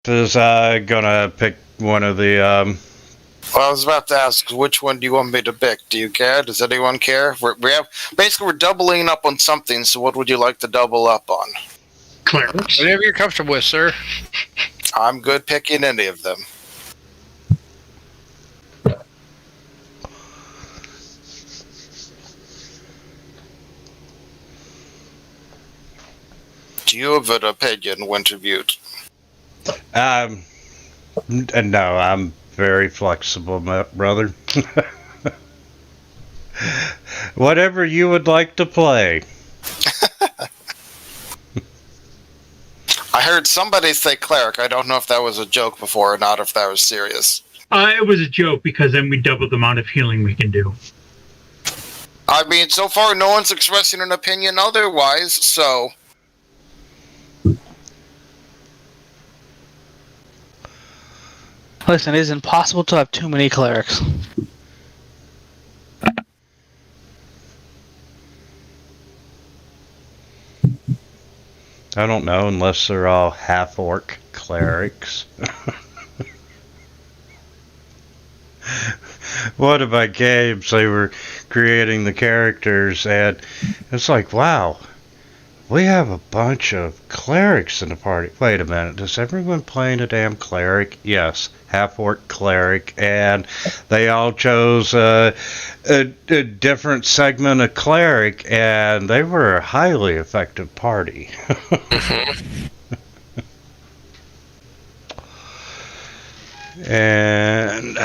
is gonna pick one of the. Well, I was about to ask, which one do you want me to pick? Do you care? Does anyone care? We're doubling up on something. So, what would you like to double up on? Clerics. Whatever you're comfortable with, sir. I'm good picking any of them. Do you have an opinion, Winterbutte? No, I'm very flexible, brother. Whatever you would like to play. I heard somebody say cleric. I don't know if that was a joke before or not, if that was serious. It was a joke because then we double the amount of healing we can do. I mean, so far no one's expressing an opinion otherwise, so... Listen, it is impossible to have too many clerics. I don't know, unless they're all half-orc clerics. One of my games, they were creating the characters, and it's like, wow, we have a bunch of clerics in the party. Wait a minute, does everyone playing a damn cleric? Yes, half-orc cleric, and they all chose a different segment of cleric, and they were a highly effective party. And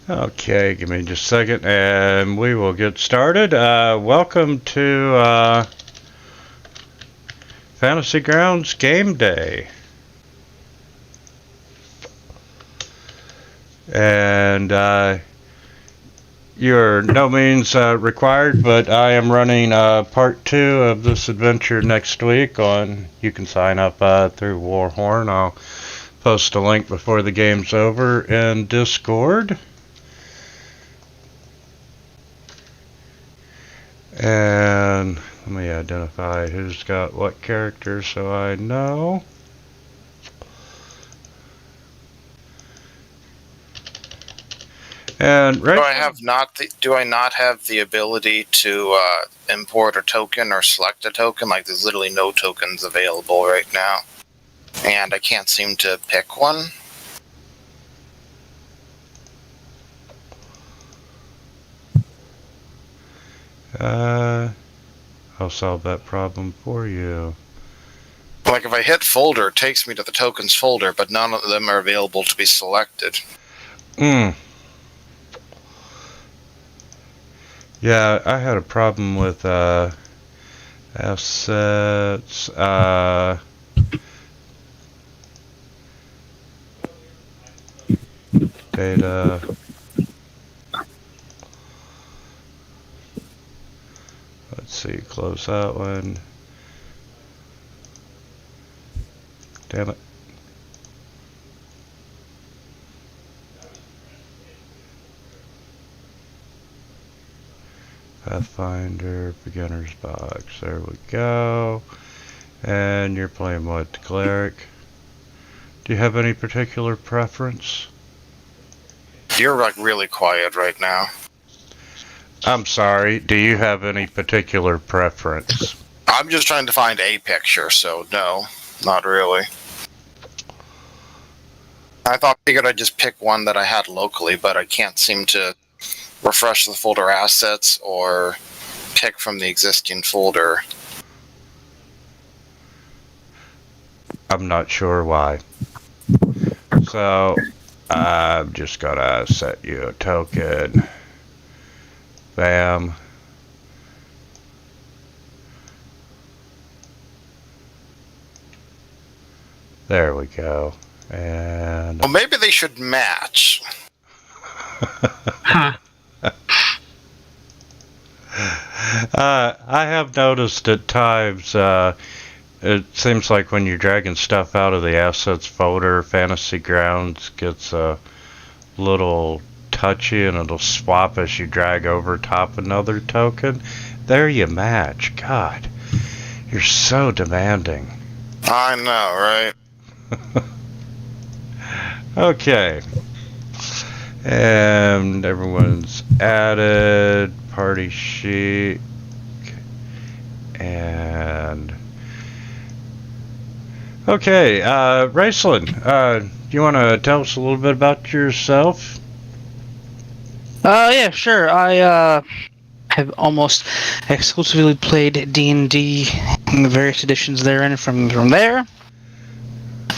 okay, give me just a second and we will get started. Welcome to Fantasy Grounds Game Day. And you're no means required, but I am running part 2 of this adventure next week. You can sign up through Warhorn. I'll post a link before the game's over in Discord. And let me identify who's got what character so I know. And right, do I not have the ability to import a token or select a token? Like, there's literally no tokens available right now, and I can't seem to pick one. I'll solve that problem for you. Like, if I hit folder, it takes me to the tokens folder, but none of them are available to be selected. Yeah, I had a problem with assets, data. Let's see, close that one. Damn it. Pathfinder, beginner's box, there we go. And you're playing what, cleric? Do you have any particular preference? You're like really quiet right now. I'm sorry, do you have any particular preference? I'm just trying to find a picture, so no, not really. I figured I'd just pick one that I had locally, but I can't seem to refresh the folder assets or pick from the existing folder. I'm not sure why. So, I'm just gonna set you a token. Bam. There we go. And well, maybe they should match. Huh. I have noticed at times, it seems like when you're dragging stuff out of the assets folder, Fantasy Grounds gets a little touchy and it'll swap as you drag over top another token. There you match. God, you're so demanding. I know, right? Okay. And everyone's added. Party sheet. And... Okay, Raceland, do you want to tell us a little bit about yourself? Yeah, sure. I have almost exclusively played D&D in the various editions therein from there.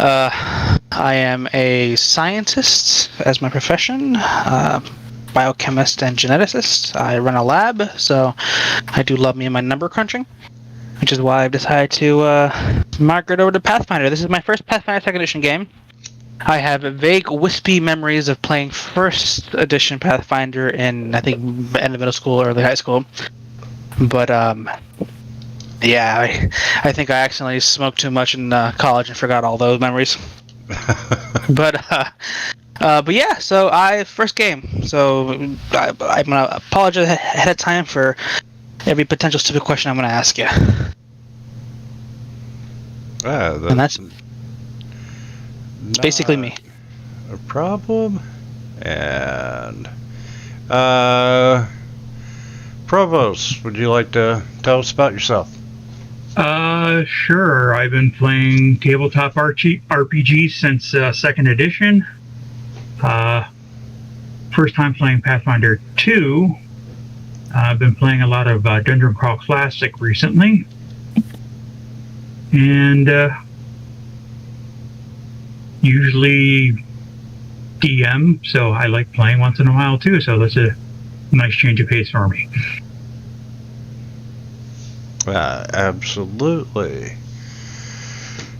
I am a scientist as my profession, biochemist and geneticist. I run a lab, so I do love me and my number crunching, which is why I've decided to migrate over to Pathfinder. This is my first Pathfinder 2nd Edition game. I have vague, wispy memories of playing 1st Edition Pathfinder in, I think, end of middle school, early high school. But, yeah, I think I accidentally smoked too much in college and forgot all those memories. But yeah, so first game. So I'm going to apologize ahead of time for every potential stupid question I'm going to ask you. And that's basically me. A problem. And Provost, would you like to tell us about yourself? Sure. I've been playing tabletop RPG since 2nd edition. First time playing Pathfinder 2. I've been playing a lot of Dungeon Crawl Classic recently. And usually DM, so I like playing once in a while too, so that's a nice change of pace for me. Absolutely.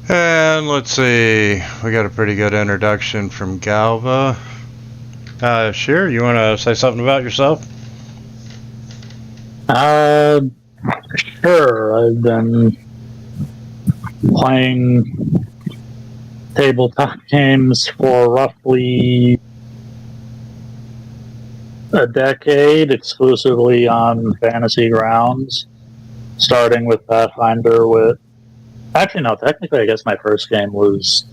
And let's see, we got a pretty good introduction from Galva. Sure, you want to say something about yourself? Sure. I've been playing tabletop games for roughly a decade, exclusively on fantasy grounds, starting with Pathfinder actually, no, technically I guess my first game was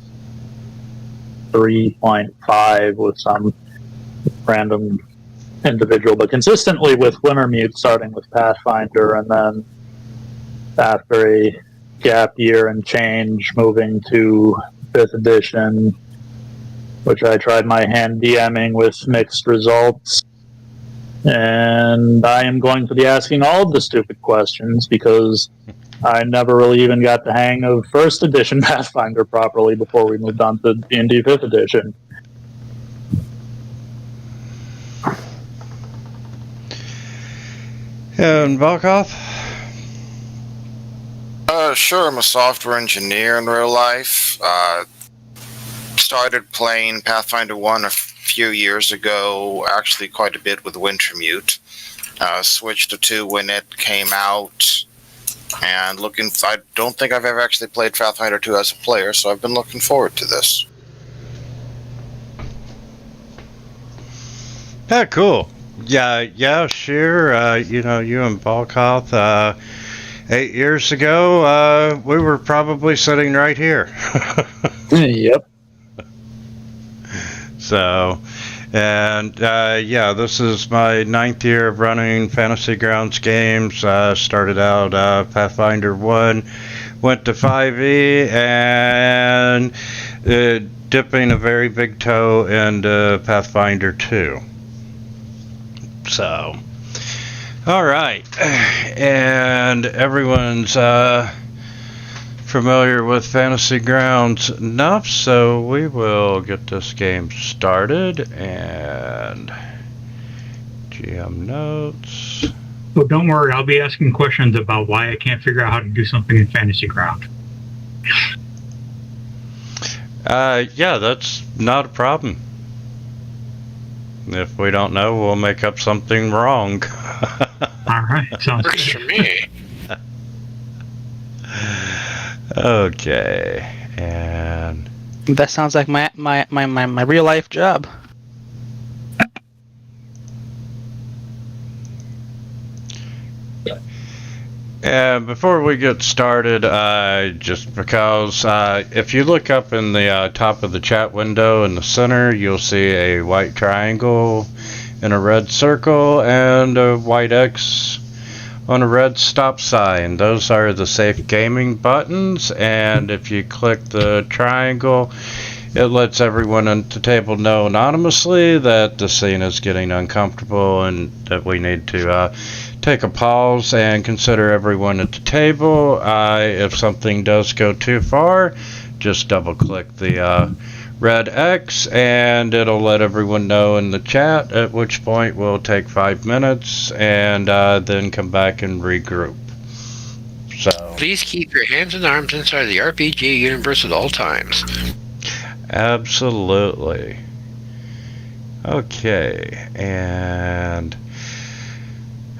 3.5 with some random individual, but consistently with Wintermute, starting with Pathfinder, and then after a gap year and change, moving to 5th edition, which I tried my hand DMing with mixed results. And I am going to be asking all of the stupid questions because I never really even got the hang of 1st edition Pathfinder properly before we moved on to D&D 5th edition. And Volkov? Sure, I'm a software engineer in real life. Started playing Pathfinder 1 a few years ago, actually quite a bit with Wintermute. Switched to 2 when it came out. And I don't think I've ever actually played Pathfinder 2 as a player, so I've been looking forward to this. Yeah, cool. Yeah, sure. You and Volkov, 8 years ago, we were probably sitting right here. Yep. So, and this is my 9th year of running Fantasy Grounds games. Started out Pathfinder 1, went to 5e, and dipping a very big toe into Pathfinder 2. So, all right, and everyone's familiar with Fantasy Grounds enough, so we will get this game started. And GM notes. Well, don't worry, I'll be asking questions about why I can't figure out how to do something in Fantasy Ground. Yeah, that's not a problem. If we don't know, we'll make up something wrong. All right, sounds Works good. for me. Okay, and That sounds like my real life job. And before we get started, just because if you look up in the top of the chat window in the center, you'll see a white triangle and a red circle and a white X on a red stop sign. Those are the safe gaming buttons, and if you click the triangle, it lets everyone at the table know anonymously that the scene is getting uncomfortable and that we need to take a pause and consider everyone at the table. If something does go too far, just double click the red X and it'll let everyone know in the chat, at which point we'll take 5 minutes and then come back and regroup. So please keep your hands and arms inside the RPG universe at all times. Absolutely. Okay, and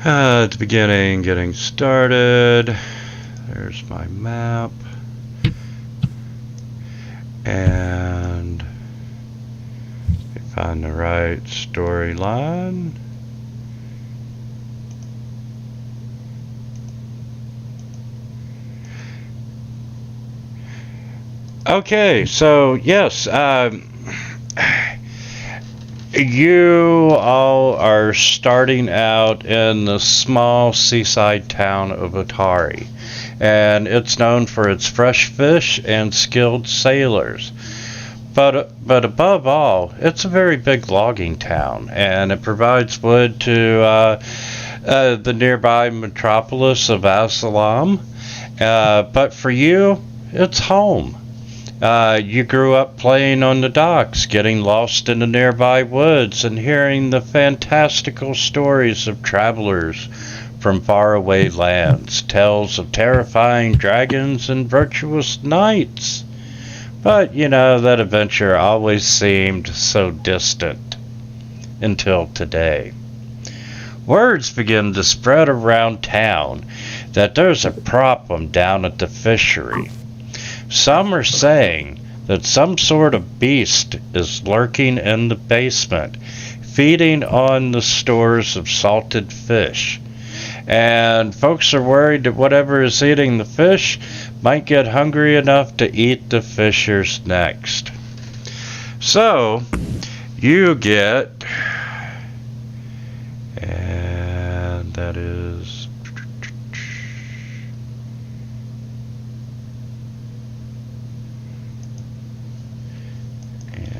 at the beginning, getting started. There's my map. And find the right storyline. Okay, so yes, you all are starting out in the small seaside town of Otari, and it's known for its fresh fish and skilled sailors. But above all, it's a very big logging town, and it provides wood to the nearby metropolis of Absalom. But for you, it's home. You grew up playing on the docks, getting lost in the nearby woods, and hearing the fantastical stories of travelers from faraway lands, tales of terrifying dragons and virtuous knights. But, you know, that adventure always seemed so distant until today. Words begin to spread around town that there's a problem down at the fishery. Some are saying that some sort of beast is lurking in the basement, feeding on the stores of salted fish. And folks are worried that whatever is eating the fish might get hungry enough to eat the fishers next. So, you get, and that is,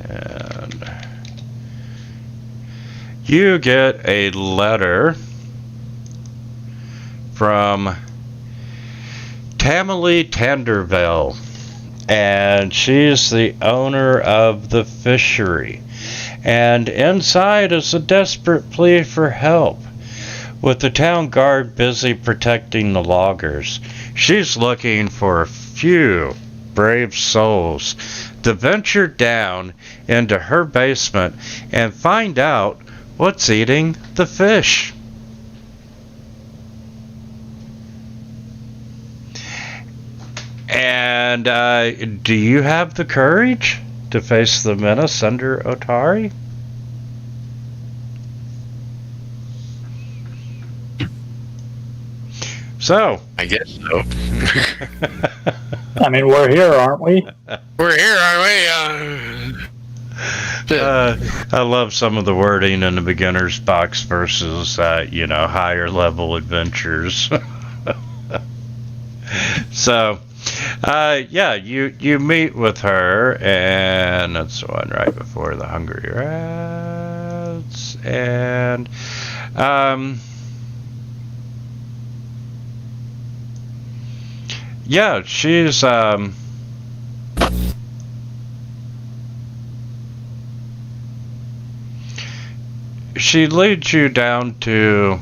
and you get a letter from Tamily Tanderveil, and she's the owner of the fishery. And inside is a desperate plea for help. With the town guard busy protecting the loggers, she's looking for a few brave souls to venture down into her basement and find out what's eating the fish. And do you have the courage to face the menace under Otari? So, I guess so. I mean, we're here, aren't we? We're here, aren't we? I love some of the wording in the beginner's box versus, higher level adventures. So, you meet with her, and that's the one right before the Hungry Rats, and, she's, she leads you down to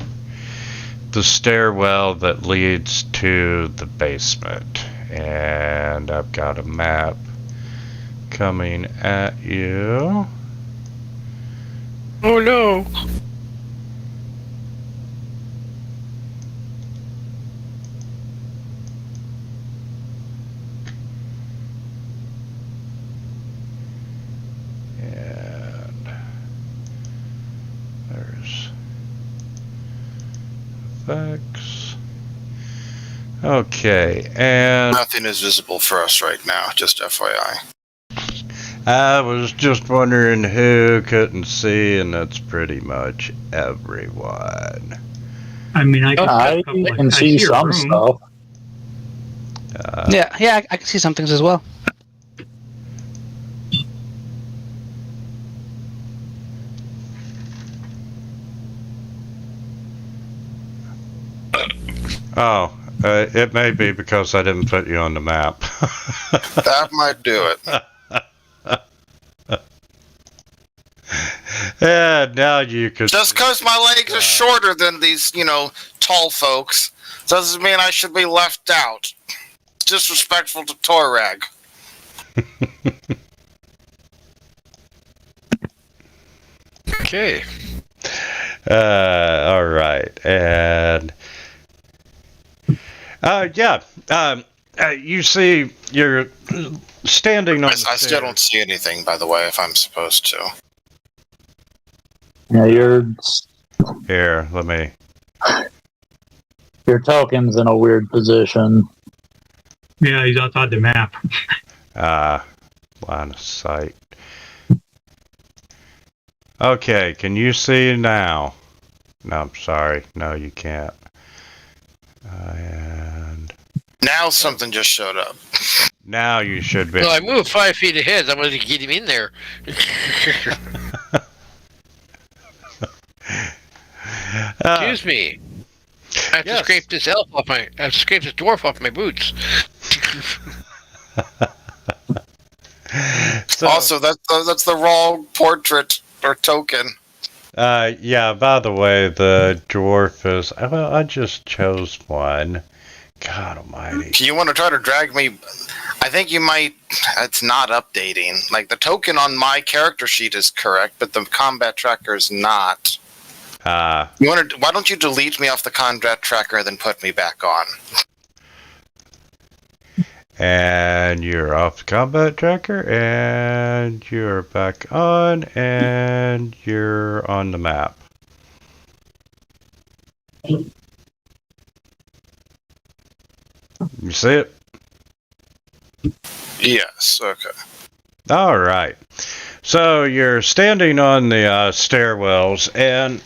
the stairwell that leads to the basement. And I've got a map coming at you. Oh no! And there's effects. Okay, and Nothing is visible for us right now, just FYI. I was just wondering who couldn't see, and that's pretty much everyone. I mean, I I can see a some room. stuff. Yeah, I can see some things as well. Oh, it may be because I didn't put you on the map. That might do it. Yeah, now you can. Just because my legs are shorter than these, tall folks, doesn't mean I should be left out. It's disrespectful to Torag. Okay. All right, and you see, you're standing on. I still don't see anything, by the way, if I'm supposed to. Yeah, Here, let me. your token's in a weird position. Yeah, he's outside the map. Line of sight. Okay, can you see now? No, I'm sorry. No, you can't. And Now something just showed up. now you should be. Well, I moved 5 feet ahead. I'm going to get him in there. Excuse me. I have to scrape this elf off my. I have to scrape this dwarf off my boots. So, Also, that's the wrong portrait or token. yeah, by the way, the dwarf is. Well, I just chose one. God almighty. You want to try to drag me? I think you might. It's not updating. Like, the token on my character sheet is correct, but the combat tracker is not. Why don't you delete me off the combat tracker and then put me back on? And you're off the combat tracker, and you're back on, and you're on the map. You see it? Yes. Okay. All right. So you're standing on the stairwells, and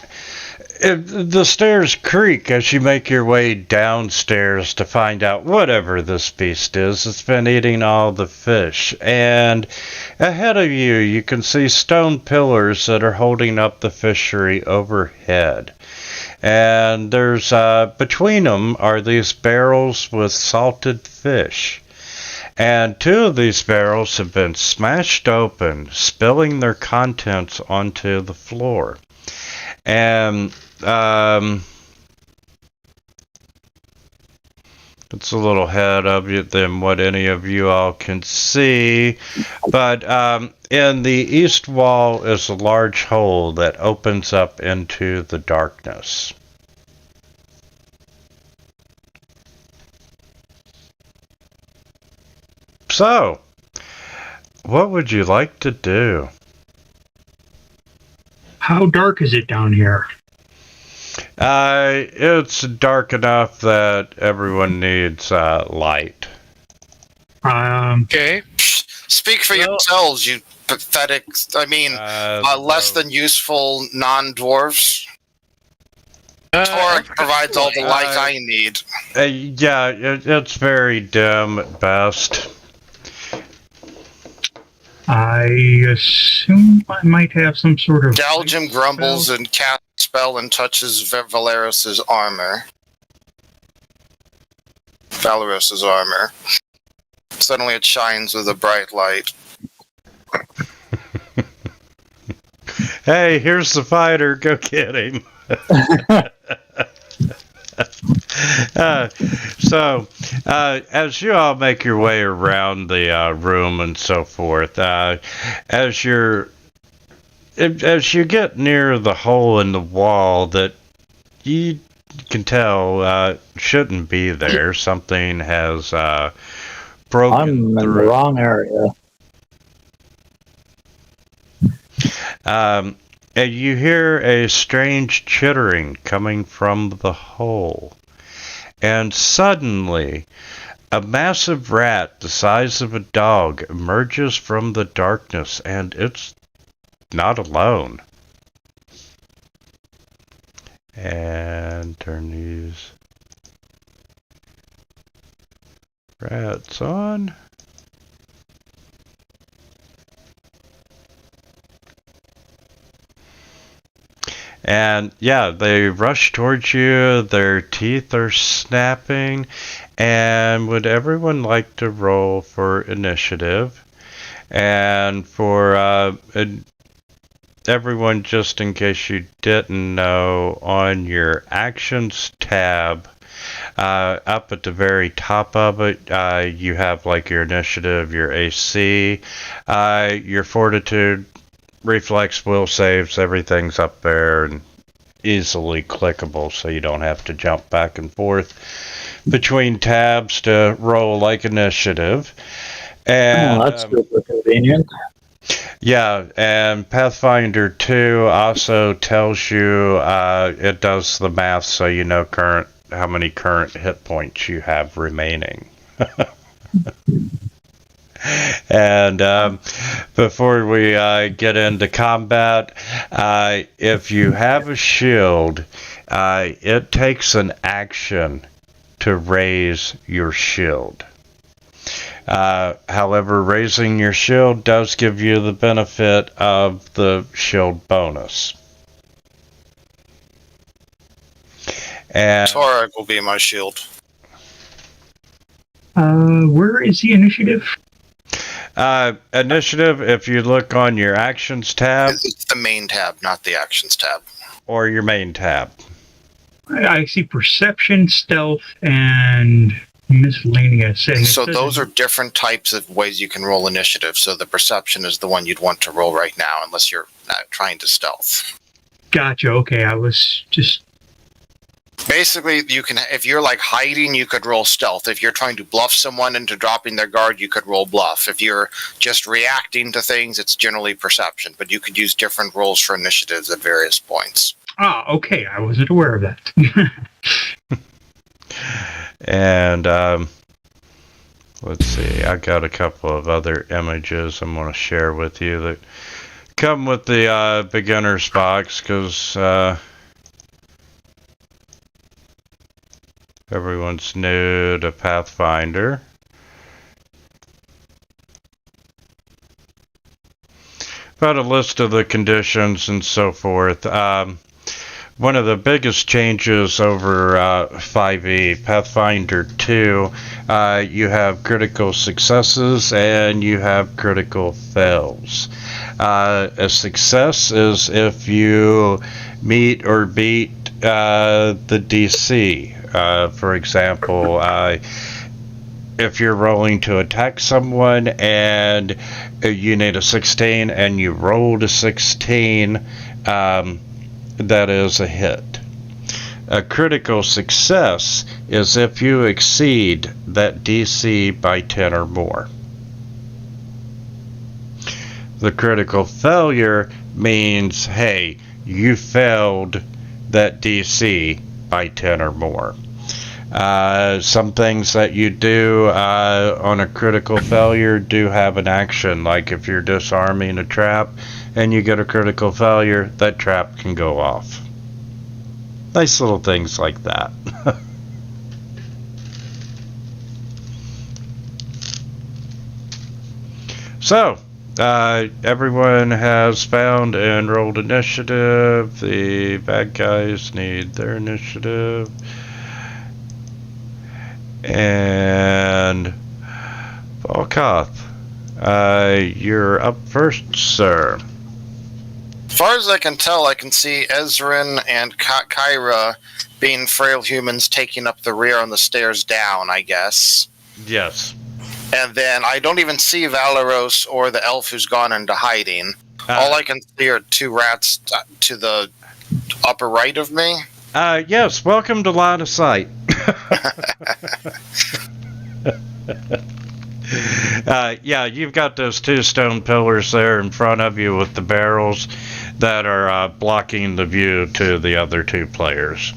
the stairs creak as you make your way downstairs to find out whatever this beast is. It's been eating all the fish. And ahead of you, you can see stone pillars that are holding up the fishery overhead. And there's between them are these barrels with salted fish. And 2 of these barrels have been smashed open, spilling their contents onto the floor. And it's a little ahead of you than what any of you all can see. But in the east wall is a large hole that opens up into the darkness. So, what would you like to do? How dark is it down here? It's dark enough that everyone needs light. Okay. Speak for yourselves, you pathetic. Less than useful non-dwarves. Torag provides all the light I need. Yeah, it's very dim at best. I assume I might have some sort of... Galgim grumbles and casts a spell and touches Valoros's armor. Suddenly it shines with a bright light. Hey, here's the fighter. Go get him. As you all make your way around the room and so forth, as you get near the hole in the wall that you can tell shouldn't be there, something has broken I'm in through. the wrong area. And you hear a strange chittering coming from the hole. and suddenly a massive rat the size of a dog emerges from the darkness, and it's not alone. And turn these rats on. And yeah, they rush towards you, their teeth are snapping, and would everyone like to roll for initiative? And for everyone, just in case you didn't know, on your actions tab, up at the very top of it, you have like your initiative, your AC, your fortitude, reflex, will saves, everything's up there and easily clickable, so you don't have to jump back and forth between tabs to roll like initiative. And that's super convenient. Yeah, and Pathfinder 2 also tells you, it does the math so you know how many current hit points you have remaining. And before we get into combat, if you have a shield, it takes an action to raise your shield. However, raising your shield does give you the benefit of the shield bonus. And Torag will be my shield. Where is the initiative? Initiative, if you look on your actions tab. It's the main tab, not the actions tab. Or your main tab. I see perception, stealth, and miscellaneous. So those are different types of ways you can roll initiative. So the perception is the one you'd want to roll right now, unless you're trying to stealth. Gotcha. Okay, I was just... Basically, you can, if you're like hiding, you could roll stealth. If you're trying to bluff someone into dropping their guard, you could roll bluff. If you're just reacting to things, it's generally perception. But you could use different rolls for initiatives at various points. Ah, okay. I wasn't aware of that. And let's see, I got a couple of other images I'm going to share with you that come with the beginner's box, because everyone's new to Pathfinder. About a list of the conditions and so forth. One of the biggest changes over 5e, Pathfinder 2, you have critical successes and you have critical fails. A success is if you meet or beat the DC. For example, if you're rolling to attack someone and you need a 16 and you rolled a 16, that is a hit. A critical success is if you exceed that DC by 10 or more. The critical failure means, hey, you failed that DC by 10 or more. Some things that you do on a critical failure do have an action, like if you're disarming a trap and you get a critical failure, that trap can go off. Nice little things like that. So, everyone has found and rolled initiative. The bad guys need their initiative. And Volkoth, you're up first, sir. As far as I can tell, I can see Ezrin and Kyra being frail humans taking up the rear on the stairs down, I guess. Yes. And then I don't even see Valeros or the elf who's gone into hiding. All I can see are two rats to the upper right of me. Yes, welcome to line of sight. Yeah, you've got those two stone pillars there in front of you with the barrels that are blocking the view to the other two players.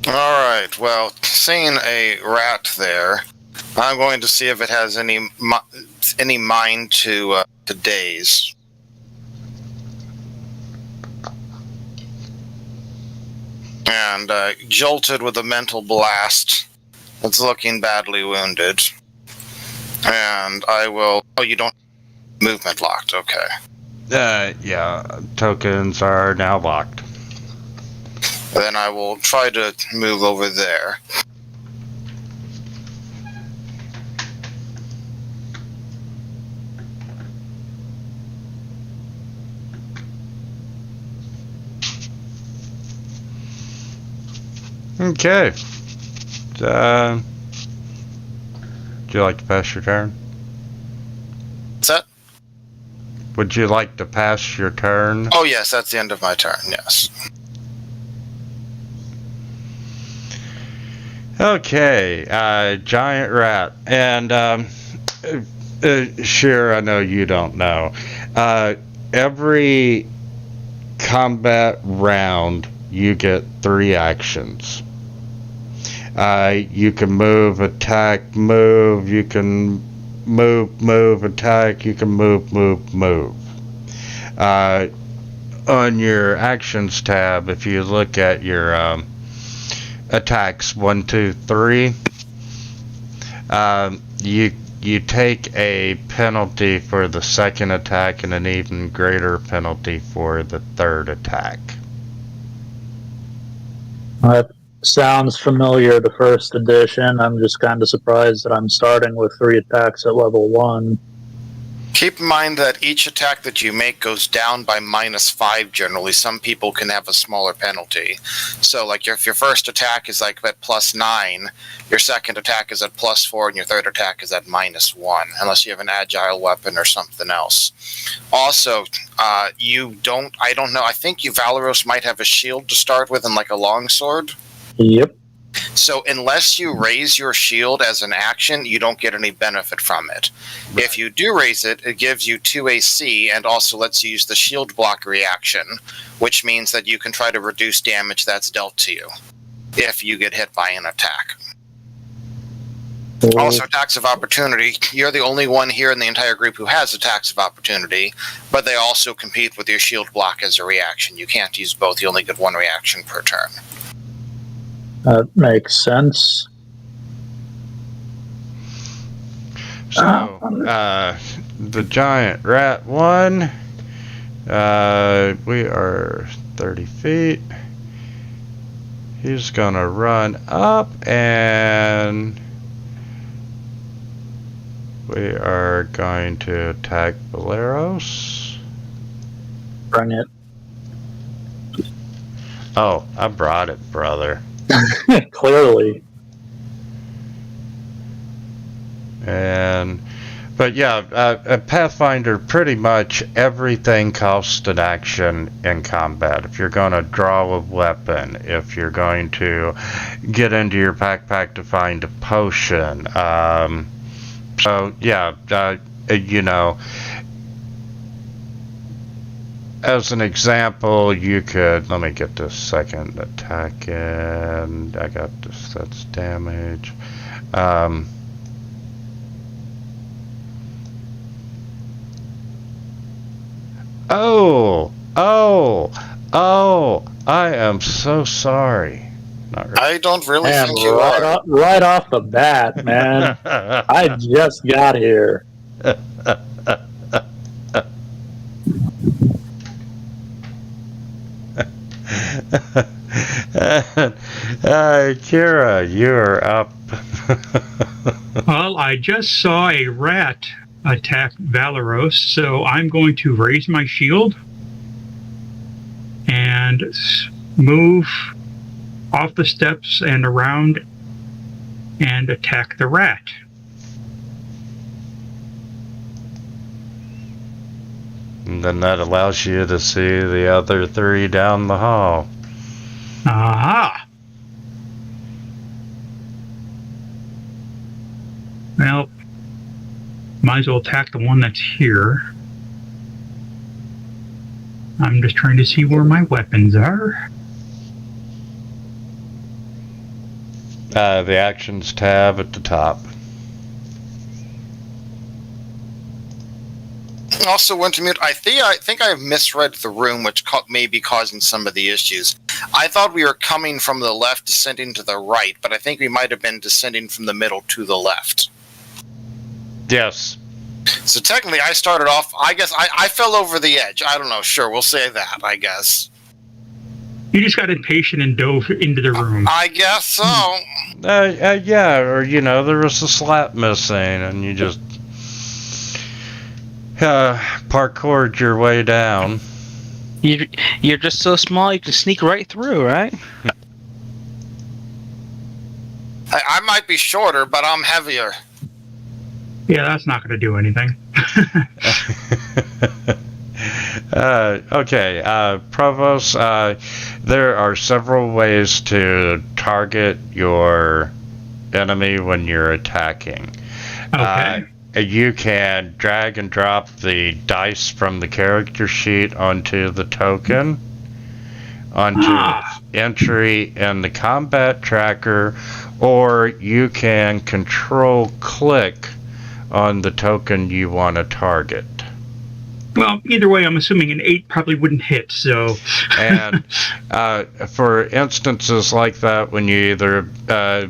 All Alright, well, seeing a rat there, I'm going to see if it has any mind to daze. And jolted with a mental blast. It's looking badly wounded. And I will... Oh, you don't... Movement locked, okay. Yeah, tokens are now locked. Then I will try to move over there. Okay. Would you like to pass your turn? What's that? Would you like to pass your turn? Oh, yes, that's the end of my turn, yes. Okay, giant rat. And, sure, I know you don't know. Every combat round, you get 3 actions. You can move, attack, move. You can move, attack. You can move. On your actions tab, if you look at your attacks 1, 2, 3, you take a penalty for the second attack and an even greater penalty for the third attack. That sounds familiar to first edition. I'm just kind of surprised that I'm starting with 3 attacks at level 1. Keep in mind that each attack that you make goes down by -5 generally. Some people can have a smaller penalty. So, like, if your first attack is like at +9, your second attack is at +4, and your third attack is at -1, unless you have an agile weapon or something else. Also, I don't know, I think you Valeros might have a shield to start with and like a longsword. Yep. So unless you raise your shield as an action, you don't get any benefit from it. Right. If you do raise it, it gives you 2 AC and also lets you use the shield block reaction, which means that you can try to reduce damage that's dealt to you if you get hit by an attack. Also, attacks of opportunity. You're the only one here in the entire group who has attacks of opportunity, but they also compete with your shield block as a reaction. You can't use both. You only get 1 reaction per turn. That makes sense. So, the giant rat won. We are 30 feet. He's gonna run up and we are going to attack Valeros. Bring it. Oh, I brought it, brother. Clearly. But yeah, Pathfinder, pretty much everything costs an action in combat. If you're going to draw a weapon, if you're going to get into your backpack to find a potion. So yeah, you know, as an example, you could, let me get this second attack in. I got this, that's damage. Oh, I am so sorry. Not really. I don't really Man, think you are. right off the bat, man. I just got here. Kira, you're up. Well, I just saw a rat attack Valeros, so I'm going to raise my shield and move off the steps and around and attack the rat. And then that allows you to see the other 3 down the hall. Aha! Well, might as well attack the one that's here. I'm just trying to see where my weapons are. The Actions tab at the top. Also, Wintermute, I think I misread the room, which may be causing some of the issues. I thought we were coming from the left, descending to the right, but I think we might have been descending from the middle to the left. Yes. So technically, I started off, I guess, I fell over the edge. I don't know, sure, we'll say that, I guess. You just got impatient and dove into the room. I guess so. Yeah, or, there was a slap missing, and you just parkoured your way down. You're just so small you can sneak right through, right? I might be shorter, but I'm heavier. Yeah, that's not going to do anything. Okay, Provost, there are several ways to target your enemy when you're attacking. Okay. You can drag and drop the dice from the character sheet onto the token, onto its entry in the combat tracker, or you can control click on the token you want to target. Well, either way, I'm assuming an 8 probably wouldn't hit, so... And for instances like that, when you either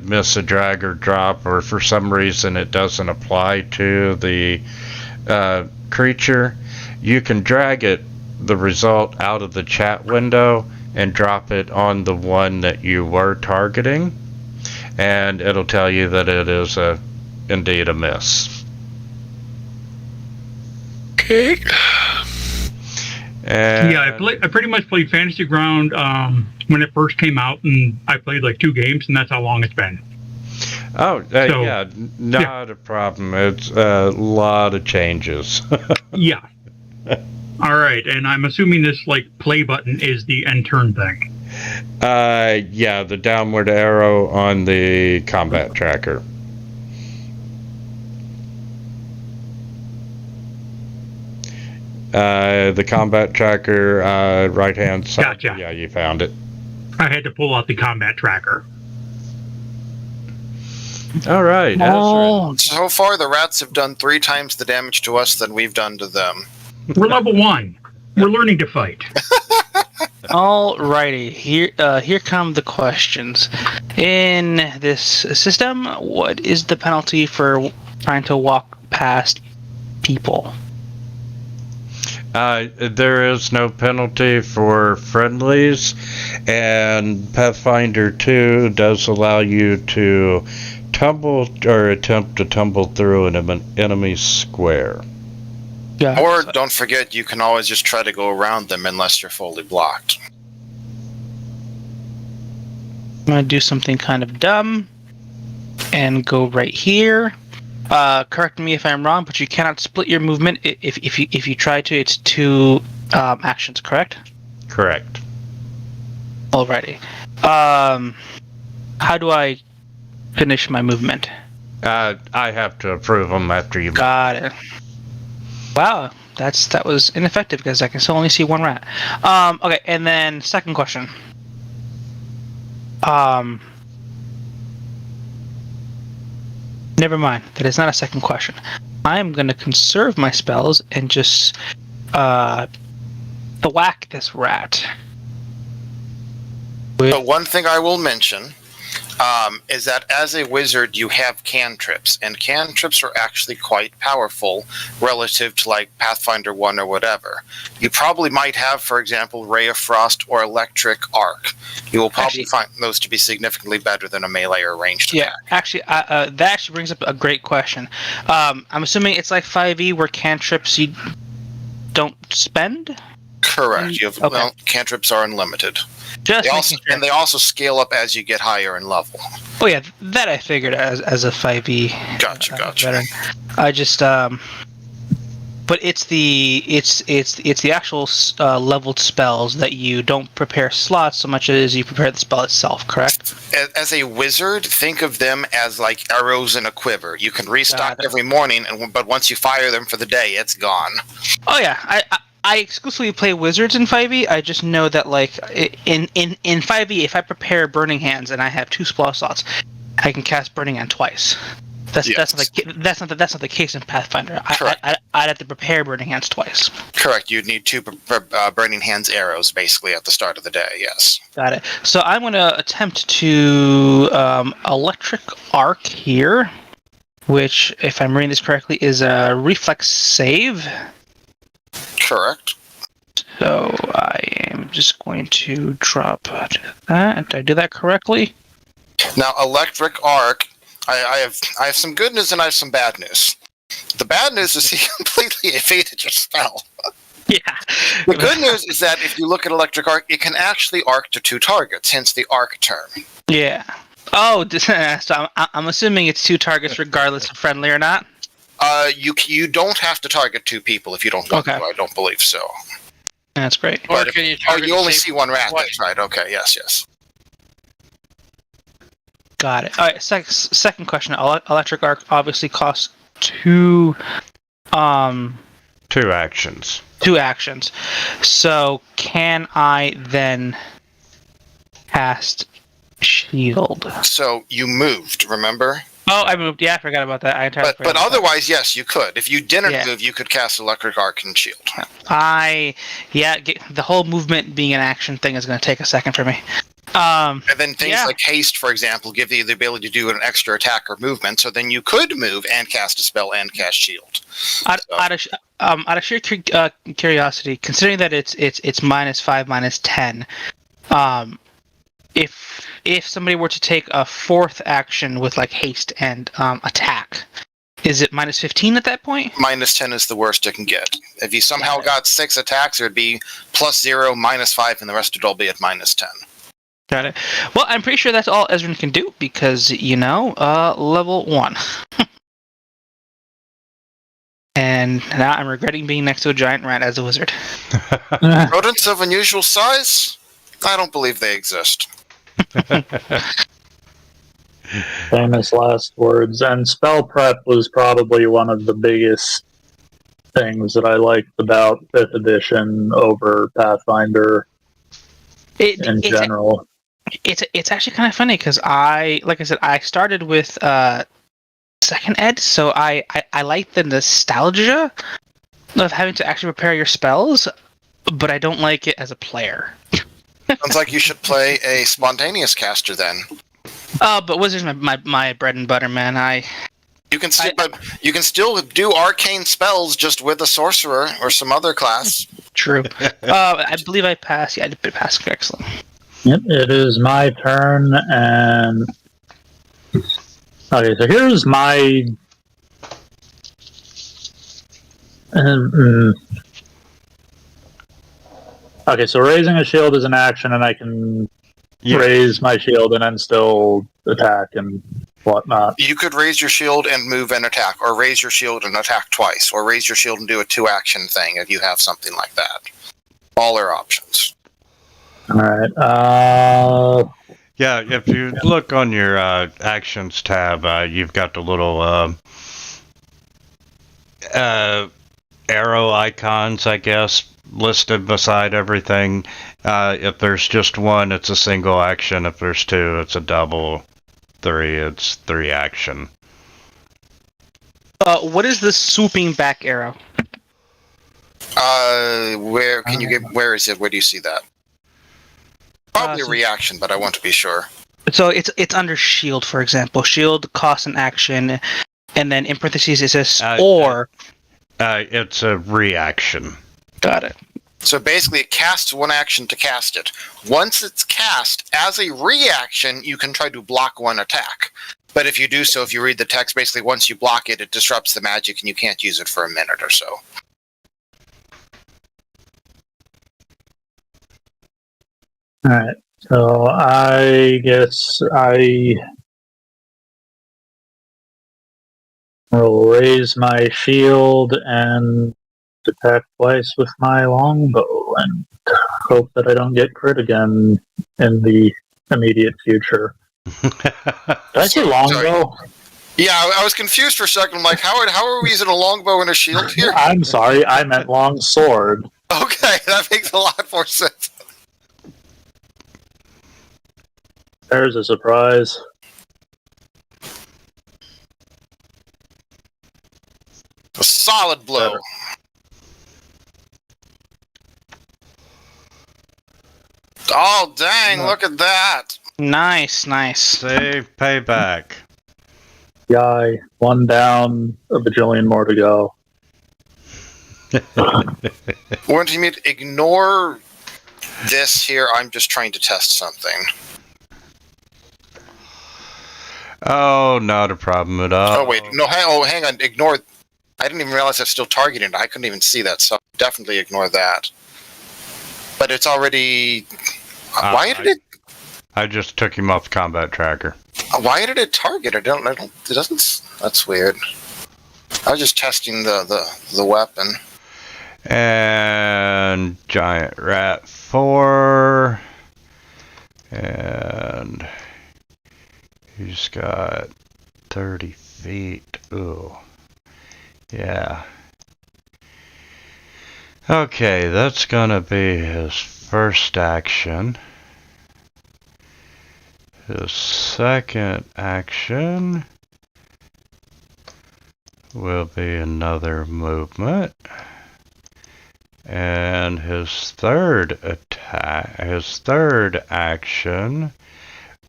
miss a drag or drop, or for some reason it doesn't apply to the creature, you can drag the result out of the chat window and drop it on the one that you were targeting, and it'll tell you that it is indeed a miss. Okay. And yeah, I pretty much played Fantasy Ground when it first came out, and I played like 2 games, and that's how long it's been. Oh, yeah, not a problem. It's a lot of changes. Yeah. All right, and I'm assuming this play button is the end turn thing. Yeah, the downward arrow on the combat tracker. The combat tracker, right hand side. Gotcha. Yeah, you found it. I had to pull out the combat tracker. All right. So far, the rats have done 3 times the damage to us than we've done to them. We're level 1. We're learning to fight. Alrighty, here come the questions. In this system, what is the penalty for trying to walk past people? There is no penalty for friendlies, and Pathfinder 2 does allow you to tumble or attempt to tumble through an enemy square. Yeah. Or don't forget, you can always just try to go around them unless you're fully blocked. I'm gonna do something kind of dumb and go right here. Correct me if I'm wrong, but you cannot split your movement if you try to. It's 2 actions, correct? Correct. Alrighty. How do I finish my movement? I have to approve them after you. Got it. Wow, that was ineffective because I can still only see 1 rat. Okay, and then second question. Never mind. That is not a second question. I am going to conserve my spells and just thwack this rat. But one thing I will mention is that as a wizard, you have cantrips, and cantrips are actually quite powerful relative to Pathfinder 1 or whatever. You probably might have, for example, Ray of Frost or Electric Arc. You will probably find those to be significantly better than a melee or ranged attack. Yeah, actually, that actually brings up a great question. I'm assuming it's like 5e where cantrips you don't spend? Correct. You have, cantrips are unlimited. They also scale up as you get higher in level. Oh yeah, that I figured as a 5e. Gotcha. Veteran. I just but it's the actual leveled spells that you don't prepare slots so much as you prepare the spell itself, correct? As a wizard, think of them as like arrows in a quiver. You can restock every morning, but once you fire them for the day, it's gone. Oh yeah, I exclusively play wizards in 5e. I just know that in 5e, if I prepare Burning Hands and I have 2 spell slots, I can cast Burning Hand twice. That's not the case in Pathfinder. I'd have to prepare Burning Hands twice. Correct. You'd need 2 Burning Hands arrows, basically, at the start of the day, yes. Got it. So I'm going to attempt to Electric Arc here, which, if I'm reading this correctly, is a reflex save. Correct. So I am just going to drop that. Did I do that correctly? Now, Electric Arc, I have some good news and I have some bad news. The bad news is he completely evaded your spell. Yeah. The good news is that if you look at Electric Arc, it can actually arc to 2 targets, hence the arc term. Yeah. Oh, so I'm assuming it's 2 targets regardless of friendly or not? You don't have to target 2 people if you don't want to. I don't believe so. That's great. Or can you target you only see 1 rat. twice? That's right. Okay. Yes. Got it. All right. Second question. Electric Arc obviously costs 2 actions. 2 actions. So can I then cast Shield? So you moved, remember? Oh, I moved. Yeah, I forgot about that. I entirely forgot But about otherwise, yes, you could. If you didn't Yeah. move, you could cast Electric Arc and Shield. that. The whole movement being an action thing is going to take a second for me. And then things like haste, for example, give you the ability to do an extra attack or movement. So then you could move and cast a spell and cast Shield. Out of sheer curiosity, considering that it's -5, -10, if somebody were to take a 4th action with like haste and attack, is it -15 at that point? -10 is the worst it can get. If you somehow got 6 attacks, it would be +0, -5, and the rest would all be at -10. Got it. Well, I'm pretty sure that's all Ezrin can do because, level 1. And now I'm regretting being next to a giant rat as a wizard. Rodents of unusual size? I don't believe they exist. Famous last words. And spell prep was probably one of the biggest things that I liked about 5th edition over Pathfinder in general. It's actually kind of funny because I started with 2nd ed, so I like the nostalgia of having to actually prepare your spells, but I don't like it as a player. Sounds like you should play a spontaneous caster then. But Wizard's my bread and butter, man. You can still do arcane spells just with a sorcerer or some other class. True. I believe I passed. Yeah, I did pass. Excellent. Yep, it is my turn, and okay, so here's my okay, so raising a shield is an action, and I can raise my shield and then still attack and whatnot. You could raise your shield and move and attack, or raise your shield and attack twice, or raise your shield and do a 2-action thing if you have something like that. All are options. All right. Yeah, if you look on your actions tab, you've got the little arrow icons, I guess, listed beside everything. If there's just 1, it's a single action. If there's 2, it's a double. 3, it's 3 action. What is the swooping back arrow? Where can you get? Where is it? Where do you see that? Probably a reaction, but I want to be sure. So it's under shield, for example. Shield costs an action, and then in parentheses it says or. It's a reaction. Got it. So basically, it casts 1 action to cast it. Once it's cast, as a reaction, you can try to block 1 attack. But if you do so, if you read the text, basically once you block it, it disrupts the magic and you can't use it for a minute or so. Alright, so I guess I will raise my shield and attack twice with my longbow and hope that I don't get crit again in the immediate future. Did I say longbow? Yeah, I was confused for a second. I'm like, how are we using a longbow and a shield here? I'm sorry, I meant long sword. Okay, that makes a lot more sense. There's a surprise. solid blow. Better. Oh, dang, look at that. Nice. Save payback. Guy, one down, a bajillion more to go. When you mean ignore this here, I'm just trying to test something. Oh, not a problem at all. Oh, wait. No, hang on. Ignore. I didn't even realize it's still targeting. I couldn't even see that, so definitely ignore that. But it's already... why did it... I just took him off the combat tracker. Why did it target? It doesn't... That's weird. I was just testing the weapon. And giant rat 4. And he's got 30 feet. Ooh. Yeah. Okay, that's gonna be his first action. His second action will be another movement. And his third action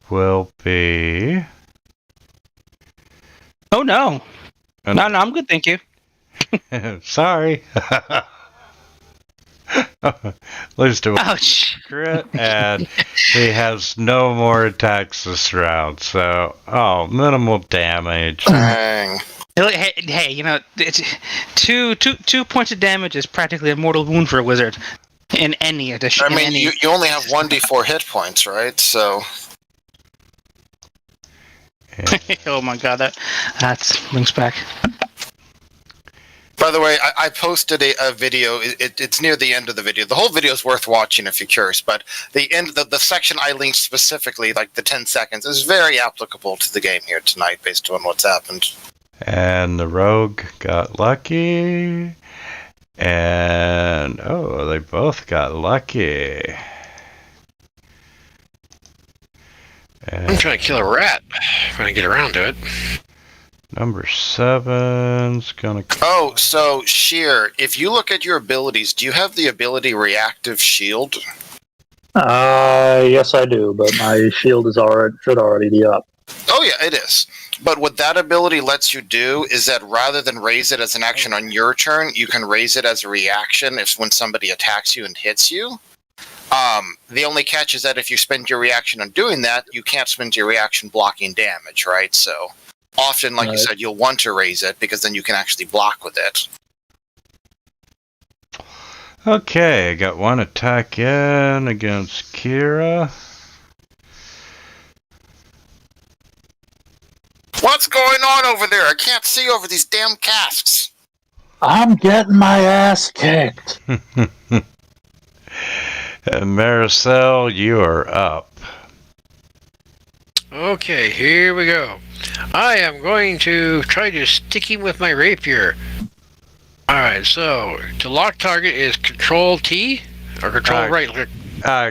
will be... Oh no. No, I'm good, thank you. Sorry. At least it was Ouch. crit, and he has no more attacks this round, so, minimal damage. Dang. Hey, you know, it's two points of damage is practically a mortal wound for a wizard in any edition. I mean, you only have 1d4 hit points, right? So... Oh my god, that brings back. By the way, I posted a video. It's near the end of the video. The whole video is worth watching if you're curious, but the section I linked specifically, like the 10 seconds, is very applicable to the game here tonight based on what's happened. And the rogue got lucky. And, they both got lucky. And I'm trying to kill a rat. Trying to get around to it. number 7's gonna... Oh, so, Sheer, if you look at your abilities, do you have the ability Reactive Shield? Yes, I do, but my shield should already be up. Oh, yeah, it is. But what that ability lets you do is that rather than raise it as an action on your turn, you can raise it as a reaction when somebody attacks you and hits you. The only catch is that if you spend your reaction on doing that, you can't spend your reaction blocking damage, right? So often, like you said, you'll want to raise it because then you can actually block with it. Okay, I got one attack in against Kira. What's going on over there? I can't see over these damn casks. I'm getting my ass kicked. And Maricel, you are up. Okay, here we go. I am going to try to stick him with my rapier. Alright, so to lock target is Control T or Control right click?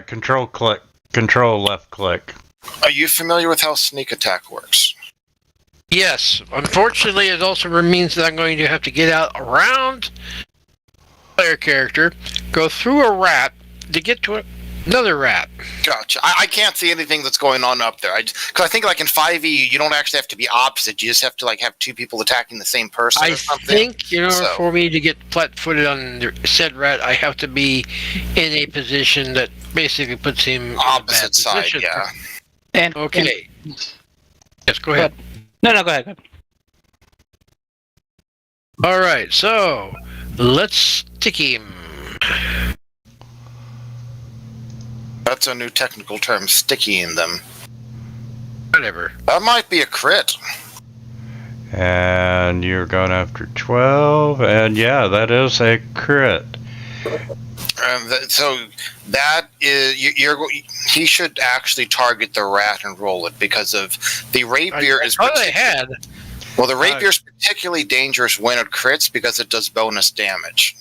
Control click. Control left click. Are you familiar with how sneak attack works? Yes. Unfortunately, it also means that I'm going to have to get out around player character, go through a rat to get to another rat. Gotcha. I can't see anything that's going on up there. Because I think like in 5e, you don't actually have to be opposite. You just have to like have two people attacking the same person or something. I think in order for me to get flat-footed on the said rat, I have to be in a position that basically puts him opposite in a bad side, position. yeah. And Okay. Yes, go ahead. No, go ahead. All right, so let's stick him. That's a new technical term, sticky in them. Whatever. That might be a crit. And you're going after 12, and yeah, that is a crit. So that is he should actually target the rat and roll it because of the rapier is. Oh, they had. Well, the rapier is particularly dangerous when it crits because it does bonus damage.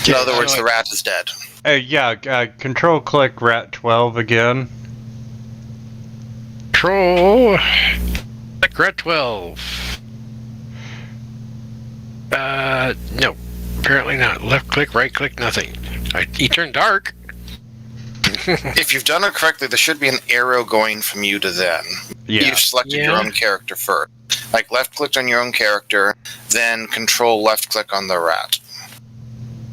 In other words, the rat is dead. Control click rat 12 again. Control. Click rat 12. No. Apparently not. Left click, right click, nothing. He turned dark. If you've done it correctly, there should be an arrow going from you to them. Yeah. You've selected your own character first. Like left-clicked on your own character, then control left-click on the rat.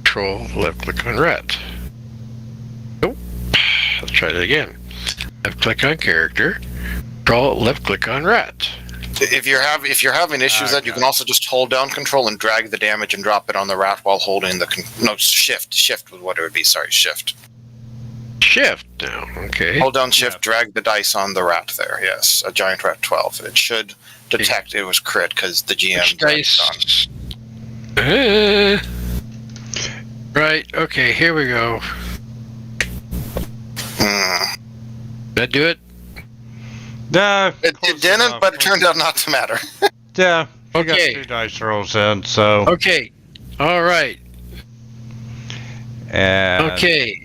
Control left click on rat. Nope. Let's try that again. Left click on character. Control left click on rat. If you're having issues with that, you can also just hold down control and drag the damage and drop it on the rat while holding the shift was what it would be. Sorry, shift. Shift now. Okay. Hold down shift, drag the dice on the rat there. Yes, a giant rat 12. It should detect it was crit because the GM dice. Right. Okay. Here we go. Did that do it? It didn't, but it turned out not to matter. Yeah. You Okay. got 2 dice rolls in, so. Okay. All right. And Okay.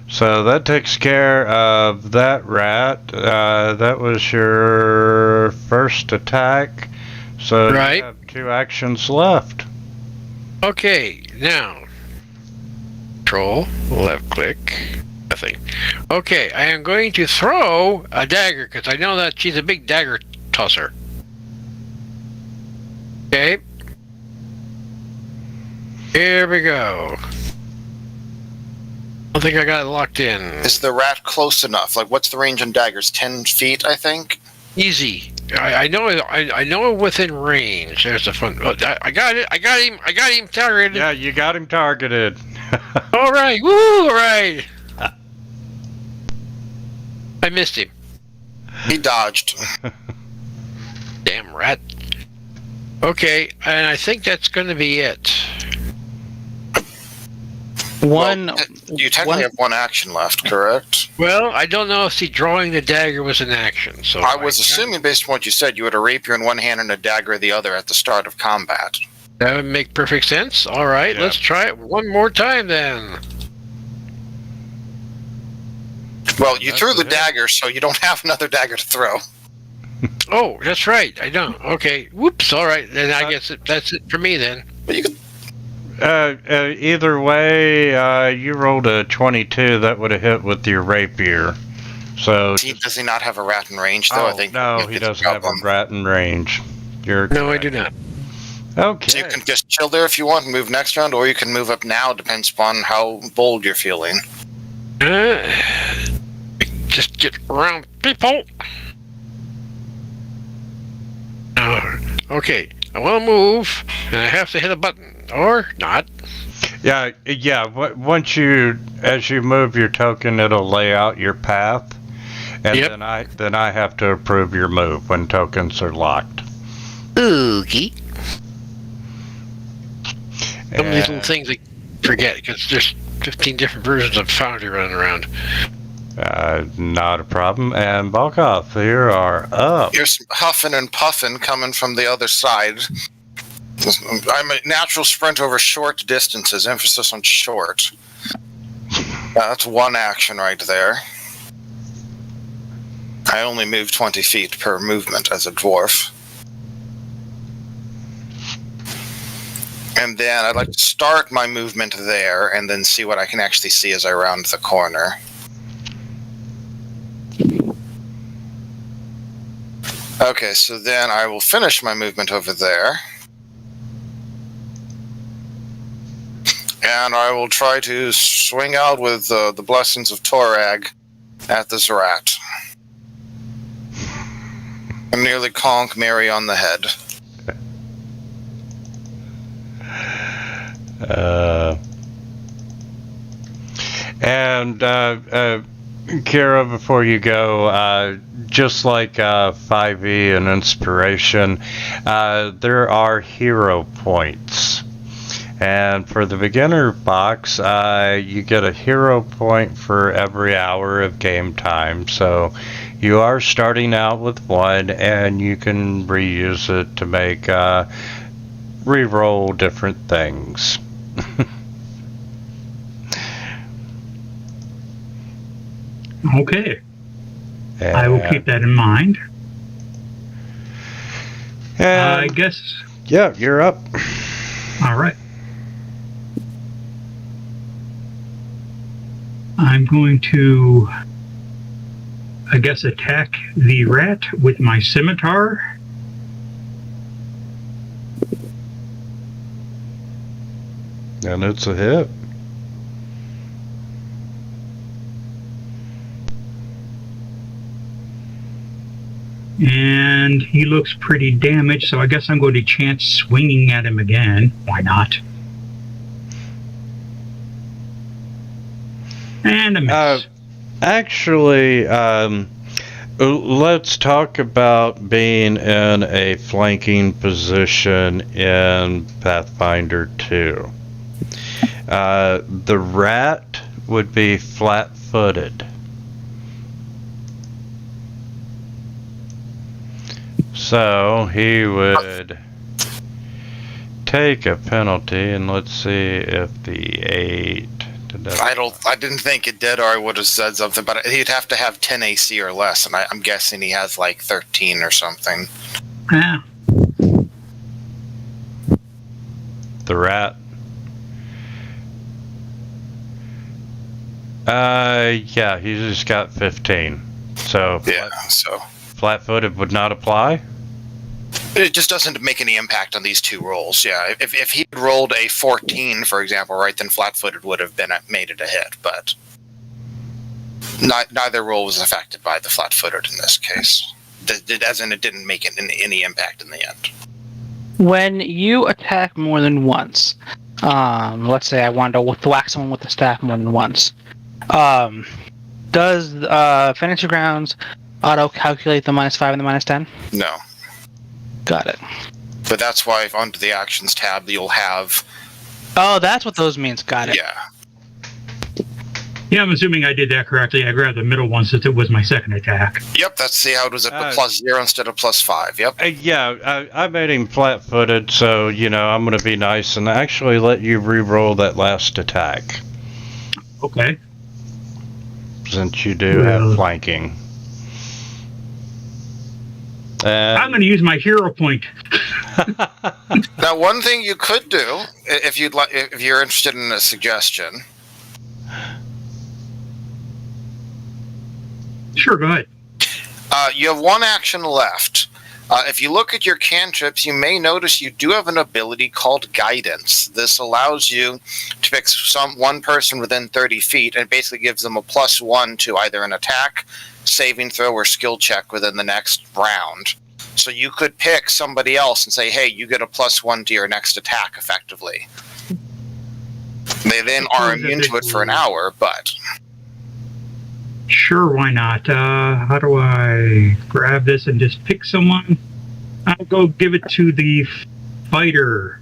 So that takes care of that rat. That was your first attack. So Right. you have 2 actions left. Okay. Now. Control left click. Nothing. Okay. I am going to throw a dagger because I know that she's a big dagger tosser. Okay. Here we go. I think I got it locked in. Is the rat close enough? Like, what's the range on daggers? 10 feet, I think? Easy. I know. I know within range. There's the fun. I got it. I got him. I got him targeted. Yeah, you got him targeted. All right. Woo! All right. I missed him. He dodged. Damn rat. Okay, and I think that's going to be it. One. You technically have 1 action left, correct? Well, I don't know if drawing the dagger was an action. So I was assuming, based on what you said, you had a rapier in one hand and a dagger in the other at the start of combat. That would make perfect sense. All right, Yeah. let's try it one more time then. Well, you That's threw the it. dagger, so you don't have another dagger to throw. Oh, that's right. I don't. Okay. Whoops. All right. Then I guess that's it for me then. But you could, Either way, you rolled a 22. That would have hit with your rapier. So. does he not have a rat in range, though? I think no, he it's a doesn't have a problem. rat in range. You're No, I correct. do not. Okay. So you can just chill there if you want and move next round, or you can move up now, depends upon how bold you're feeling. Just get around people. Okay, I will move, and I have to hit a button, or not. Yeah. Once as you move your token, it'll lay out your path, and Yep. then I have to approve your move when tokens are locked. Okay. Some of these little And, things I forget, because there's 15 different versions of Foundry running around. not a problem. And Balkov, you are up. Here's some huffing and puffing coming from the other side. I'm a natural sprint over short distances, emphasis on short. That's 1 action right there. I only move 20 feet per movement as a dwarf. And then I'd like to start my movement there and then see what I can actually see as I round the corner. Okay, so then I will finish my movement over there. And I will try to swing out with the blessings of Torag at this rat. And nearly conk Mary on the head. Kira, before you go, just like 5e and Inspiration, there are hero points. And for the beginner box, you get a hero point for every hour of game time. So you are starting out with 1, and you can reuse it to make re-roll different things. Okay, I will keep that in mind. And, I guess yeah, you're up. All right. I'm going to, I guess, attack the rat with my scimitar. And it's a hit. And he looks pretty damaged, so I guess I'm going to chance swinging at him again. Why not? And a miss. Actually, let's talk about being in a flanking position in Pathfinder 2. The rat would be flat-footed. So he would take a penalty, and let's see if the 8... I didn't think it did, or I would have said something, but he'd have to have 10 AC or less, and I'm guessing he has like 13 or something. Yeah. The rat. Yeah, he's just got 15. So Yeah, so flat-footed would not apply? it just doesn't make any impact on these two rolls. Yeah, if he had rolled a 14, for example, right, then flat-footed would have made it a hit, but neither roll was affected by the flat-footed in this case. As in, it didn't make any impact in the end. When you attack more than once, let's say I wanted to whack someone with a staff more than once, does Fantasy Grounds auto-calculate the -5 and the -10? No. Got it. But that's why onto the actions tab you'll have... Oh, that's what those means. Got it. Yeah. Yeah, I'm assuming I did that correctly. I grabbed the middle one since it was my second attack. Yep, that's see how it was at +0 instead of +5. Yep. Yeah, I made him flat-footed, so, I'm going to be nice and actually let you re-roll that last attack. Okay. Since you do have flanking. I'm going to use my hero point. Now, one thing you could do, if you're interested in a suggestion. Sure, go ahead. You have one action left. If you look at your cantrips, you may notice you do have an ability called Guidance. This allows you to pick one person within 30 feet, and it basically gives them a +1 to either an attack, saving throw, or skill check within the next round. So you could pick somebody else and say, hey, you get a +1 to your next attack, effectively. They then are immune to it for an hour, but... Sure, why not? How do I grab this and just pick someone? I'll go give it to the fighter,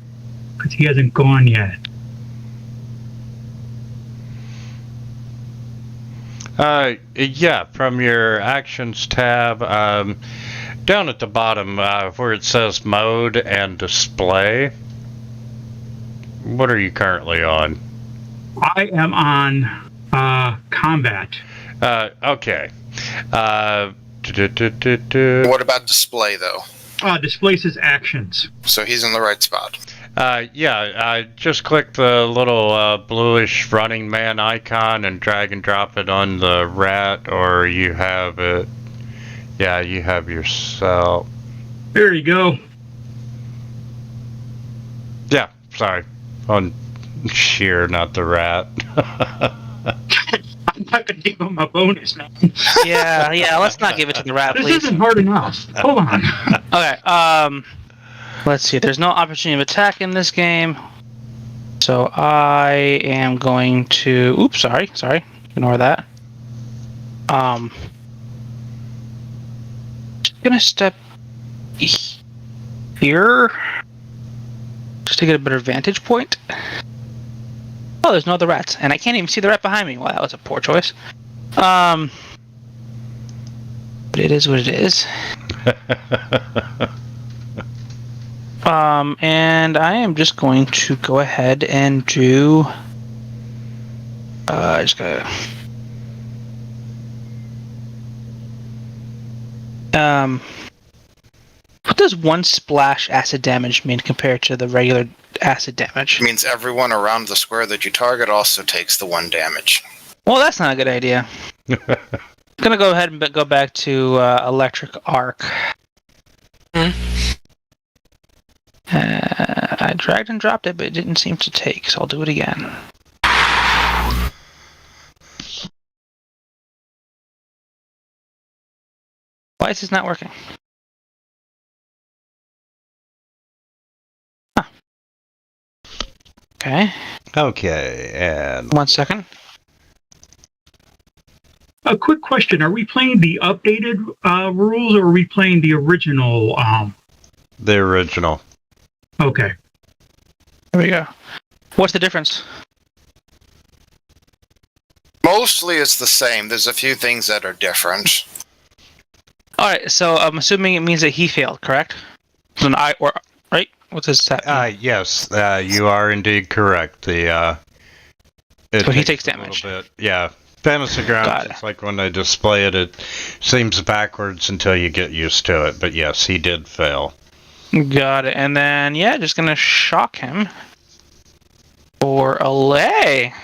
because he hasn't gone yet. Yeah, from your actions tab, down at the bottom where it says mode and display, what are you currently on? I am on combat. Okay. What about display, though? Displays his actions. So he's in the right spot. Just click the little bluish running man icon and drag and drop it on the rat, or you have it. Yeah, you have yourself. There you go. Yeah, sorry. On sheer, not the rat. I'm not going to give him a bonus, man. Yeah, let's not give it to the rat, please. This isn't hard enough. Hold on. Okay, let's see. There's no opportunity of attack in this game. So I am going to... Oops, sorry. Ignore that. Just going to step here just to get a better vantage point. Oh, there's no other rats, and I can't even see the rat behind me. Wow, that was a poor choice. But it is what it is. And I am just going to go ahead and do. Just gotta. What does one splash acid damage mean compared to the regular acid damage. It means everyone around the square that you target also takes the 1 damage. Well, that's not a good idea. I'm gonna go ahead and go back to electric arc. I dragged and dropped it, but it didn't seem to take, so I'll do it again. Why is this not working? Huh. Okay. Okay, and 1 second. A quick question: are we playing the updated rules, or are we playing the original? the original. Okay. There we go. What's the difference? Mostly it's the same. There's a few things that are different. All right, so I'm assuming it means that he failed, correct? So right? What's his stat? Yes, you are indeed correct. So he takes damage. A little bit, yeah. Fantasy Grounds, it's like when they display it, it seems backwards until you get used to it. But yes, he did fail. Got it. And then, yeah, just going to shock him for a lay.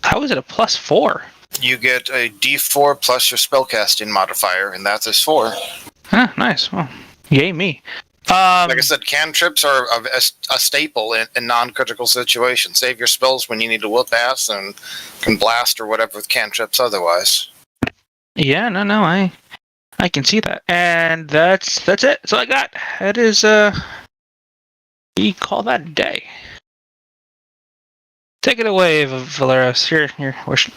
How is it a +4? You get a D4 plus your spellcasting modifier, and that's his 4. Huh, nice. Well, yay me. Like I said, cantrips are a staple in non-critical situations. Save your spells when you need to whoop ass and can blast or whatever with cantrips otherwise. Yeah, no, I can see that. And that's it. That's all I got. That is, we call that a day. Take it away, Valeros. Here, wish.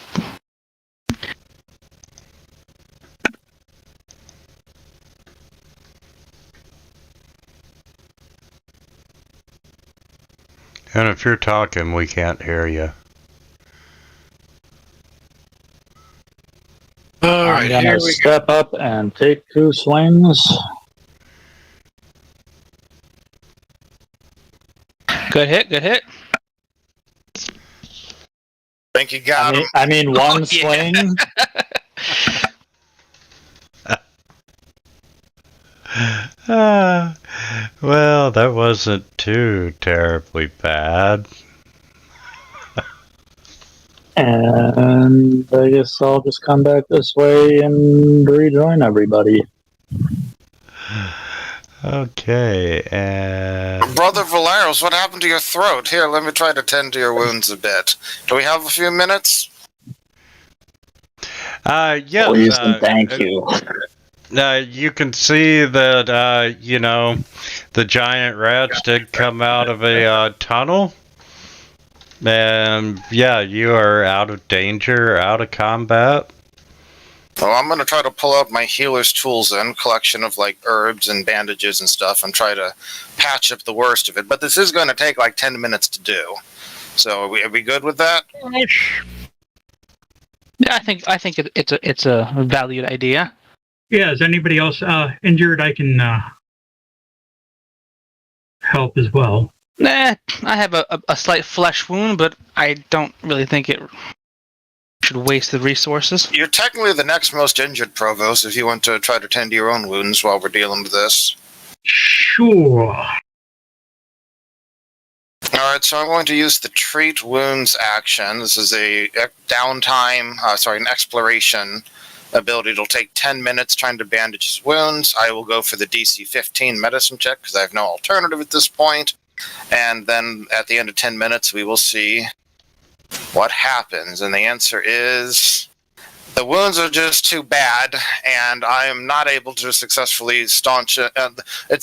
And if you're talking, we can't hear you. I'm gonna step up and take 2 swings. Good hit. Think you got him. I mean, one swing. Well, that wasn't too terribly bad. And I guess I'll just come back this way and rejoin everybody. Okay, and Brother Valeros, what happened to your throat? Here, let me try to tend to your wounds a bit. Do we have a few minutes? yes. Please and thank you. You can see that, the giant rats did come out of a tunnel. And, yeah, you are out of danger, out of combat. Well, I'm going to try to pull out my healer's tools then, collection of, like, herbs and bandages and stuff, and try to patch up the worst of it. But this is going to take, like, 10 minutes to do. So, are we good with that? Yeah, I think it's a valued idea. Yeah, is anybody else injured? I can help as well. Nah, I have a slight flesh wound, but I don't really think it should waste the resources. You're technically the next most injured, Provost, if you want to try to tend to your own wounds while we're dealing with this. Sure. Alright, so I'm going to use the Treat Wounds action. This is a an exploration ability. It'll take 10 minutes trying to bandage his wounds. I will go for the DC 15 medicine check because I have no alternative at this point. And then at the end of 10 minutes, we will see what happens. And the answer is the wounds are just too bad, and I am not able to successfully staunch it.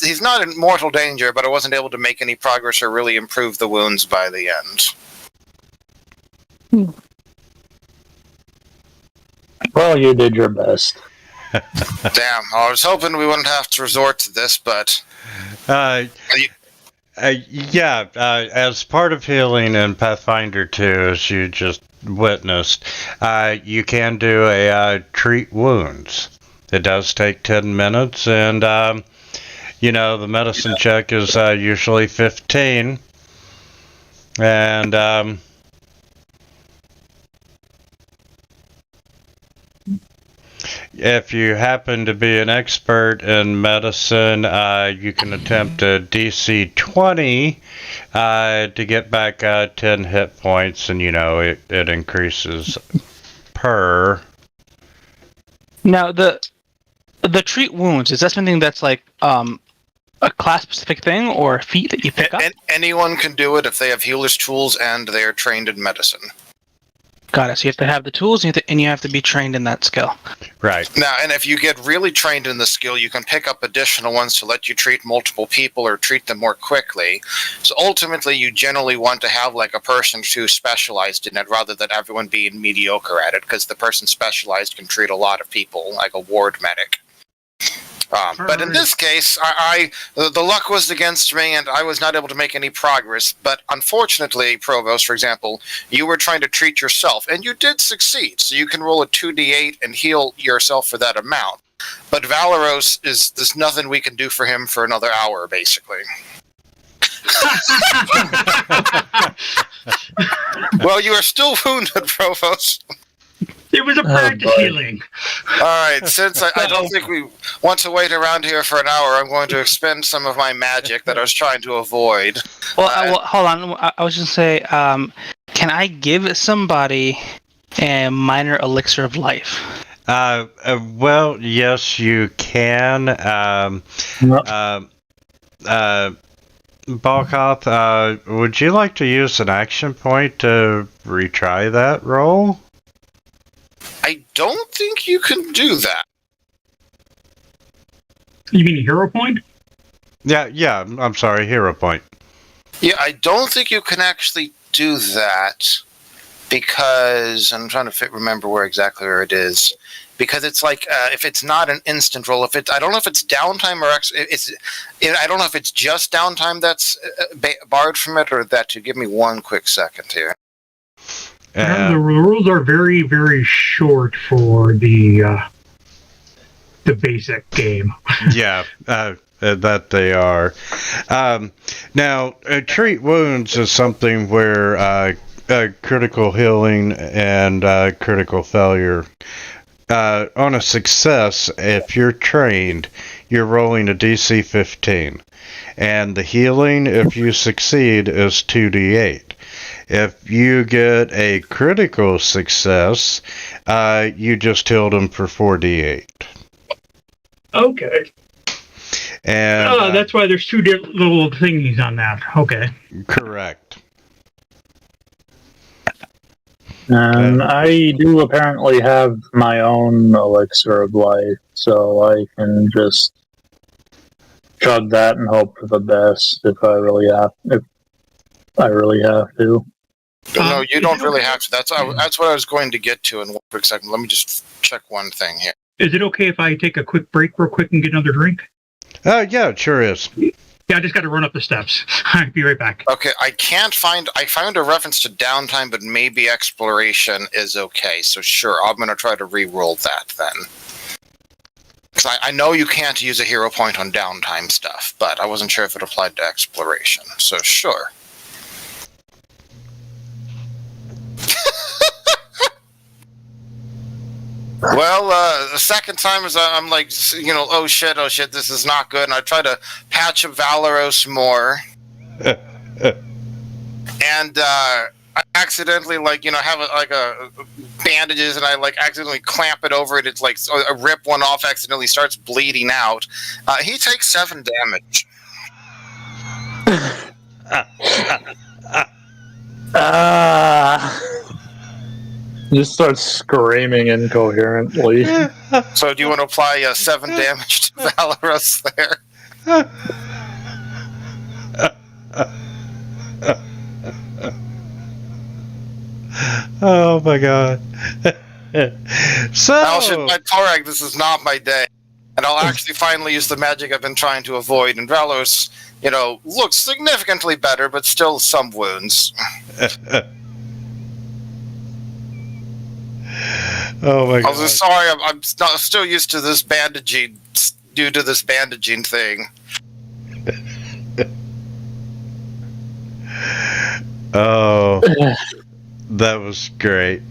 He's not in mortal danger, but I wasn't able to make any progress or really improve the wounds by the end. Well, you did your best. Damn, I was hoping we wouldn't have to resort to this, but... as part of healing in Pathfinder 2, as you just witnessed, you can do a treat wounds. It does take 10 minutes, and, the medicine check is usually 15. And, if you happen to be an expert in medicine, you can attempt a DC 20 to get back 10 hit points, and it increases per. Now the treat wounds, is that something that's like a class specific thing or a feat that you pick up? Anyone can do it if they have healer's tools and they are trained in medicine. Got it. So you have to have the tools and you have to be trained in that skill. Right. Now, and if you get really trained in the skill, you can pick up additional ones to let you treat multiple people or treat them more quickly. So ultimately, you generally want to have like a person who's specialized in it rather than everyone being mediocre at it, because the person specialized can treat a lot of people, like a ward medic. But in this case, the luck was against me, and I was not able to make any progress. But unfortunately, Provost, for example, you were trying to treat yourself, and you did succeed. So you can roll a 2d8 and heal yourself for that amount. But Valeros there's nothing we can do for him for another hour, basically. Well, you are still wounded, Provost. It was a practice healing. All right, since I don't think we want to wait around here for an hour, I'm going to expend some of my magic that I was trying to avoid. Well, hold on. I was just say, can I give somebody a minor elixir of life? Well, yes, you can. Balkoth, would you like to use an action point to retry that roll? I don't think you can do that. You mean a hero point? Yeah, I'm sorry, hero point. Yeah, I don't think you can actually do that because I'm trying to remember where it is. Because it's like if it's not an instant roll, I don't know if it's downtime or I don't know if it's just downtime that's barred from it or that. To give me one quick second here. The rules are very, very short for the basic game. Yeah, that they are. Now, treat wounds is something where critical healing and critical failure. On a success, if you're trained, you're rolling a DC 15. And the healing, if you succeed, is 2d8. If you get a critical success, you just healed them for 4d8. Okay. And that's why there's two little thingies on that. Okay. Correct. And I do apparently have my own elixir of life, so I can just chug that and hope for the best if I really have to. No, you don't really have to. That's what I was going to get to in one quick second. Let me just check one thing here. Is it okay if I take a quick break real quick and get another drink? Yeah, it sure is. Yeah, I just got to run up the steps. I'll be right back. Okay, I found a reference to downtime, but maybe exploration is okay. So sure, I'm going to try to re-roll that then. Because I know you can't use a hero point on downtime stuff, but I wasn't sure if it applied to exploration. So sure. Well, the second time is I'm like, oh shit, this is not good. And I try to patch up Valeros more. And I accidentally, have a bandages, and I accidentally clamp it over it. It's like I rip one off, accidentally starts bleeding out. He takes 7 damage. Just starts screaming incoherently. So do you want to apply 7 damage to Valeros there? Oh my god. So My Torag, this is not my day. And I'll actually finally use the magic I've been trying to avoid. And Valeros, looks significantly better, but still some wounds. Oh my god. I'm sorry, I'm still used to this bandaging due to this bandaging thing. Oh, that was great.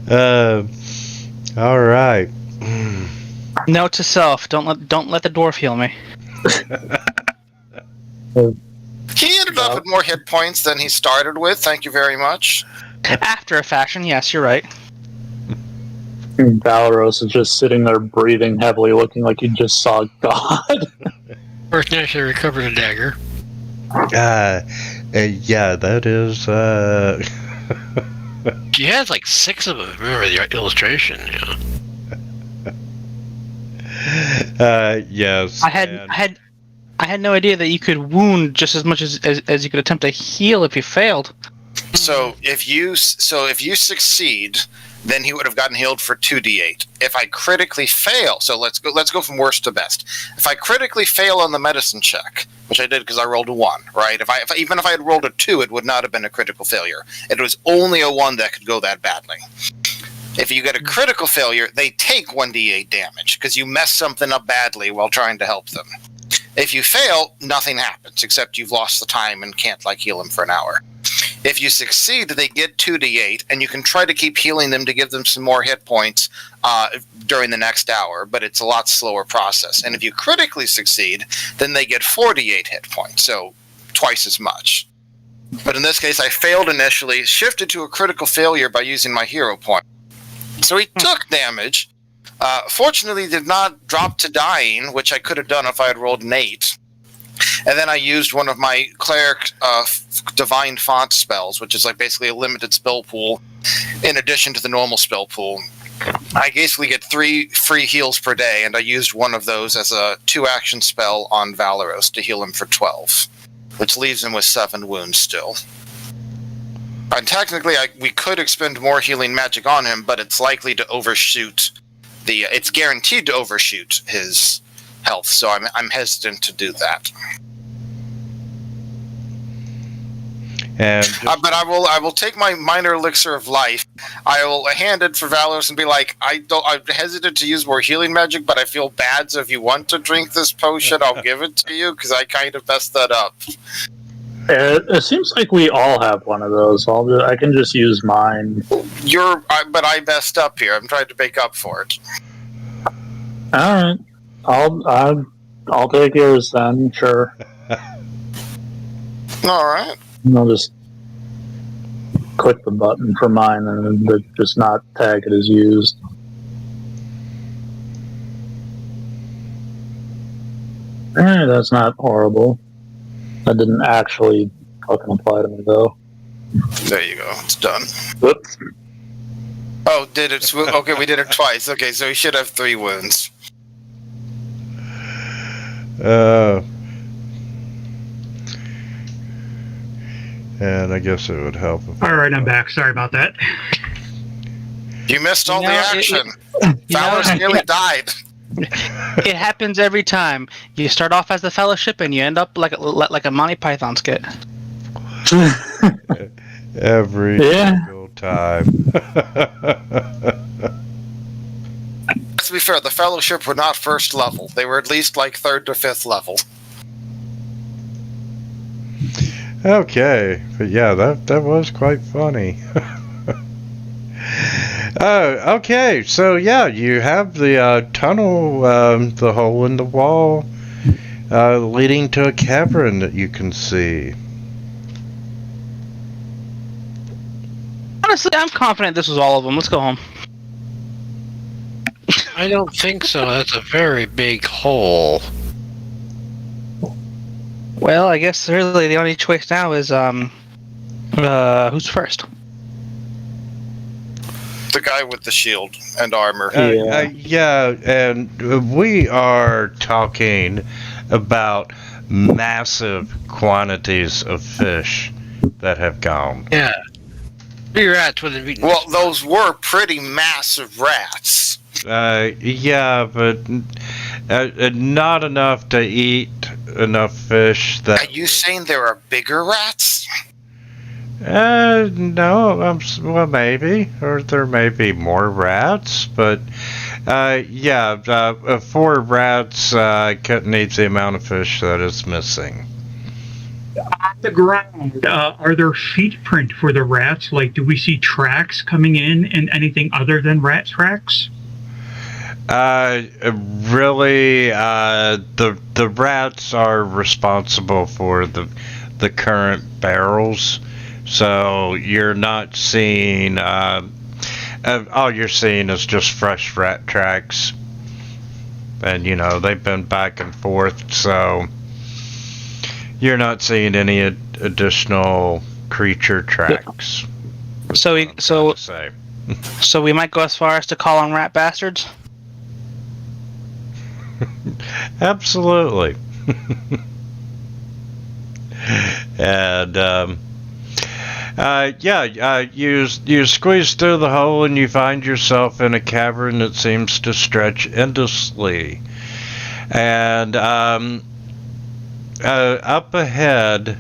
All right. Note to self: don't let the dwarf heal me. He ended up with more hit points than he started with. Thank you very much. After a fashion, yes, you're right. Valeros is just sitting there breathing heavily, looking like he just saw God. First naturally recover the dagger. Yeah, that is. She has like 6 of them. Remember the illustration? Yes. I had no idea that you could wound just as much as you could attempt to heal if you failed. So if you succeed, then he would have gotten healed for 2d8. If I critically fail, so let's go from worst to best. If I critically fail on the medicine check, which I did because I rolled a 1, right? Even if I had rolled a 2, it would not have been a critical failure. It was only a 1 that could go that badly. If you get a critical failure, they take 1d8 damage because you mess something up badly while trying to help them. If you fail, nothing happens except you've lost the time and can't heal them for an hour. If you succeed, they get 2d8, and you can try to keep healing them to give them some more hit points during the next hour, but it's a lot slower process. And if you critically succeed, then they get 48 hit points, so twice as much. But in this case, I failed initially, shifted to a critical failure by using my hero point. So he took damage. Fortunately, did not drop to dying, which I could have done if I had rolled an 8. And then I used one of my cleric divine font spells, which is basically a limited spell pool in addition to the normal spell pool. I basically get 3 free heals per day, and I used one of those as a 2-action spell on Valeros to heal him for 12, which leaves him with 7 wounds still. And technically, we could expend more healing magic on him, but it's likely to overshoot it's guaranteed to overshoot his health, so I'm hesitant to do that. And but I will take my minor elixir of life. I will hand it for Valeros and be like, I'm hesitant to use more healing magic, but I feel bad. So if you want to drink this potion, I'll give it to you because I kind of messed that up. It seems like we all have one of those. I can just use mine. But I messed up here. I'm trying to make up for it. All right, I'll take yours then. Sure. All right. I'll just click the button for mine and just not tag it as used. That's not horrible. That didn't actually fucking apply to me, though. There you go. It's done. Whoops. Oh, did it? Okay, we did it twice. Okay, so he should have 3 wounds. And I guess it would help. All right, I'm back. Sorry about that. You missed all the action. Valor's nearly died. It happens every time. You start off as the Fellowship, and you end up like a Monty Python skit. Every single time. To be fair, the Fellowship were not first level. They were at least 3rd to 5th level. Okay, but yeah, that was quite funny. Okay, so yeah, you have the tunnel, the hole in the wall, leading to a cavern that you can see. Honestly, I'm confident this was all of them. Let's go home. I don't think so. That's a very big hole. Well, I guess really the only choice now is who's first? The guy with the shield and armor. Yeah, and we are talking about massive quantities of fish that have gone. Yeah. 3 rats would have eaten. Well, those were pretty massive rats. Yeah, but not enough to eat enough fish that... Are you saying there are bigger rats? No, well, maybe. Or there may be more rats, but... yeah, 4 rats couldn't eat the amount of fish that is missing. On the ground, are there feet print for the rats? Like, do we see tracks coming in and anything other than rat tracks? Really, the rats are responsible for the current barrels, so you're not seeing. All you're seeing is just fresh rat tracks, and they've been back and forth, so you're not seeing any additional creature tracks. So Say. so we might go as far as to call them rat bastards. Absolutely. And you squeeze through the hole and you find yourself in a cavern that seems to stretch endlessly. And up ahead,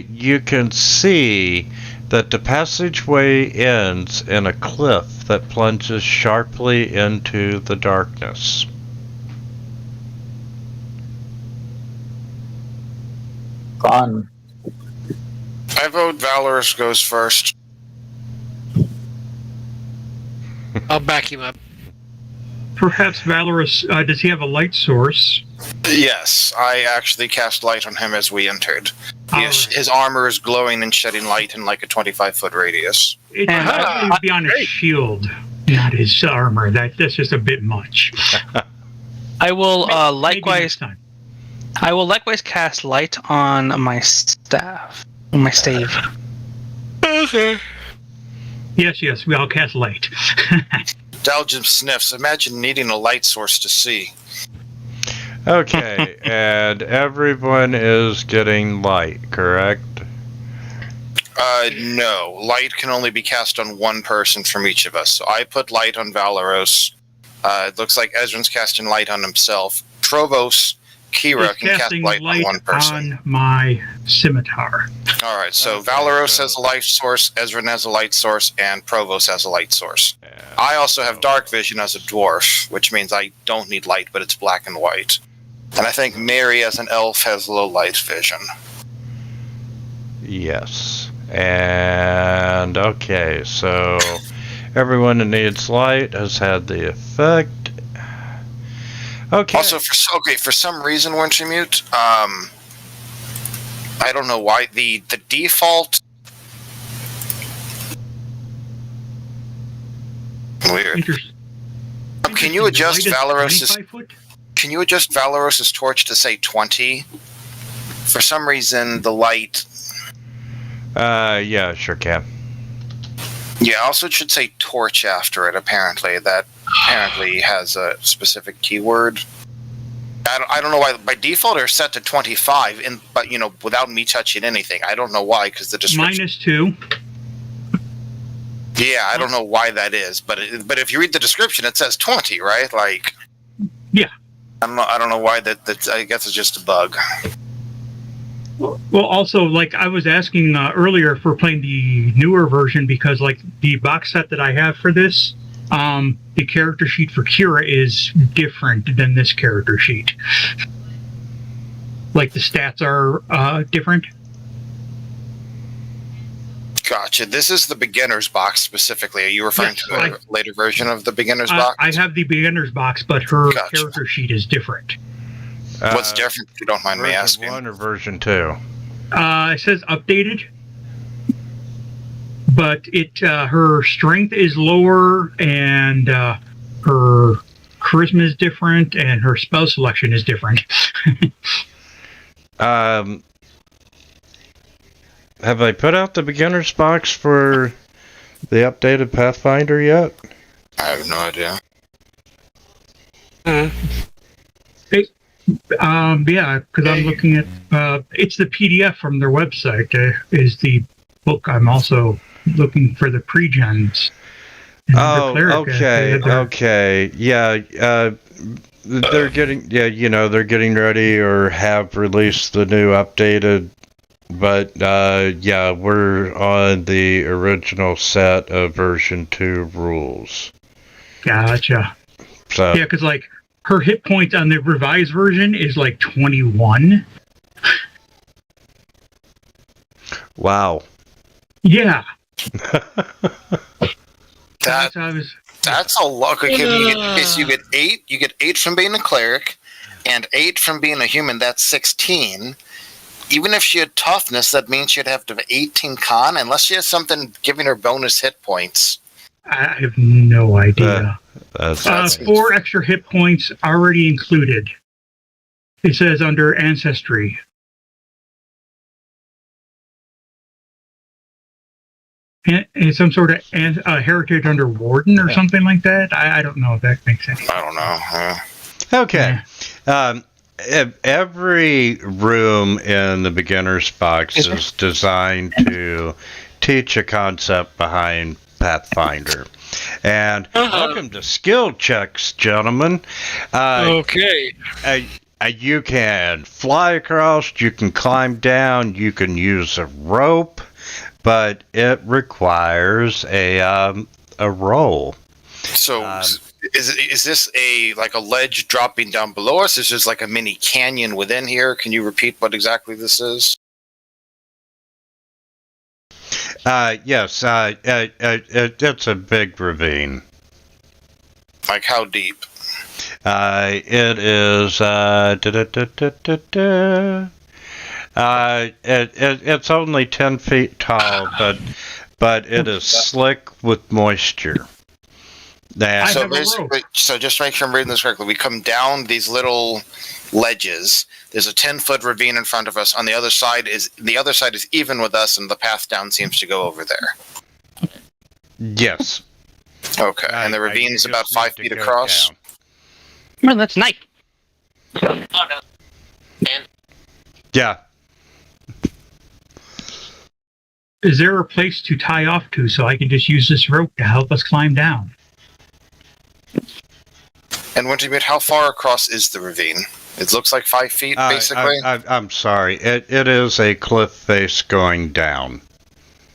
you can see that the passageway ends in a cliff that plunges sharply into the darkness. Fun. I vote Valorous goes first. I'll back him up. Perhaps Valorous, does he have a light source? Yes, I actually cast light on him as we entered. Alright. His armor is glowing and shedding light in like a 25-foot radius. It would be on his shield, not his armor. That's just a bit much. I will Maybe likewise. next time. I will likewise cast light on my staff, my stave. Okay. Yes, we all cast light. Dalgin sniffs. Imagine needing a light source to see. Okay, and everyone is getting light, correct? No. Light can only be cast on one person from each of us. So I put light on Valoros. It looks like Ezran's casting light on himself. Provos, Kira Just can cast casting light on one person. on my scimitar. Alright, so Okay, Valoros so- has a light source, Ezran has a light source, and Provos has a light source. Yeah. I also have dark vision as a dwarf, which means I don't need light, but it's black and white. And I think Mary as an elf has low light vision. Yes. And okay, so everyone that needs light has had the effect. Okay. Also, for some reason, Wintermute, I don't know why the default. Weird. Can you adjust Valoros's? 25 foot? Can you adjust Valoros's torch to say 20? For some reason, the light. Yeah, sure can. Yeah, also it should say torch after it. Apparently, that apparently has a specific keyword. I don't know why. By default, they're set to 25, but without me touching anything. I don't know why, because the description. -2. Yeah, I don't know why that is, but if you read the description, it says 20, right? Like. Yeah. I don't know why that. I guess it's just a bug. Well, also, like I was asking earlier for playing the newer version because, like, the box set that I have for this, the character sheet for Kira is different than this character sheet. Like, the stats are different. Gotcha. This is the beginner's box specifically. Are you referring Yes, to a later version of the beginner's box? I have the beginner's box, but her Gotcha. character sheet is different. What's different, if you don't mind me version asking? 1 or version 2? It says updated, but her strength is lower, and her charisma is different, and her spell selection is different. Have they put out the beginner's box for the updated Pathfinder yet? I have no idea. Yeah, because I'm looking at it's the PDF from their website. Is the book. I'm also looking for the pre-gens. Oh, okay. Yeah, they're getting they're getting ready or have released the new updated, but yeah, we're on the original set of version 2 rules. Gotcha. So Yeah, because like her hit points on the revised version is like 21. Wow. Yeah. That So I was, that's a lot. Okay, so you get 8. You get 8 from being a cleric, and 8 from being a human. That's 16. Even if she had toughness, that means she'd have to have 18 con, unless she has something giving her bonus hit points. I have no idea. That's 4 extra hit points already included. It says under ancestry. And some sort of heritage under warden or something like that. I don't know if that makes sense. I don't know. okay. Every room in the beginner's box is designed to teach a concept behind Pathfinder. And welcome to skill checks, gentlemen. Okay. You can fly across, you can climb down, you can use a rope, but it requires a roll. So, is this a ledge dropping down below us? Is this like a mini canyon within here? Can you repeat what exactly this is? Yes, it's a big ravine. Like how deep? It is. It's only 10 feet tall, but it is slick with moisture. So basically, just to make sure I'm reading this correctly, we come down these little ledges. There's a 10-foot ravine in front of us. On the other side is even with us, and the path down seems to go over there. Yes. Okay, and the ravine is about 5 feet across. Well, that's nice. Yeah. Is there a place to tie off to so I can just use this rope to help us climb down? And Wintermute, how far across is the ravine? It looks like 5 feet, basically. I'm sorry. It is a cliff face going down.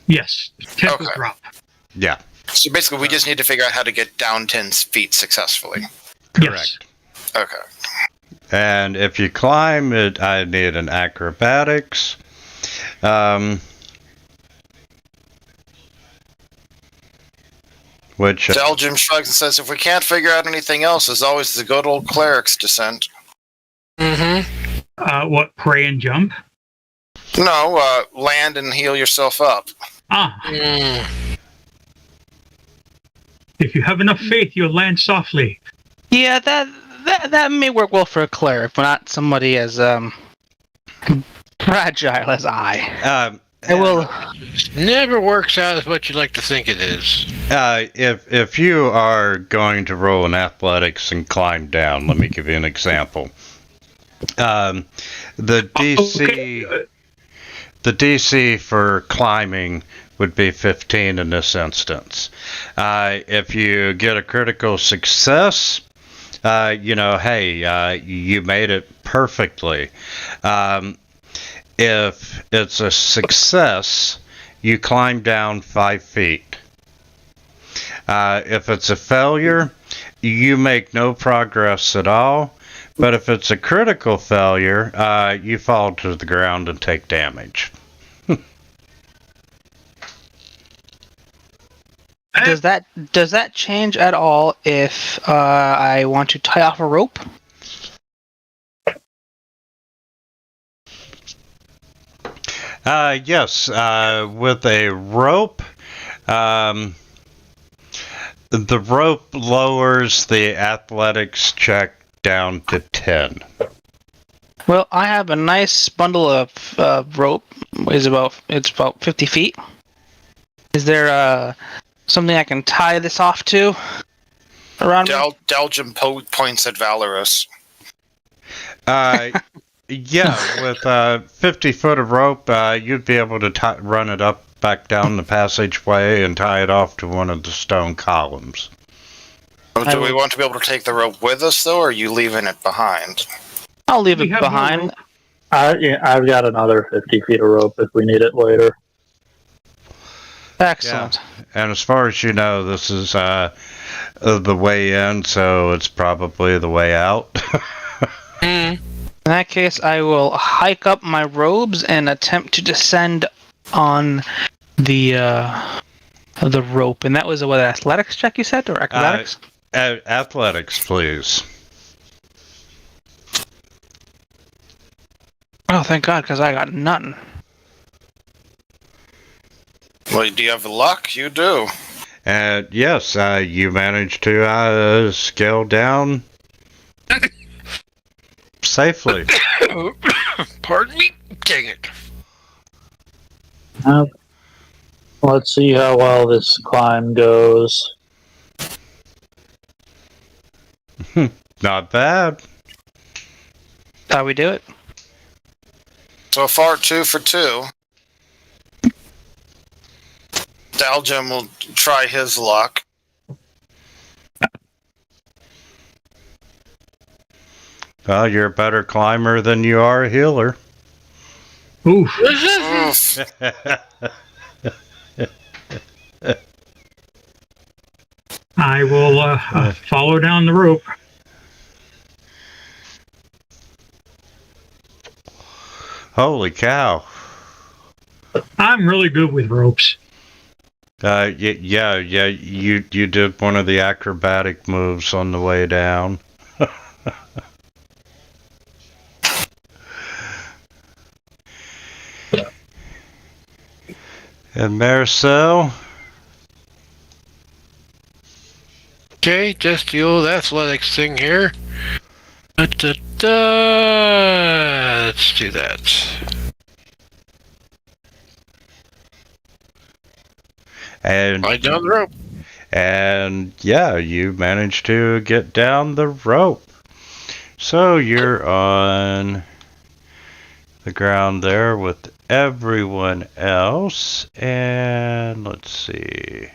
Yes. 10-foot drop. Yeah. So basically, we just need to figure out how to get down 10 feet successfully. Correct. Yes. Okay. And if you climb it, I need an acrobatics. Which Delgin shrugs and says, if we can't figure out anything else, there's always the good old cleric's descent. Mm-hmm. What, pray and jump? No, land and heal yourself up. If you have enough faith, you'll land softly. Yeah, that may work well for a cleric, but not somebody as fragile as I. I will. Never works out as what you like to think it is. If you are going to roll in athletics and climb down, let me give you an example. The DC for climbing would be 15 in this instance. If you get a critical success, you made it perfectly. If it's a success, you climb down 5 feet. If it's a failure, you make no progress at all. But if it's a critical failure, you fall to the ground and take damage. Does that change at all if I want to tie off a rope? Yes, with a rope, the rope lowers the athletics check down to 10. Well, I have a nice bundle of rope. It's about 50 feet. Is there something I can tie this off to around me? Delgin points at Valorous. Yeah, with 50 foot of rope, you'd be able to run it up back down the passageway and tie it off to one of the stone columns. Do we want to be able to take the rope with us, though, or are you leaving it behind? I'll leave it behind. I've got another 50 feet of rope if we need it later. Excellent. Yeah. And as far as you know, this is the way in, so it's probably the way out. In that case, I will hike up my robes and attempt to descend on the rope, and that was an athletics check you said, or acrobatics? Athletics, please. Oh, thank God, because I got nothing. Well, do you have luck? You do. Yes, you managed to scale down safely. Pardon me? Dang it. Let's see how well this climb goes. Not bad. How we do it? So far, 2 for 2. Daljum will try his luck. Well, you're a better climber than you are a healer. Oof. Oof. I will follow down the rope. Holy cow. I'm really good with ropes. Yeah, you did one of the acrobatic moves on the way down. And Marcel? Okay, just the old athletics thing here. Let's do that. And Right down the rope. And yeah, you managed to get down the rope. So you're on the ground there with everyone else. And let's see.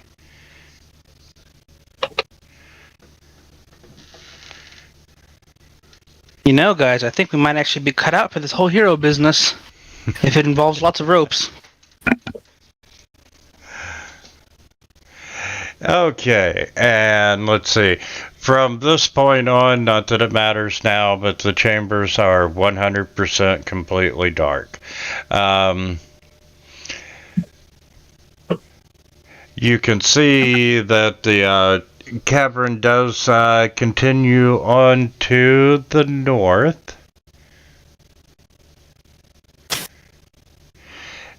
You know, guys, I think we might actually be cut out for this whole hero business if it involves lots of ropes. Okay, and let's see. From this point on, not that it matters now, but the chambers are 100% completely dark. You can see that the cavern does continue on to the north.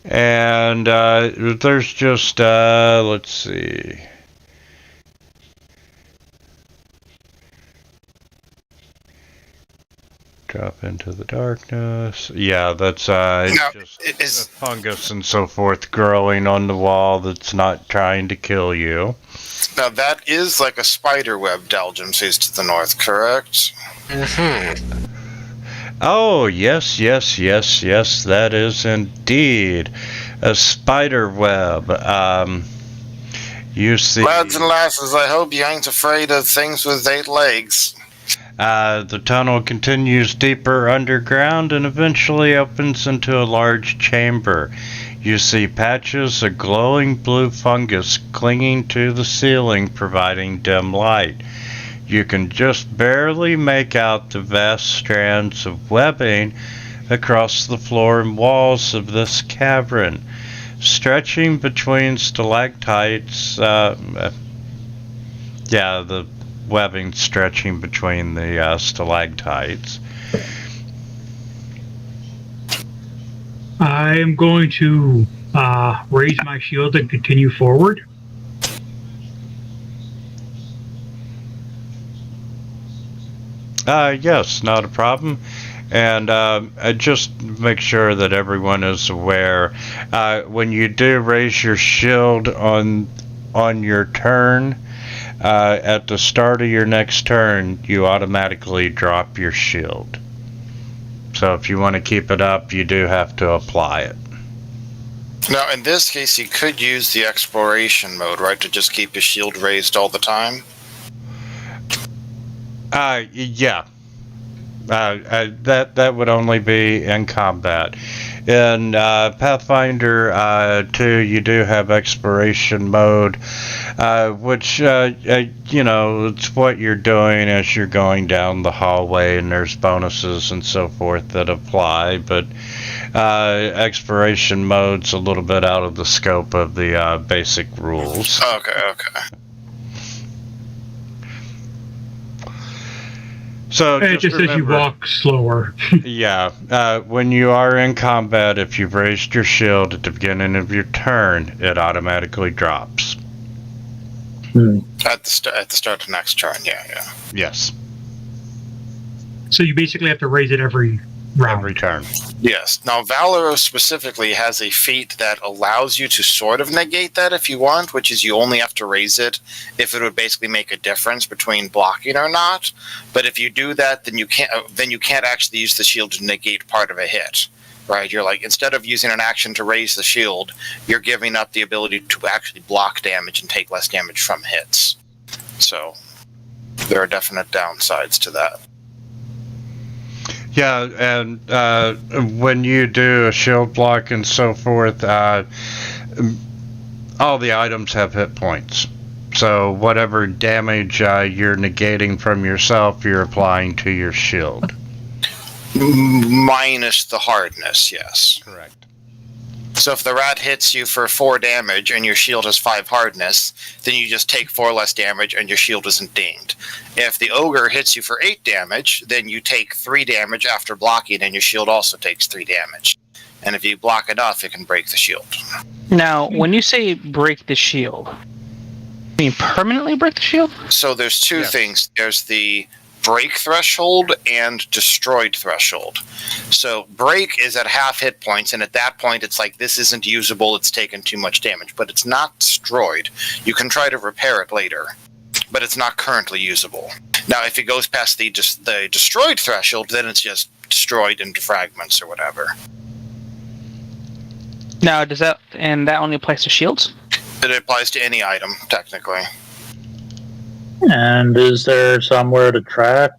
And there's just, let's see. Drop into the darkness. Yeah, that's just fungus and so forth growing on the wall that's not trying to kill you. Now that is like a spider web Daljum sees to the north, correct? Mm-hmm. Oh, yes, that is indeed a spider web. You see... Lads and lasses, I hope you ain't afraid of things with 8 legs. The tunnel continues deeper underground and eventually opens into a large chamber. You see patches of glowing blue fungus clinging to the ceiling, providing dim light. You can just barely make out the vast strands of webbing across the floor and walls of this cavern, stretching between stalactites. The webbing stretching between the stalactites. I am going to raise my shield and continue forward. Yes, not a problem. And just make sure that everyone is aware. When you do raise your shield on your turn, at the start of your next turn, you automatically drop your shield. So if you want to keep it up, you do have to apply it. Now, in this case, you could use the exploration mode, right, to just keep your shield raised all the time? Yeah. That would only be in combat. In Pathfinder 2, you do have exploration mode, which, it's what you're doing as you're going down the hallway, and there's bonuses and so forth that apply. But exploration mode's a little bit out of the scope of the basic rules. Okay. So It just says you walk slower. Yeah, when you are in combat, if you've raised your shield at the beginning of your turn, it automatically drops. At the start of next turn, yeah. Yes, So you basically have to raise it every round. every turn. Yes. Now, Valor specifically has a feat that allows you to sort of negate that if you want, which is you only have to raise it if it would basically make a difference between blocking or not. But if you do that, then you can't actually use the shield to negate part of a hit. Right? You're like, instead of using an action to raise the shield, you're giving up the ability to actually block damage and take less damage from hits. So there are definite downsides to that. Yeah, and when you do a shield block and so forth, all the items have hit points. So whatever damage you're negating from yourself, you're applying to your shield. Minus the hardness, yes. Correct. So if the rat hits you for 4 damage and your shield has 5 hardness, then you just take 4 less damage and your shield isn't dinged. If the ogre hits you for 8 damage, then you take 3 damage after blocking and your shield also takes 3 damage. And if you block enough, it can break the shield. Now, when you say break the shield, you mean permanently break the shield? So there's two things. There's the break threshold and destroyed threshold. So break is at half hit points, and at that point it's like, this isn't usable, it's taken too much damage, but it's not destroyed. You can try to repair it later, but it's not currently usable. Now if it goes past the destroyed threshold, then it's just destroyed into fragments or whatever. Now, that only applies to shields? It applies to any item, technically. And is there somewhere to track?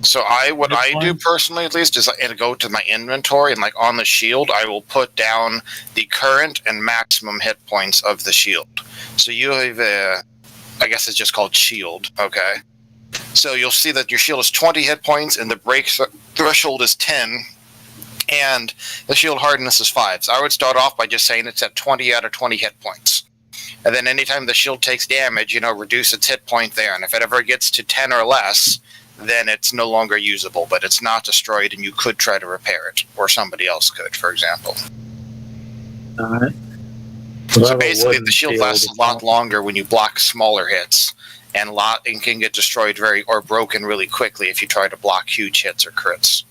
So what I do personally, at least, is I go to my inventory and, like, on the shield, I will put down the current and maximum hit points of the shield. So you have I guess it's just called shield. Okay. So you'll see that your shield is 20 hit points and the break threshold is 10. And the shield hardness is 5. So I would start off by just saying it's at 20 out of 20 hit points. And then anytime the shield takes damage, reduce its hit point there. And if it ever gets to 10 or less, then it's no longer usable, but it's not destroyed and you could try to repair it. Or somebody else could, for example. Alright. So basically the shield lasts a lot longer when you block smaller hits. And can get destroyed or broken really quickly if you try to block huge hits or crits.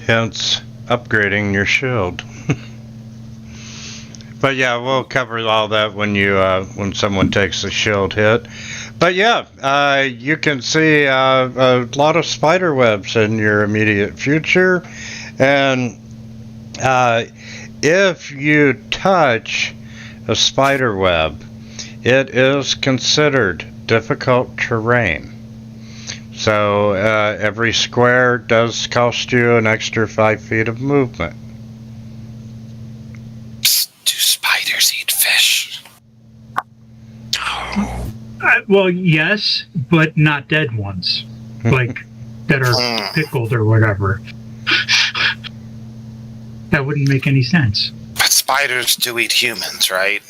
Hence, upgrading your shield. But yeah, we'll cover all that when someone takes a shield hit. But yeah, you can see a lot of spider webs in your immediate future, and if you touch a spider web, it is considered difficult terrain. So every square does cost you an extra 5 feet of movement. Do spiders eat fish? Well, yes, but not dead ones. Like, that are pickled or whatever. That wouldn't make any sense. But spiders do eat humans, right?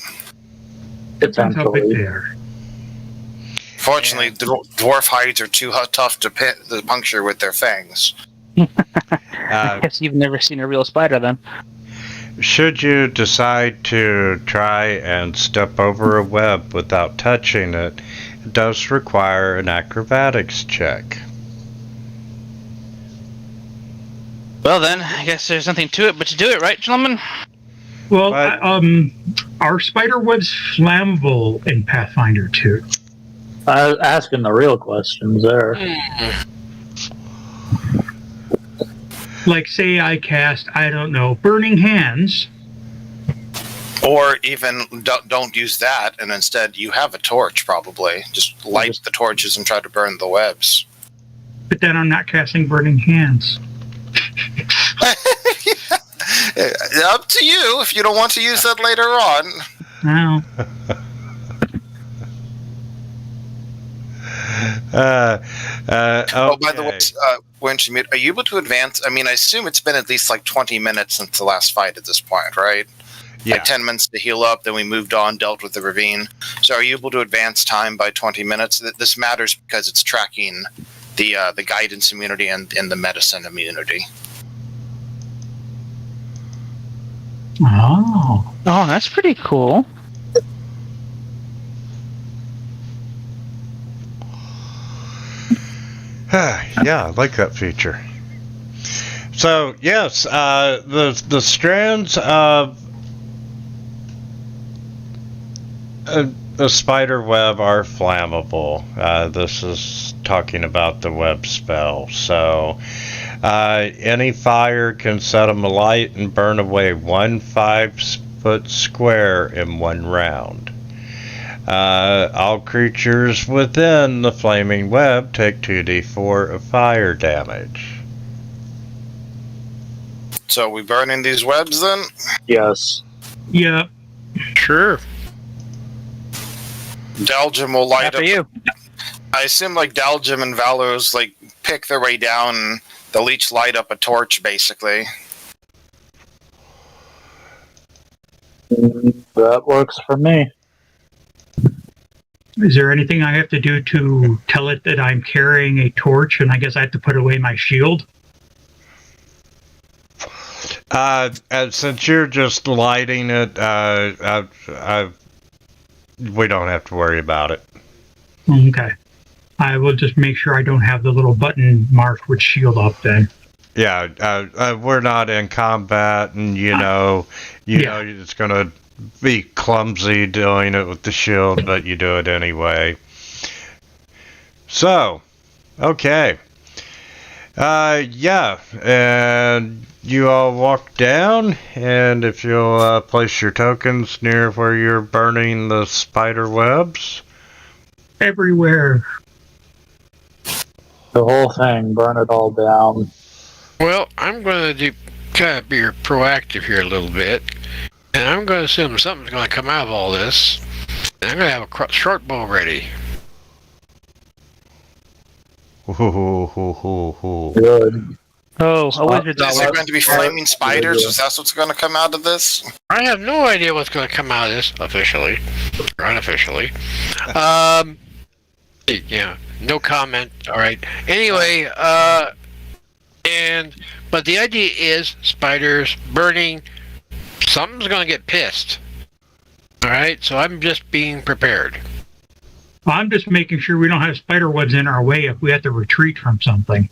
Depends how big they are. Fortunately, dwarf hides are too tough to puncture with their fangs. I guess you've never seen a real spider then. Should you decide to try and step over a web without touching it, it does require an acrobatics check. Well then, I guess there's nothing to it but to do it, right, gentlemen? Well, are spider webs flammable in Pathfinder 2? I was asking the real questions there. Like, say I cast, I don't know, Burning Hands. Or even don't use that, and instead you have a torch, probably. Just light the torches and try to burn the webs. But then I'm not casting Burning Hands. Up to you if you don't want to use that later on. No. Oh, by the way, Okay. Winchmute, are you able to advance? I mean, I assume it's been at least like 20 minutes since the last fight at this point, right? Yeah. Like 10 minutes to heal up, then we moved on, dealt with the ravine. So are you able to advance time by 20 minutes? This matters because it's tracking the guidance immunity and the medicine immunity. Oh. Oh, that's pretty cool. Yeah, I like that feature. So yes, the strands of the spider web are flammable. This is talking about the web spell. So any fire can set them alight and burn away 1 5-foot square in 1 round. All creatures within the flaming web take 2d4 of fire damage. So we burning these webs then? Yes. Yeah. Sure. Dalgem will light After up. you. I assume like Dalgem and Valos like pick their way down and they'll each light up a torch basically. That works for me. Is there anything I have to do to tell it that I'm carrying a torch and I guess I have to put away my shield? And since you're just lighting it, we don't have to worry about it. Okay. I will just make sure I don't have the little button marked with shield up then. Yeah, we're not in combat, and you know it's gonna be clumsy doing it with the shield, but you do it anyway. So, okay. Yeah, and you all walk down, and if you'll place your tokens near where you're burning the spider webs. Everywhere. The whole thing, burn it all down. Well, I'm going to kind of be proactive here a little bit, and I'm going to assume something's going to come out of all this. And I'm going to have a short bow ready. Good. Oh, a wizard's Is there going to be flaming spiders? Is that what's going to come out of this? I have no idea what's going to come out of this officially or unofficially. Yeah, no comment. All right. Anyway, but the idea is spiders burning. Something's going to get pissed. All right. So I'm just being prepared. I'm just making sure we don't have spider webs in our way if we have to retreat from something.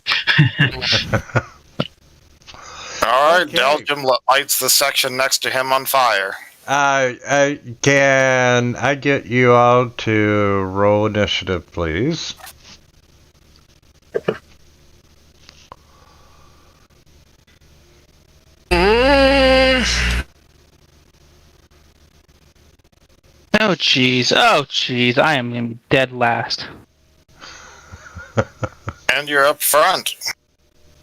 All right, Okay. Dalgem lights the section next to him on fire. Can I get you all to roll initiative, please? Oh jeez. Oh jeez. I am gonna be dead last. And you're up front.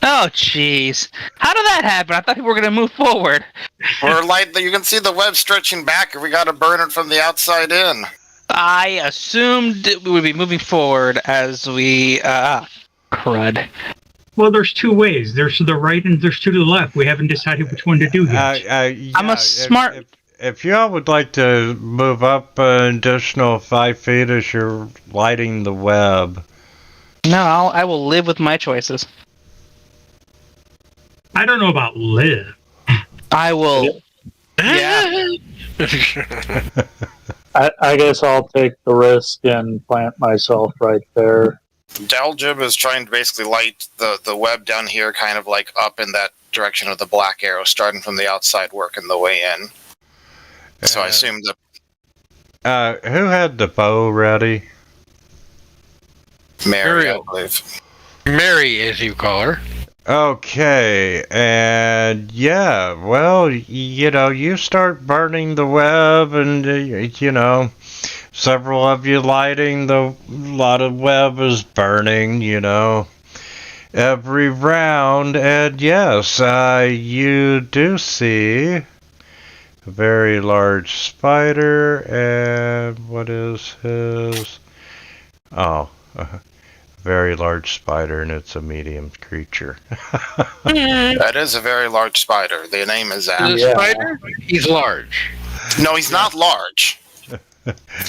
Oh jeez. How did that happen? I thought people were gonna move forward. We're light. You can see the web stretching back, and we got to burn it from the outside in. I assumed we would be moving forward as we crud. Well, there's 2 ways. There's to the right and there's 2 to the left. We haven't decided which one to do yet. I'm a smart. If y'all would like to move up an additional 5 feet as you're lighting the web. No, I will live with my choices. I don't know about live. I will. Yeah. I guess I'll take the risk and plant myself right there. Daljib is trying to basically light the web down here, kind of like up in that direction of the black arrow, starting from the outside, working the way in. So I assume that Who had the bow ready? Mary, I believe. Mary, as you call her. Okay, and yeah, well, you start burning the web, and several of you lighting a lot of web is burning, every round, and yes, you do see a very large spider, and what is his? Oh, very large spider, and it's a medium creature. That is a very large spider. The name is The Absalom. Yeah. spider? He's large. No, he's not large.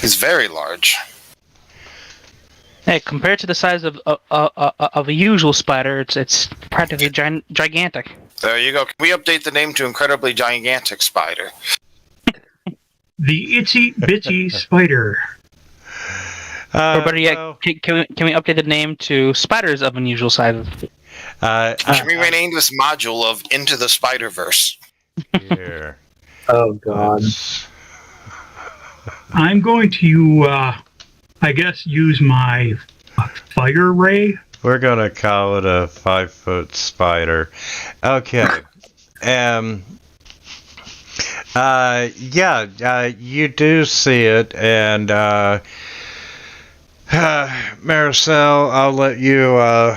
He's very large. Hey, compared to the size of a usual spider, it's practically gigantic. There you go. Can we update the name to incredibly gigantic spider? The itsy bitsy spider. Or better yet, Well, can we update the name to spiders of unusual size? Can we rename this module of Into the Spider-Verse? here. Oh God. Let's- I'm going to, I guess, use my fire ray. We're gonna call it a 5-foot spider. Okay. You do see it, and Maricel, I'll let you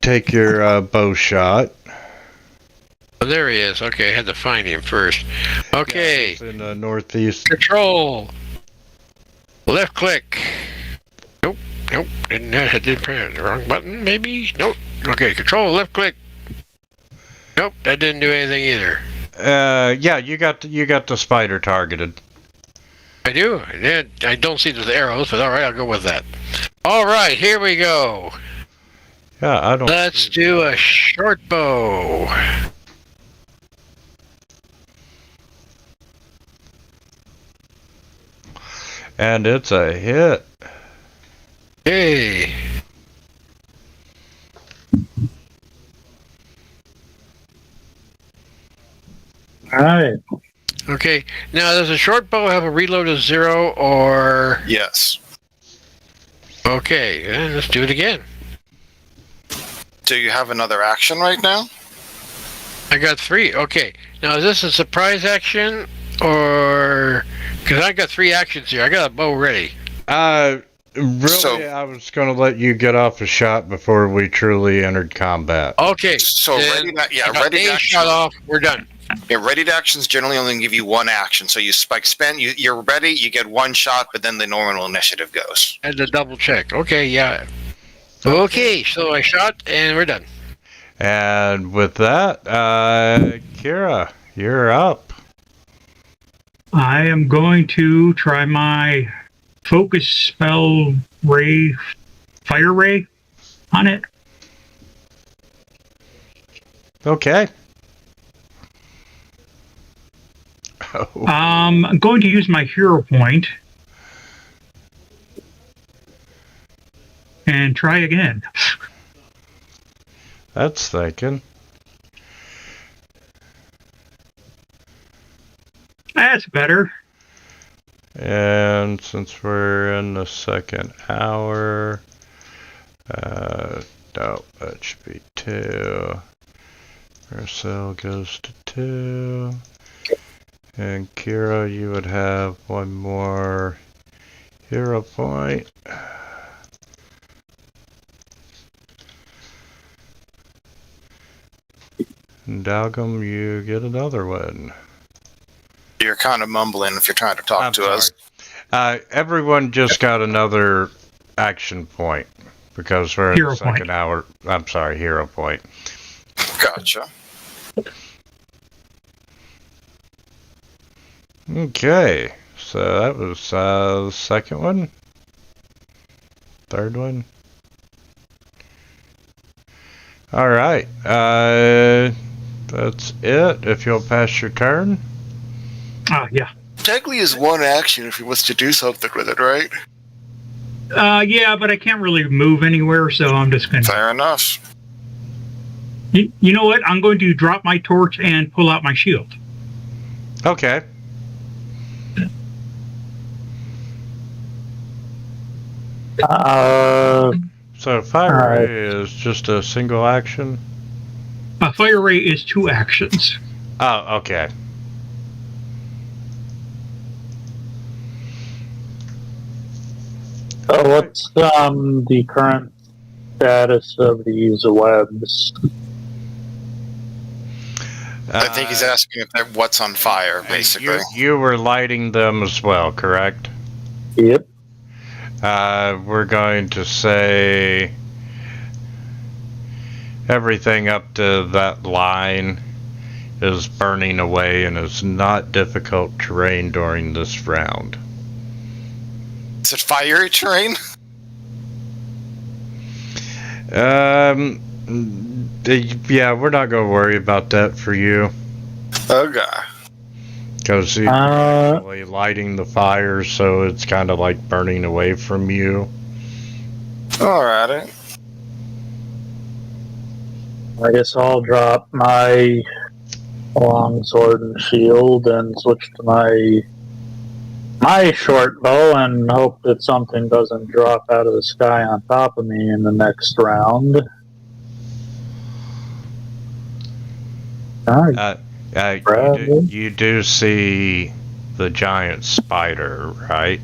take your bow shot. Oh, there he is. Okay, I had to find him first. Okay, It's in the northeast. control. Left click. Nope. Didn't press the wrong button. Maybe. Nope. Okay, control. Left click. Nope, that didn't do anything either. You got the spider targeted. I do. I don't see the arrows, but all right, I'll go with that. All right, here we go. Yeah, I don't. Let's do a short bow. And it's a hit. Hey. All right. Okay. Now, does a short bow have a reload of 0 or? Yes. Okay, then let's do it again. Do you have another action right now? I got 3. Okay. Now, is this a surprise action or? Because I got 3 actions here. I got a bow ready. Really, So- I was going to let you get off a shot before we truly entered combat. Okay. So then ready to, I got ready to A action. shot off. We're done. Yeah, ready to actions generally only give you one action. So you you're ready, you get one shot, but then the normal initiative goes. Had to double check. Okay, yeah. Okay, so I shot and we're done. And with that, Kira, you're up. I am going to try my focus spell ray, fire ray on it. Okay. Oh, I'm going to use my hero point and try again. that's thinking. That's better. And since we're in the second hour, no, that should be 2. Marcel goes to 2. And Kira, you would have one more hero point. And Dalgum, you get another one. You're kind of mumbling if you're trying to talk I'm to us. Everyone just got another action point because we're in Hero the second point. hour. I'm sorry, hero point. Gotcha. Okay, so that was the second one. Third one. All right, that's it. If you'll pass your turn. Yeah. Technically is one action if he wants to do something with it, right? Yeah, but I can't really move anywhere, so I'm just going to... Fair enough. You know what? I'm going to drop my torch and pull out my shield. Okay. So fire Alright. ray is just a single action. A fire ray is 2 actions. Oh, okay. What's the current status of these webs? I think he's asking if what's on fire, and basically. You were lighting them as well, correct? Yep. We're going to say everything up to that line is burning away and is not difficult terrain during this round. Is it fiery terrain? Yeah, we're not going to worry about that for you. Okay. Because you're actually lighting the fire, so it's kind of like burning away from you. Alrighty. I guess I'll drop my long sword and shield and switch to my short bow and hope that something doesn't drop out of the sky on top of me in the next round. You do see the giant spider, right?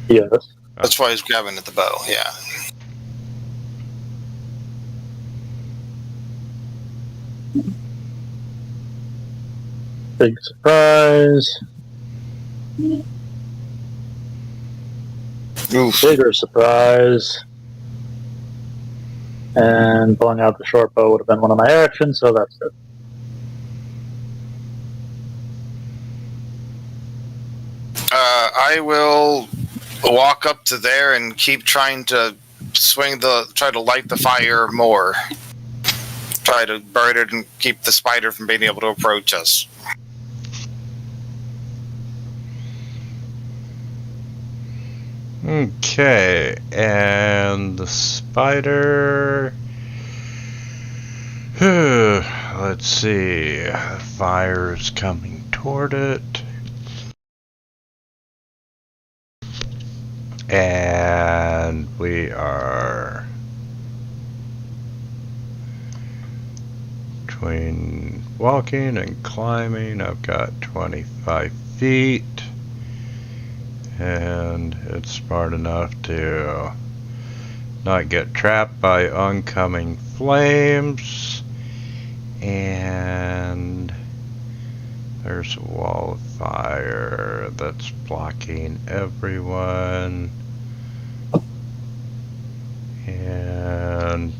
Yes. That's why he's grabbing at the bow, yeah. Big surprise. Oof. Bigger surprise. And pulling out the short bow would have been one of my actions, so that's it. I will walk up to there and keep trying to try to light the fire more. Try to burn it and keep the spider from being able to approach us. Okay, and the spider... Let's see, the fire is coming toward it. And we are between walking and climbing. I've got 25 feet. And it's smart enough to not get trapped by oncoming flames. And there's a wall of fire that's blocking everyone. And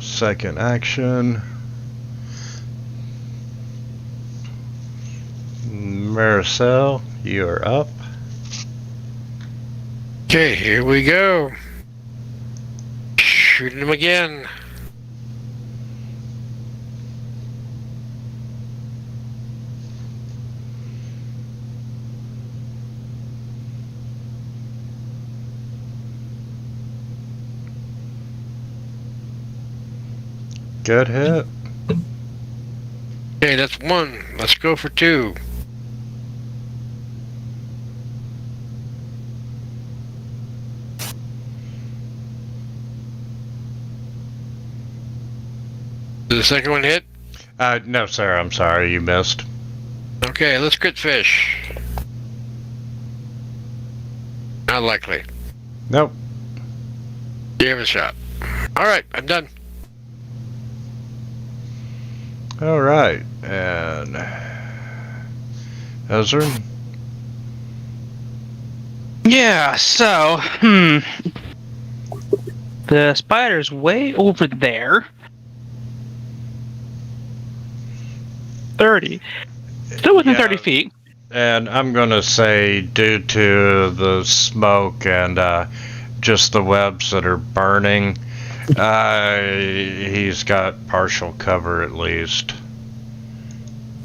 second action, Maricel, you're up. Okay, here we go. Shooting him again. Good hit. Okay, that's one. Let's go for two. Did the second one hit? No, sir, I'm sorry, you missed. Okay, let's crit fish. Not likely. Nope. Give it a shot. Alright, I'm done. Alright, and Ezra? Yeah, so, the spider's way over there. 30. Still within 30 feet. And I'm gonna say, due to the smoke and just the webs that are burning, he's got partial cover at least.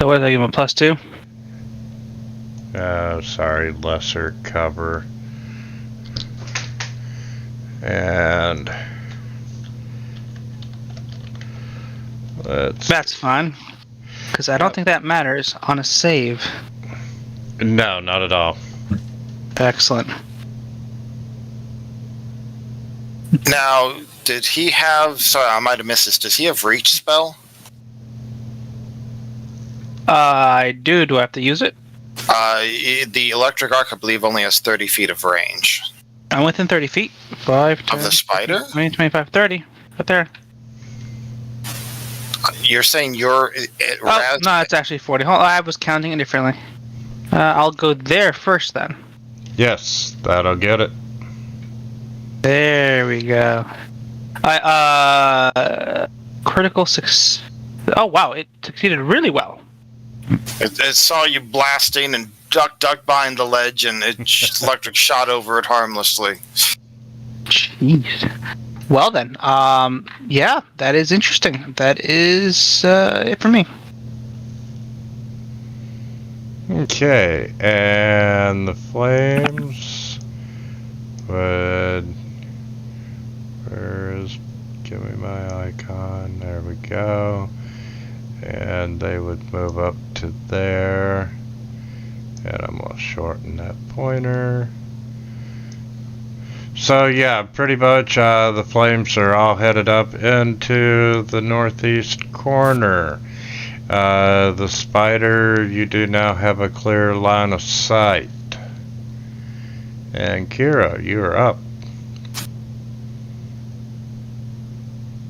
So what did I give him, a +2? Sorry, lesser cover. And that's fine, because I don't think that matters on a save. No, not at all. Excellent. Now, did he have... Sorry, I might have missed this. Does he have reach spell? I do. Do I have to use it? The electric arc, I believe, only has 30 feet of range. I'm within 30 feet. 5, 10, Of the spider? 20, 25, 30. Right there. You're saying you're... No, it's actually 40. Hold on, I was counting it differently. I'll go there first then. Yes, that'll get it. There we go. Critical success. Oh wow, it succeeded really well. It saw you blasting and duck behind the ledge, and it electric shot over it harmlessly. Jeez. Well then, yeah, that is interesting. That is it for me. Okay, and the flames would... Give me my icon. There we go. And they would move up to there. And I'm going to shorten that pointer. So yeah, pretty much the flames are all headed up into the northeast corner. The spider, you do now have a clear line of sight. And Kira, you are up.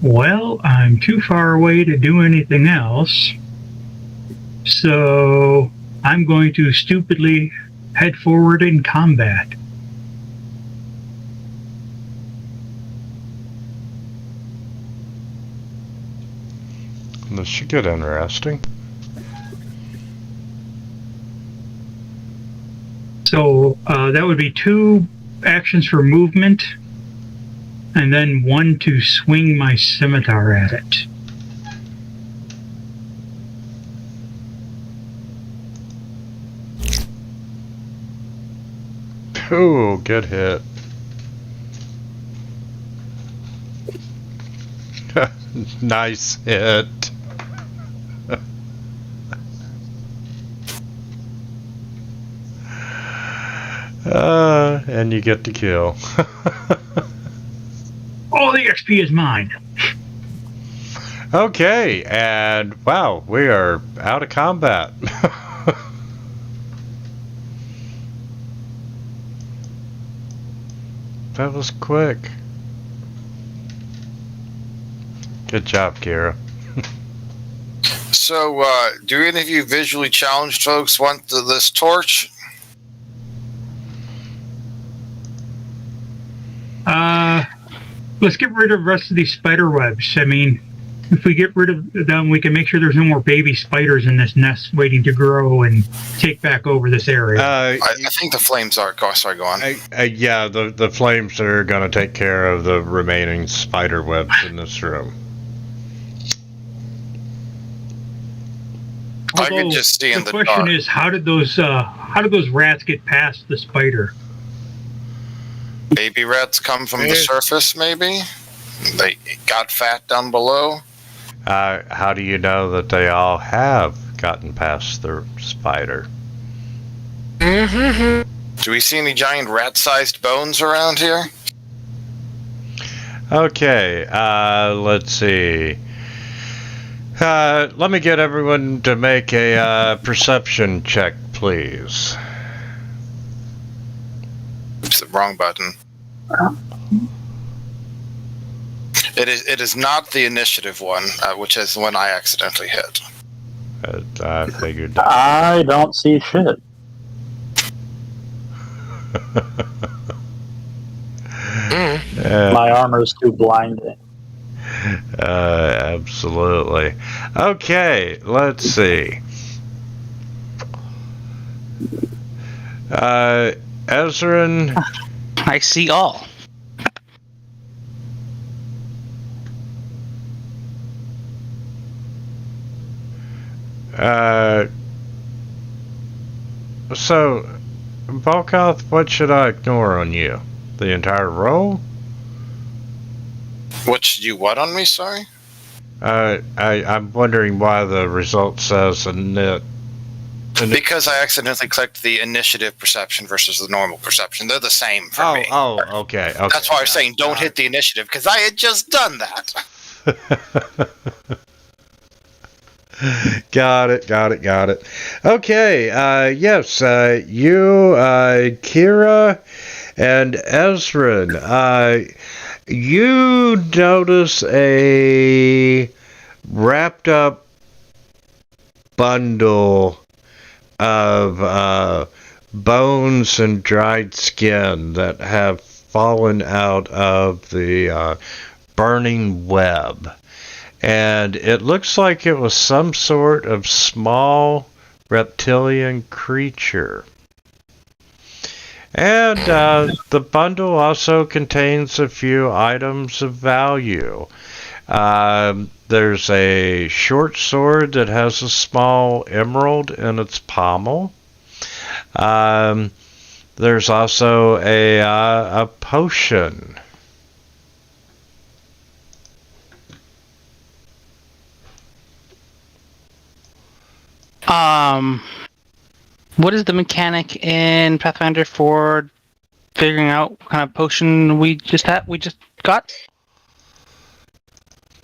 Well, I'm too far away to do anything else, so I'm going to stupidly head forward in combat. This should get interesting. So that would be 2 actions for movement, and then 1 to swing my scimitar at it. Ooh, good hit. Nice hit. And you get to kill. All the XP is mine. Okay, and wow, we are out of combat. That was quick. Good job, Kira. So, do any of you visually challenged folks want this torch? Let's get rid of the rest of these spider webs. I mean, if we get rid of them, we can make sure there's no more baby spiders in this nest waiting to grow and take back over this area. I think the flames are... Oh, sorry, go on. Yeah, the flames are going to take care of the remaining spider webs in this room. I could just see in the dark. The question is, how did those rats get past the spider? Baby rats come from the surface, maybe? They got fat down below? How do you know that they all have gotten past the spider? Do we see any giant rat-sized bones around here? Okay, let's see. Let me get everyone to make a perception check, please. Oops, the wrong button. It is not the initiative one, which is the one I accidentally hit. I figured that. I don't see shit. My armor's too blinding. Absolutely. Okay, let's see. Ezrin. I see all. So, Volkoth, what should I ignore on you? The entire roll? What should you what on me, sorry? I'm wondering why the result says a nit. Because I accidentally clicked the initiative perception versus the normal perception. They're the same for me. Oh, okay. That's why I was saying don't hit the initiative, because I had just done that. Got it. Okay, yes, you, Kira, and Ezrin, you notice a wrapped up bundle of bones and dried skin that have fallen out of the burning web. And it looks like it was some sort of small reptilian creature. And the bundle also contains a few items of value. There's a short sword that has a small emerald in its pommel. There's also a potion. What is the mechanic in Pathfinder for figuring out what kind of potion we just got?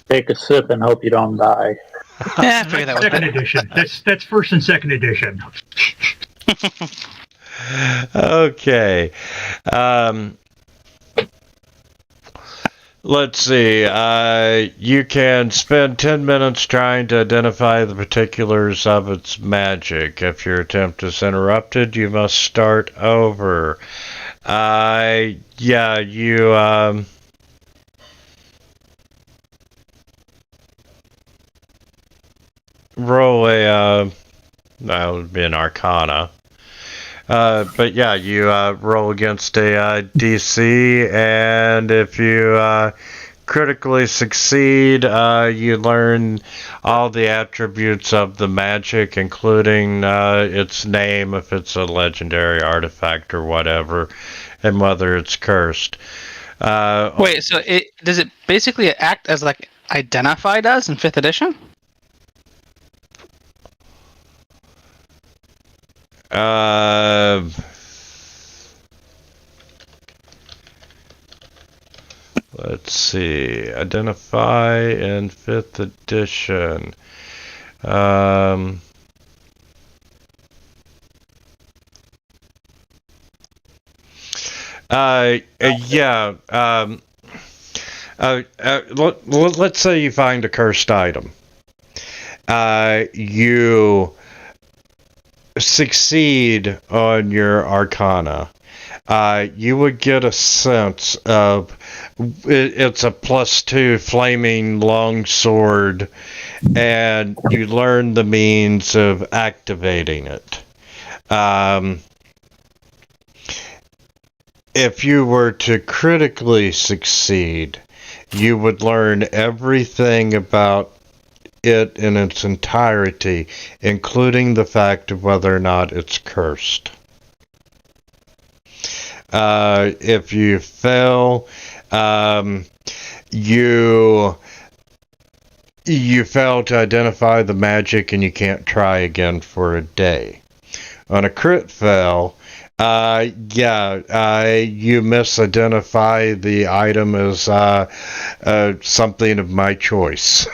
Take a sip and hope you don't die. Yeah, I figured that was Second it. edition. That's first and second edition. Okay. Let's see. You can spend 10 minutes trying to identify the particulars of its magic. If your attempt is interrupted, you must start over. Yeah, you, roll that would be an Arcana. But yeah, you roll against a DC, and if you critically succeed, you learn all the attributes of the magic, including its name, if it's a legendary artifact or whatever, and whether it's cursed. Wait, so does it basically act as like Identify does in 5th edition? Let's see. Identify in 5th edition. Yeah. Let's say you find a cursed item. You succeed on your Arcana. You would get a sense of it's a +2 flaming longsword, and you learn the means of activating it. If you were to critically succeed, you would learn everything about it in its entirety, including the fact of whether or not it's cursed. If you fail, you fail to identify the magic and you can't try again for a day. On a crit fail, you misidentify the item as something of my choice.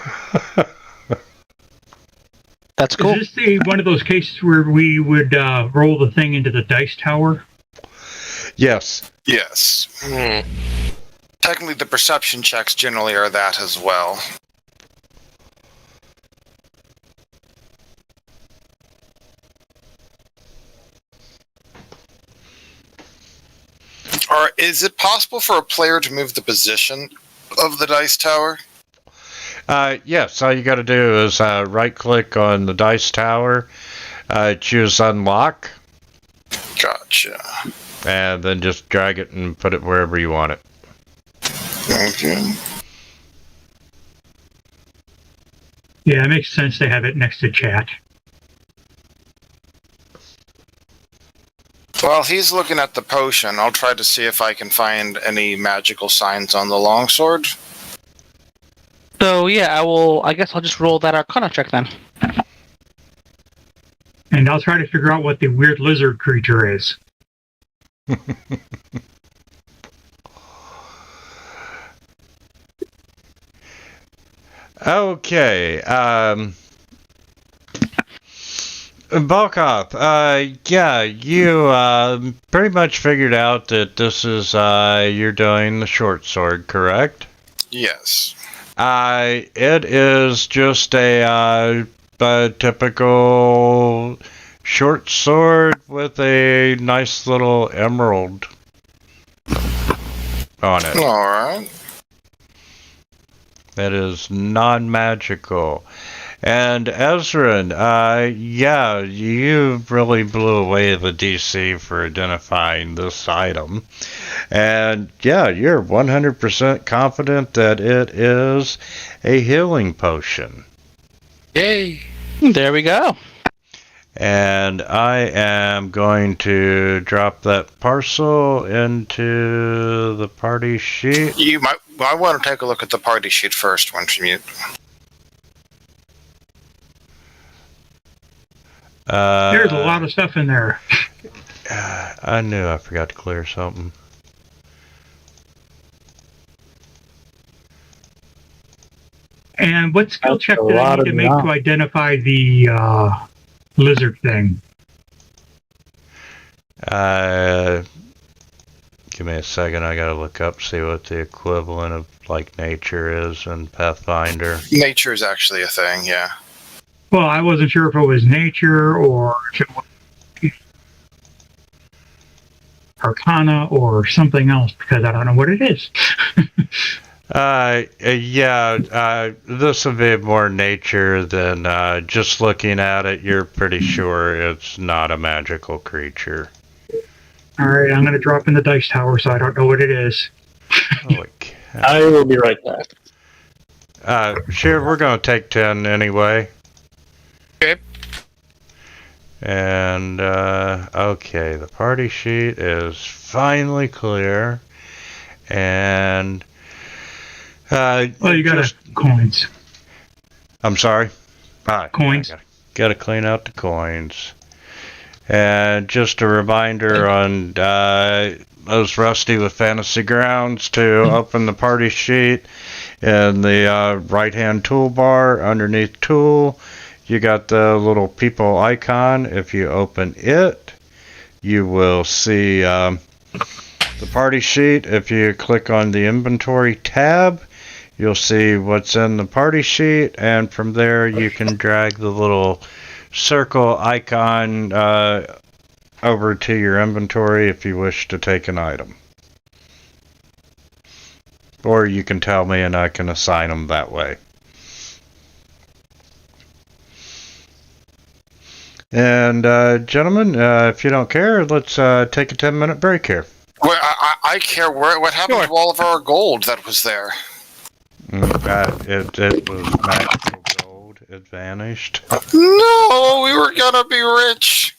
That's cool. Is this one of those cases where we would roll the thing into the dice tower? Yes. Yes. Technically, the perception checks generally are that as well. Or is it possible for a player to move the position of the dice tower? Yes, all you got to do is right-click on the dice tower, choose Unlock, Gotcha. and then just drag it and put it wherever you want it. Okay. Yeah, it makes sense to have it next to chat. While he's looking at the potion, I'll try to see if I can find any magical signs on the longsword. So yeah, I guess I'll just roll that Arcana check then. And I'll try to figure out what the weird lizard creature is. Okay, Volkov, yeah, you pretty much figured out that this is you're doing the short sword, correct? Yes. It is just a typical short sword with a nice little emerald on it. All right. That is non-magical. And Ezrin, yeah, you really blew away the DC for identifying this item. And yeah, you're 100% confident that it is a healing potion. Yay! There we go. And I am going to drop that parcel into the party sheet. You might. I want to take a look at the party sheet first, Wintermute. There's a lot of stuff in there. I knew I forgot to clear something. And what skill That's check a did I lot need to of make knowledge. to identify the lizard thing? Give me a second. I gotta look up, see what the equivalent of like nature is in Pathfinder. Nature is actually a thing, yeah. Well, I wasn't sure if it was nature or if it was arcana or something else because I don't know what it is. This would be more nature than just looking at it. You're pretty sure it's not a magical creature. All right, I'm going to drop in the dice tower so I don't know what it is. Holy cow. I will be right back. Sure, we're gonna take 10 anyway. Okay. And, okay, the party sheet is finally clear. And, Oh, you got coins. I'm sorry? Coins. Gotta clean out the coins. And just a reminder on those rusty with fantasy grounds to open the party sheet in the right-hand toolbar underneath tool. You got the little people icon. If you open it, you will see the party sheet. If you click on the inventory tab, you'll see what's in the party sheet, and from there you can drag the little circle icon over to your inventory if you wish to take an item. Or you can tell me and I can assign them that way. And gentlemen, if you don't care, let's take a 10-minute break here. Well, I care. What happened to all of our gold that was there? It was magical gold. It vanished. No, we were gonna be rich.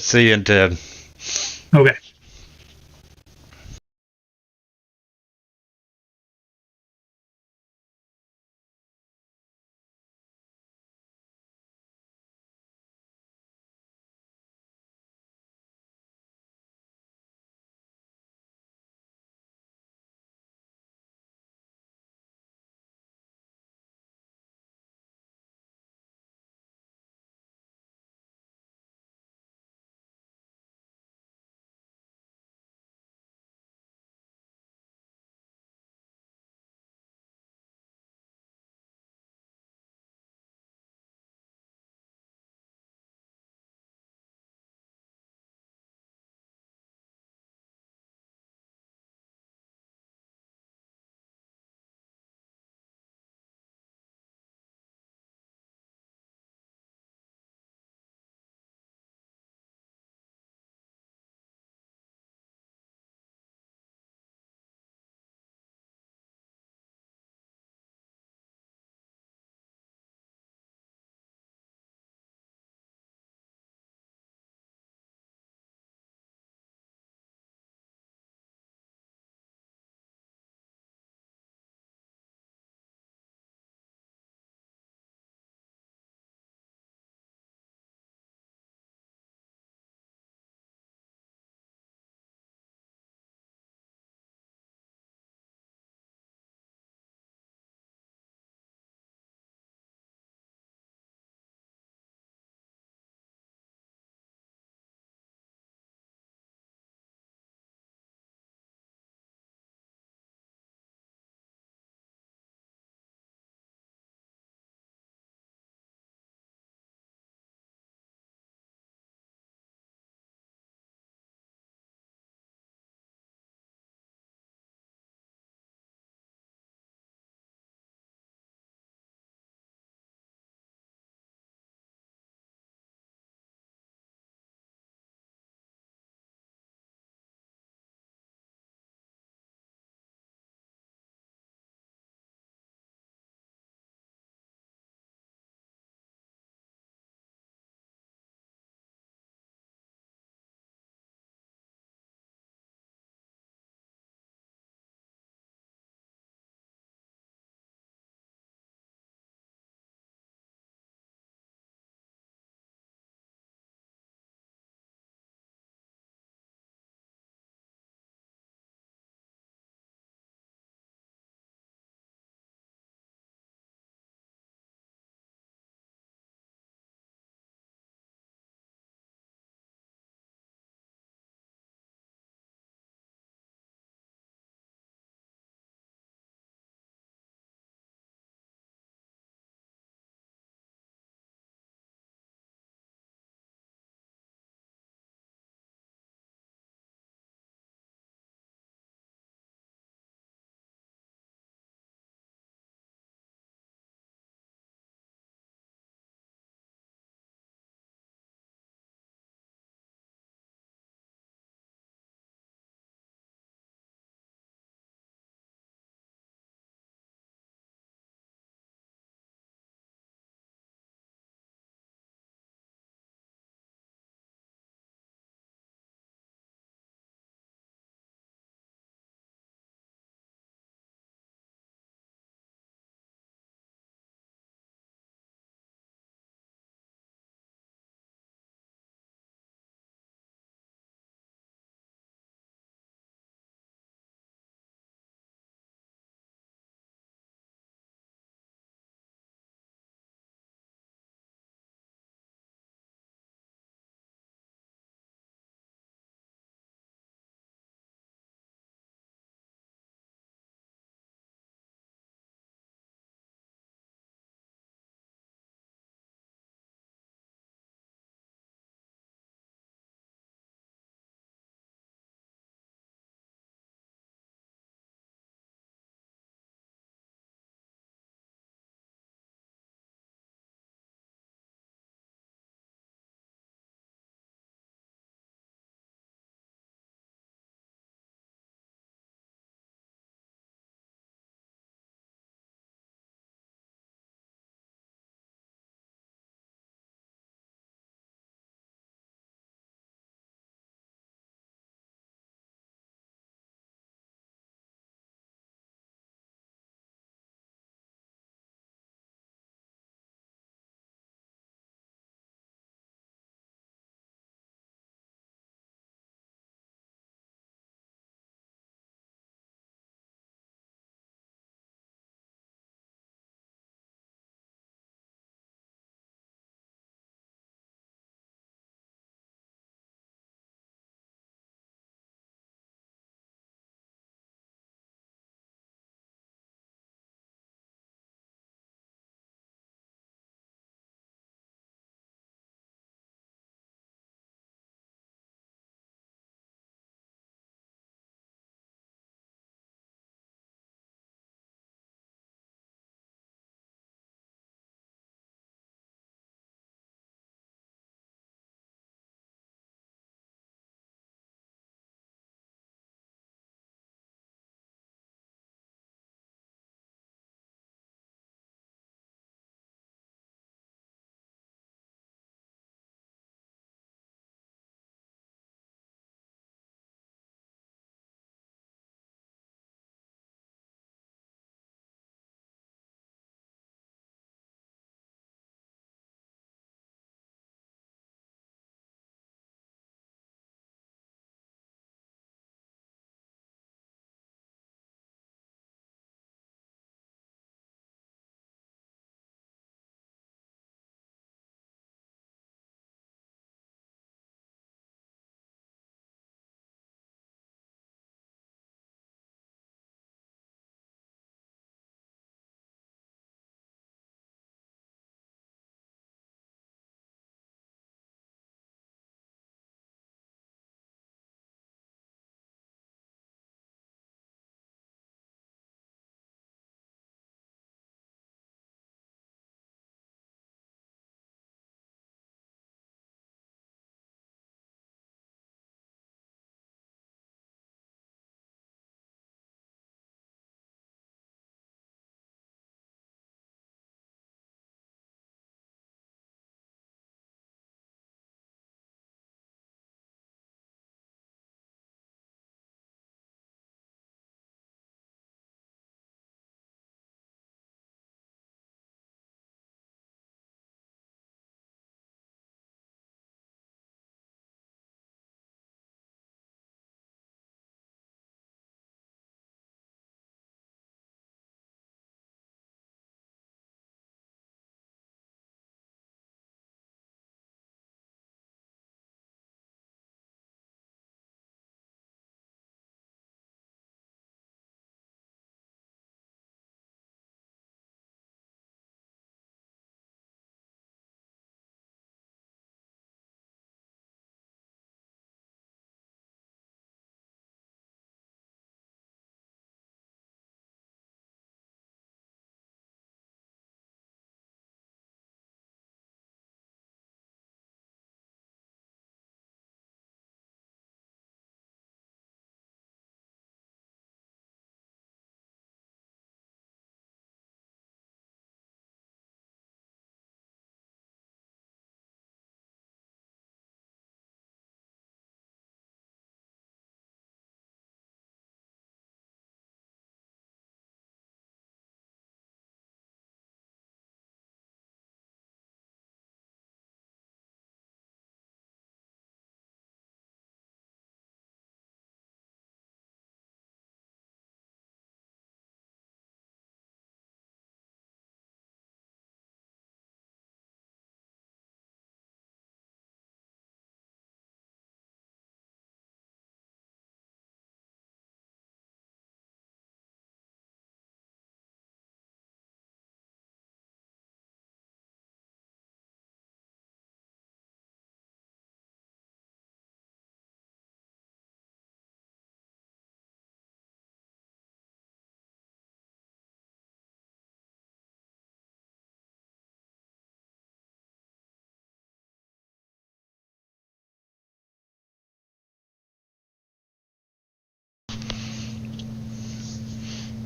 See you in 10. Okay.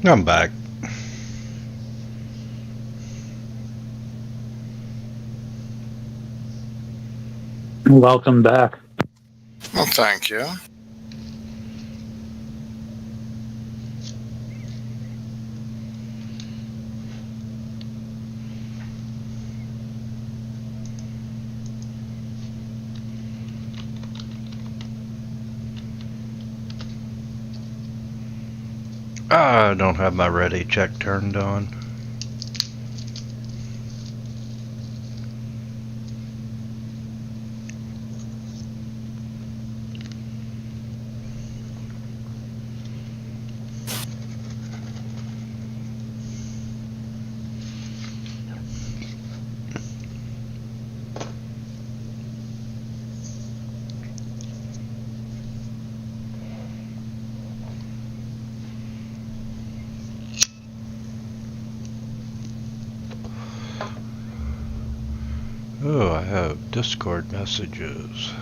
I'm back. Welcome back. Well, thank you. I don't have my ready check turned on. Oh, I have Discord messages.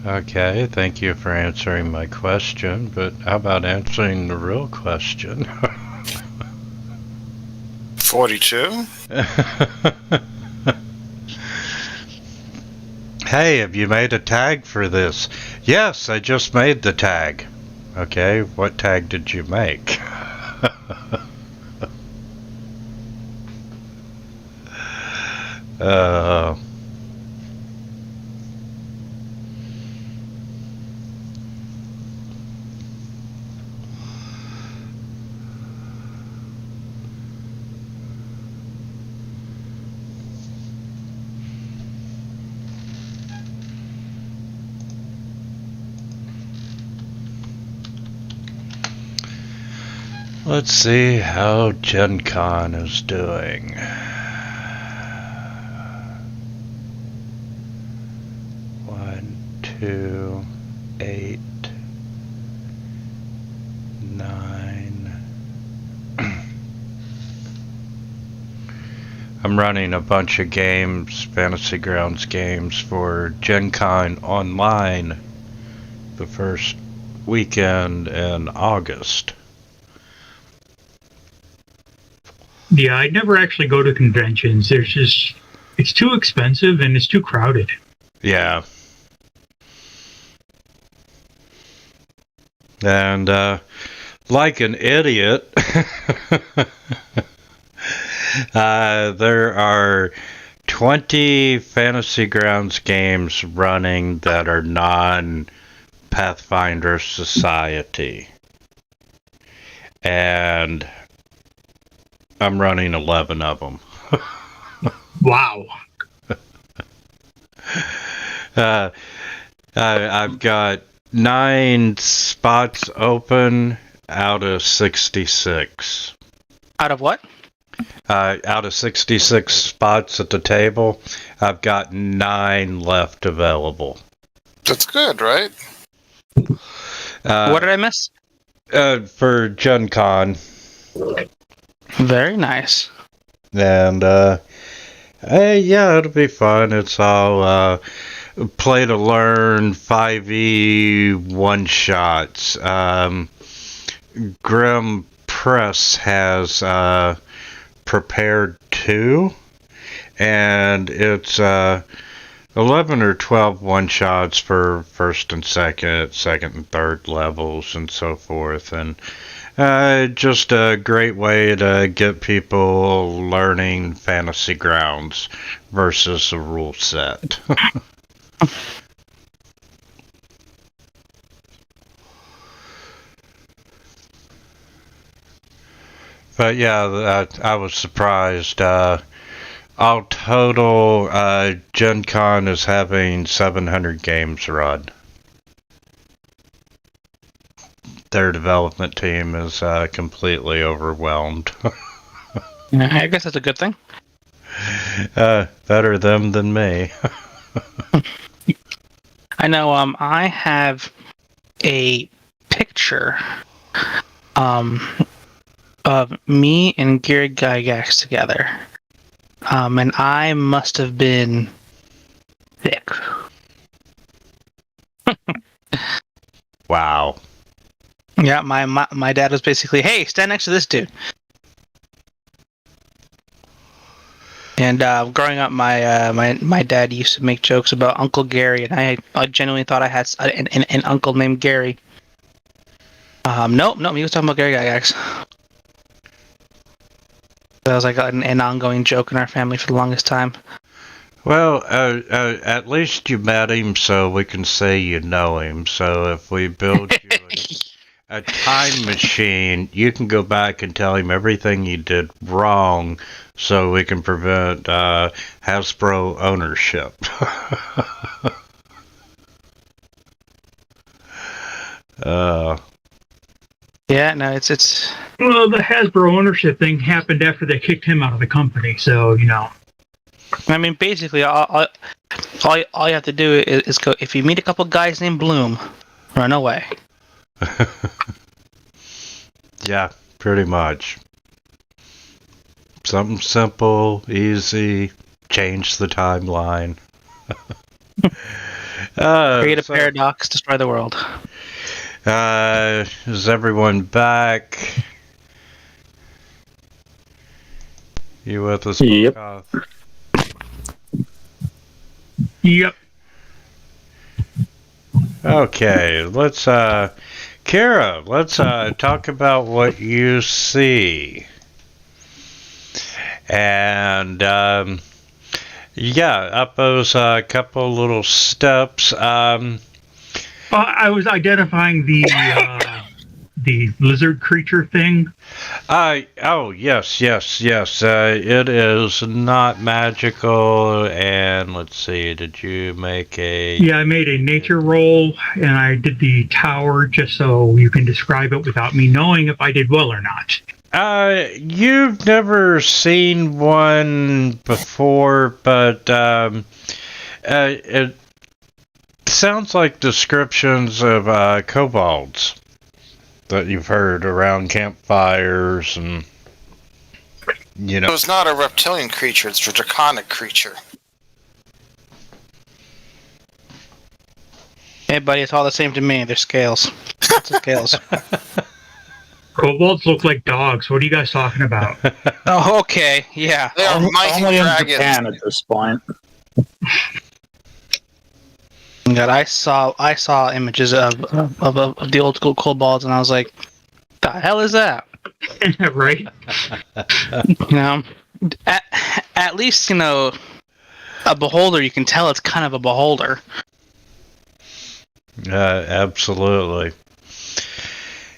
Okay, thank you for answering my question, but how about answering the real question? 42? Hey, have you made a tag for this? Yes, I just made the tag. Okay, what tag did you make? uh... Let's see how Gen Con is doing. One, 2, 8, 9. I'm running a bunch of games, Fantasy Grounds games, for Gen Con online the first weekend in August. Yeah, I never actually go to conventions. It's too expensive and it's too crowded. Yeah. And, like an idiot, there are 20 Fantasy Grounds games running that are non-Pathfinder Society. And I'm running 11 of them. Wow. I've got 9 spots open out of 66. Out of what? Out of 66 spots at the table, I've got 9 left available. That's good, right? What did I miss? For Gen Con. Very nice. And, hey, yeah, it'll be fun. It's all, play to learn, 5e one-shots. Grim Press has, prepared 2, and it's, 11 or 12 one-shots for first and second and third levels and so forth. And just a great way to get people learning Fantasy Grounds versus a rule set. But yeah, I was surprised. All total, Gen Con is having 700 games run. Their development team is completely overwhelmed. Yeah, I guess that's a good thing. Better them than me. I know. I have a picture of me and Gary Gygax together. And I must have been thick. Wow. Yeah, my dad was basically, hey, stand next to this dude. And growing up, my dad used to make jokes about Uncle Gary, and I genuinely thought I had an uncle named Gary. Nope, he was talking about Gary Gygax. That was like an ongoing joke in our family for the longest time. Well, at least you met him, so we can say you know him. So if we build you a time machine, you can go back and tell him everything you did wrong, so we can prevent Hasbro ownership. Yeah, no, it's. Well, the Hasbro ownership thing happened after they kicked him out of the company, so, you know. I mean, basically, all you have to do is go. If you meet a couple guys named Bloom, run away. Yeah, pretty much. Something simple, easy, change the timeline. Create a paradox, destroy the world. Is everyone back? You with us? Yep. Podcast? Yep. Okay, let's Kara, let's talk about what you see. And yeah, up those couple little steps. I was identifying the lizard creature thing. Oh yes. It is not magical. And let's see, did you make a? Yeah, I made a nature roll, and I did the tower just so you can describe it without me knowing if I did well or not. You've never seen one before, but it sounds like descriptions of kobolds that you've heard around campfires, and you know. So it's not a reptilian creature; it's a draconic creature. Hey, buddy, it's all the same to me. They're scales. Lots of scales. Kobolds look like dogs. What are you guys talking about? Oh, okay, yeah. They are mighty Only in dragons. Japan at this point. God, I saw images of the old school kobolds, and I was like, "The hell is that?" Right? You know, at least, you know, a beholder. You can tell it's kind of a beholder. Absolutely.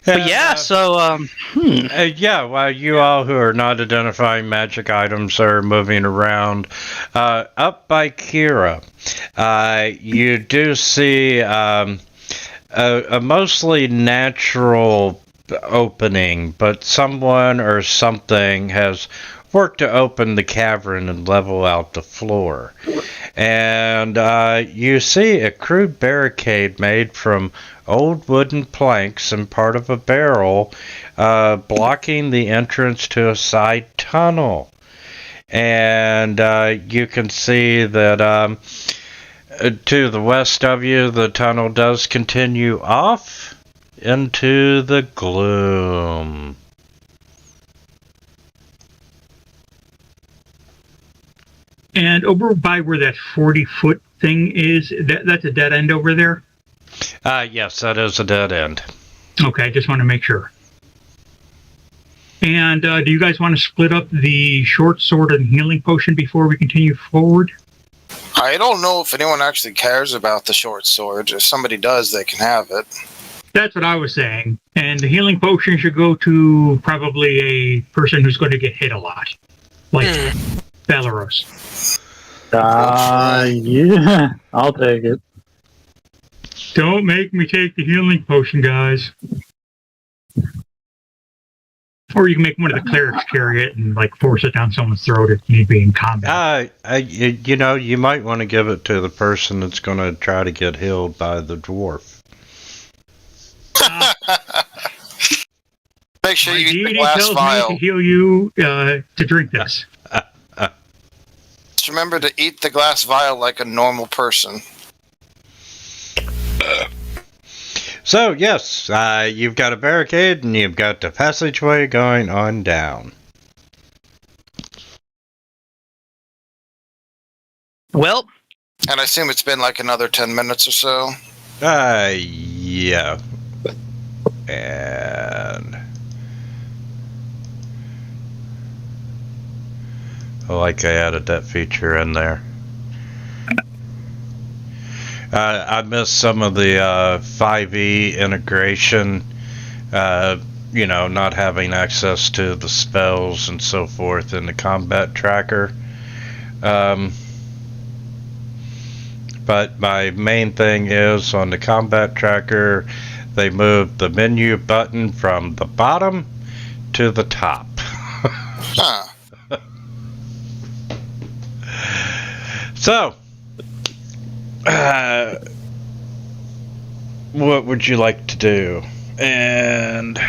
But yeah, so yeah, while you all who are not identifying magic items are moving around, up by Kira, you do see a mostly natural opening, but someone or something has worked to open the cavern and level out the floor. And you see a crude barricade made from old wooden planks and part of a barrel blocking the entrance to a side tunnel. And you can see that to the west of you, the tunnel does continue off into the gloom. And over by where that 40-foot thing is, that's a dead end over there? Yes, that is a dead end. Okay, I just want to make sure. And do you guys want to split up the short sword and healing potion before we continue forward? I don't know if anyone actually cares about the short sword. If somebody does, they can have it. That's what I was saying. And the healing potion should go to probably a person who's going to get hit a lot. Like Belarus. Yeah, I'll take it. Don't make me take the healing potion, guys. Or you can make one of the clerics carry it and like force it down someone's throat if need be in combat. You know, you might want to give it to the person that's going to try to get healed by the dwarf. Make sure My you eat the deity glass tells me vial. to heal you to drink this. Just remember to eat the glass vial like a normal person. So, yes, you've got a barricade and you've got the passageway going on down. Well, And I assume it's been like another 10 minutes or so. Yeah. And I like I added that feature in there. I missed some of the 5e integration, not having access to the spells and so forth in the combat tracker. But my main thing is on the combat tracker, they moved the menu button from the bottom to the top. Huh. So, what would you like to do? And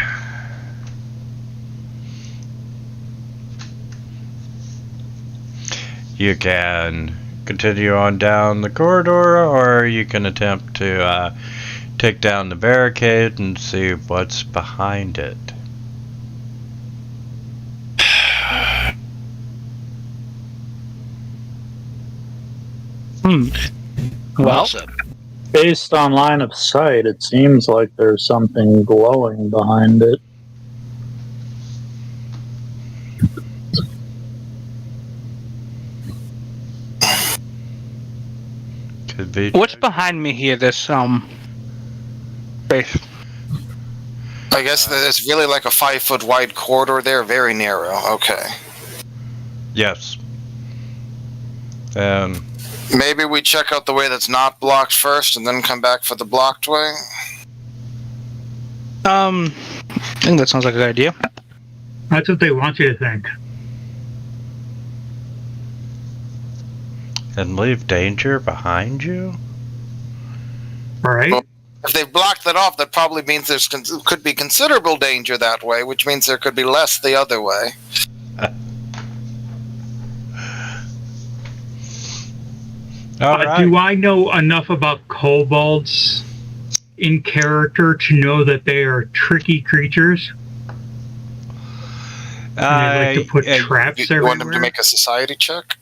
you can continue on down the corridor, or you can attempt to take down the barricade and see what's behind it. Well, Based on line of sight, it seems like there's something glowing behind it. Could be. what's behind me here? This base. I guess that it's really like a 5-foot wide corridor there, very narrow. Okay. Yes. And Maybe we check out the way that's not blocked first and then come back for the blocked way? I think that sounds like a good idea. That's what they want you to think. and leave danger behind you? All right. Well, if they've blocked that off, that probably means there's could be considerable danger that way, which means there could be less the other way. All right. Do I know enough about kobolds in character to know that they are tricky creatures? And they like to put traps You everywhere. want them to make a society check?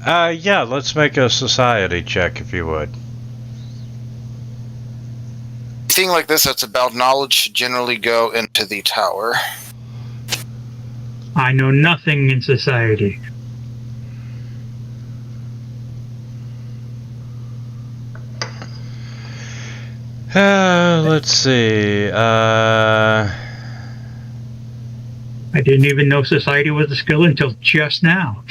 Yeah, let's make a society check if you would. A thing like this that's about knowledge should generally go into the tower. I know nothing in society. Let's see. I didn't even know society was a skill until just now.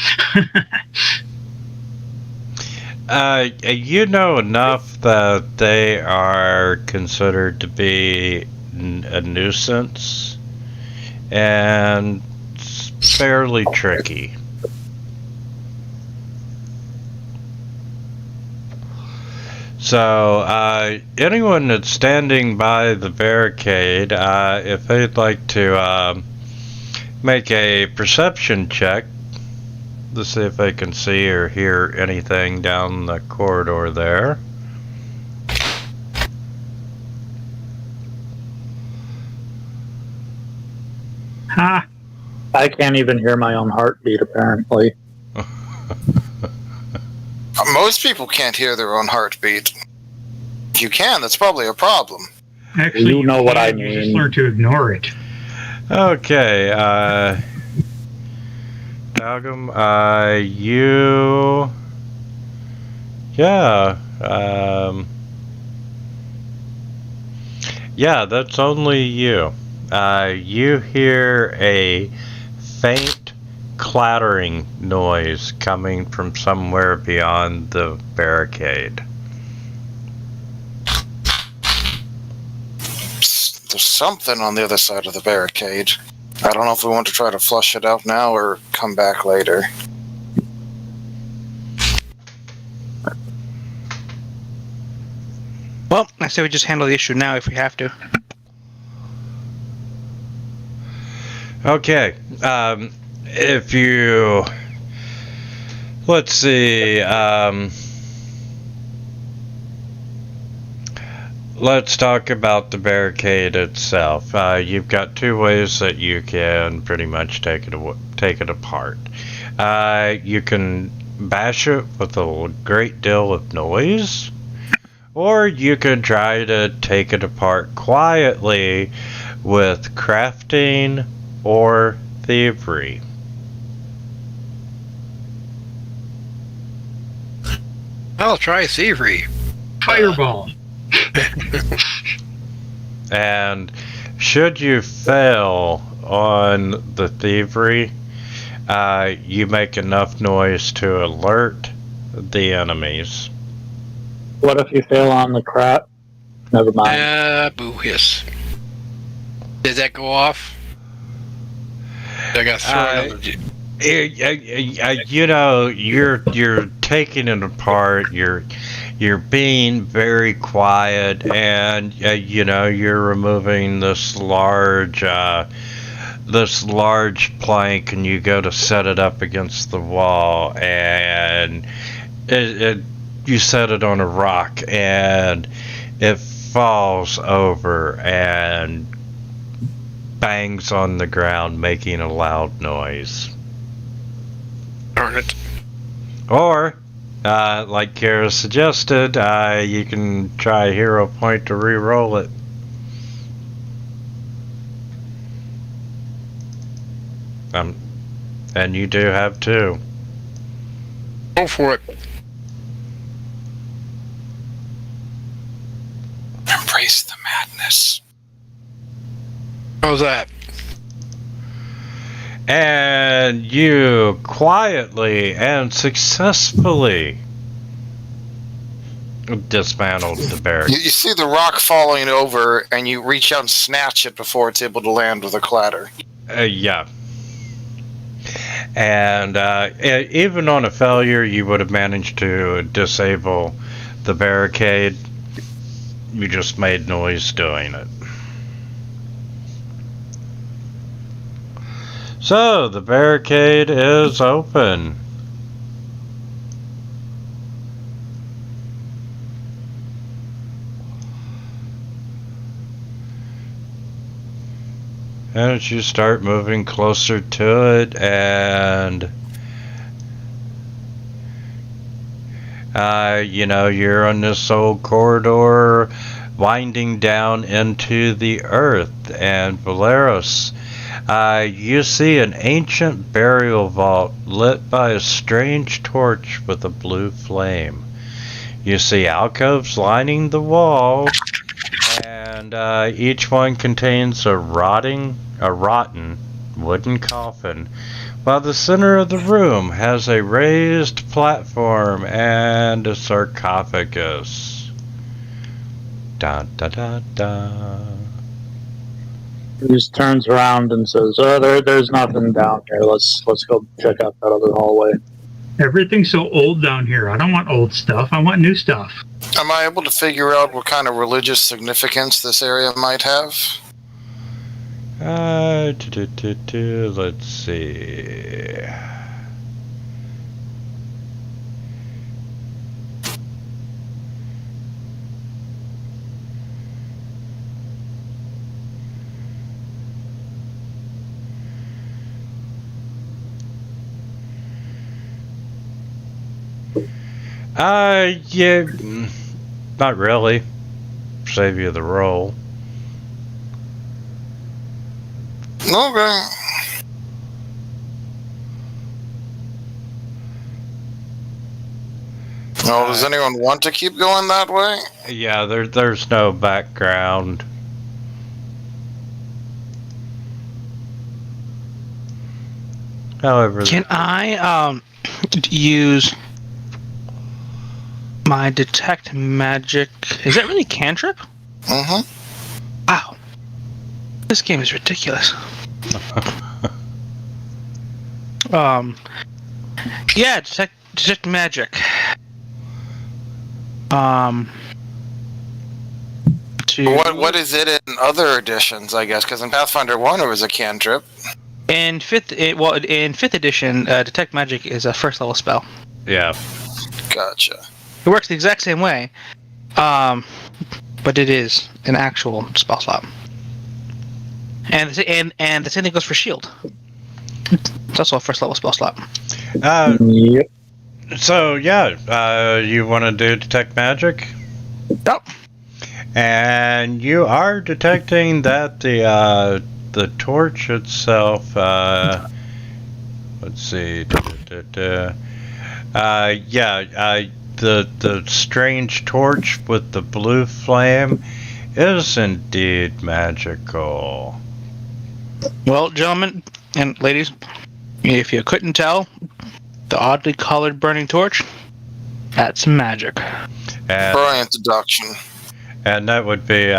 You know enough that they are considered to be a nuisance and fairly tricky. So, anyone that's standing by the barricade, if they'd like to make a perception check to see if they can see or hear anything down the corridor there. Ha! I can't even hear my own heartbeat, apparently. Most people can't hear their own heartbeat. If you can, that's probably a problem. Actually, You know what I can, you just mean. learn to ignore it. Okay, Dalgum, you... Yeah, yeah, that's only you. You hear a faint clattering noise coming from somewhere beyond the barricade. There's something on the other side of the barricade. I don't know if we want to try to flush it out now or come back later. Well, I say we just handle the issue now if we have to. Okay. If you... Let's see. Let's talk about the barricade itself. You've got two ways that you can pretty much take it apart. You can bash it with a great deal of noise, or you can try to take it apart quietly with crafting or thievery. I'll try thievery. Fireball. And should you fail on the thievery, you make enough noise to alert the enemies. What if you fail on the crap? Never mind. Boo hiss. Did that go off? I got thrown You know, you're taking it apart. You're being very quiet, and you know, you're removing this large plank, and you go to set it up against the wall, and you set it on a rock, and it falls over and bangs on the ground, making a loud noise. Darn it. Or, like Kara suggested, you can try a hero point to re-roll it. And you do have two. Go for it. Embrace the madness. How's that? And you quietly and successfully dismantled the barricade. You see the rock falling over, and you reach out and snatch it before it's able to land with a clatter. Yeah. And even on a failure, you would have managed to disable the barricade. You just made noise doing it. So, the barricade is open. And as you start moving closer to it, and you know, you're on this old corridor winding down into the earth, and Valeros, you see an ancient burial vault lit by a strange torch with a blue flame. You see alcoves lining the wall, and each one contains a rotten wooden coffin, while the center of the room has a raised platform and a sarcophagus. Da da da da. He just turns around and says, "Oh, there's nothing down here. Let's go check out that other hallway." Everything's so old down here. I don't want old stuff. I want new stuff. Am I able to figure out what kind of religious significance this area might have? Let's see. Yeah, not really. Save you the roll. Okay. Well, does anyone want to keep going that way? Yeah, there's no background. However, Can I use my detect magic? Is that really cantrip? Mm-hmm. Wow. This game is ridiculous. Yeah, detect magic. to... What is it in other editions, I guess? Because in Pathfinder 1 it was a cantrip. In 5th edition, Detect Magic is a first level spell. Yeah. Gotcha. It works the exact same way, but it is an actual spell slot. And the same thing goes for Shield. It's also a first level spell slot. Yep. So yeah, you want to do Detect Magic? Yep. And you are detecting that the torch itself. Let's see. The strange torch with the blue flame is indeed magical. Well, gentlemen and ladies, if you couldn't tell, the oddly colored burning torch, that's magic. And, Brilliant deduction. and that would be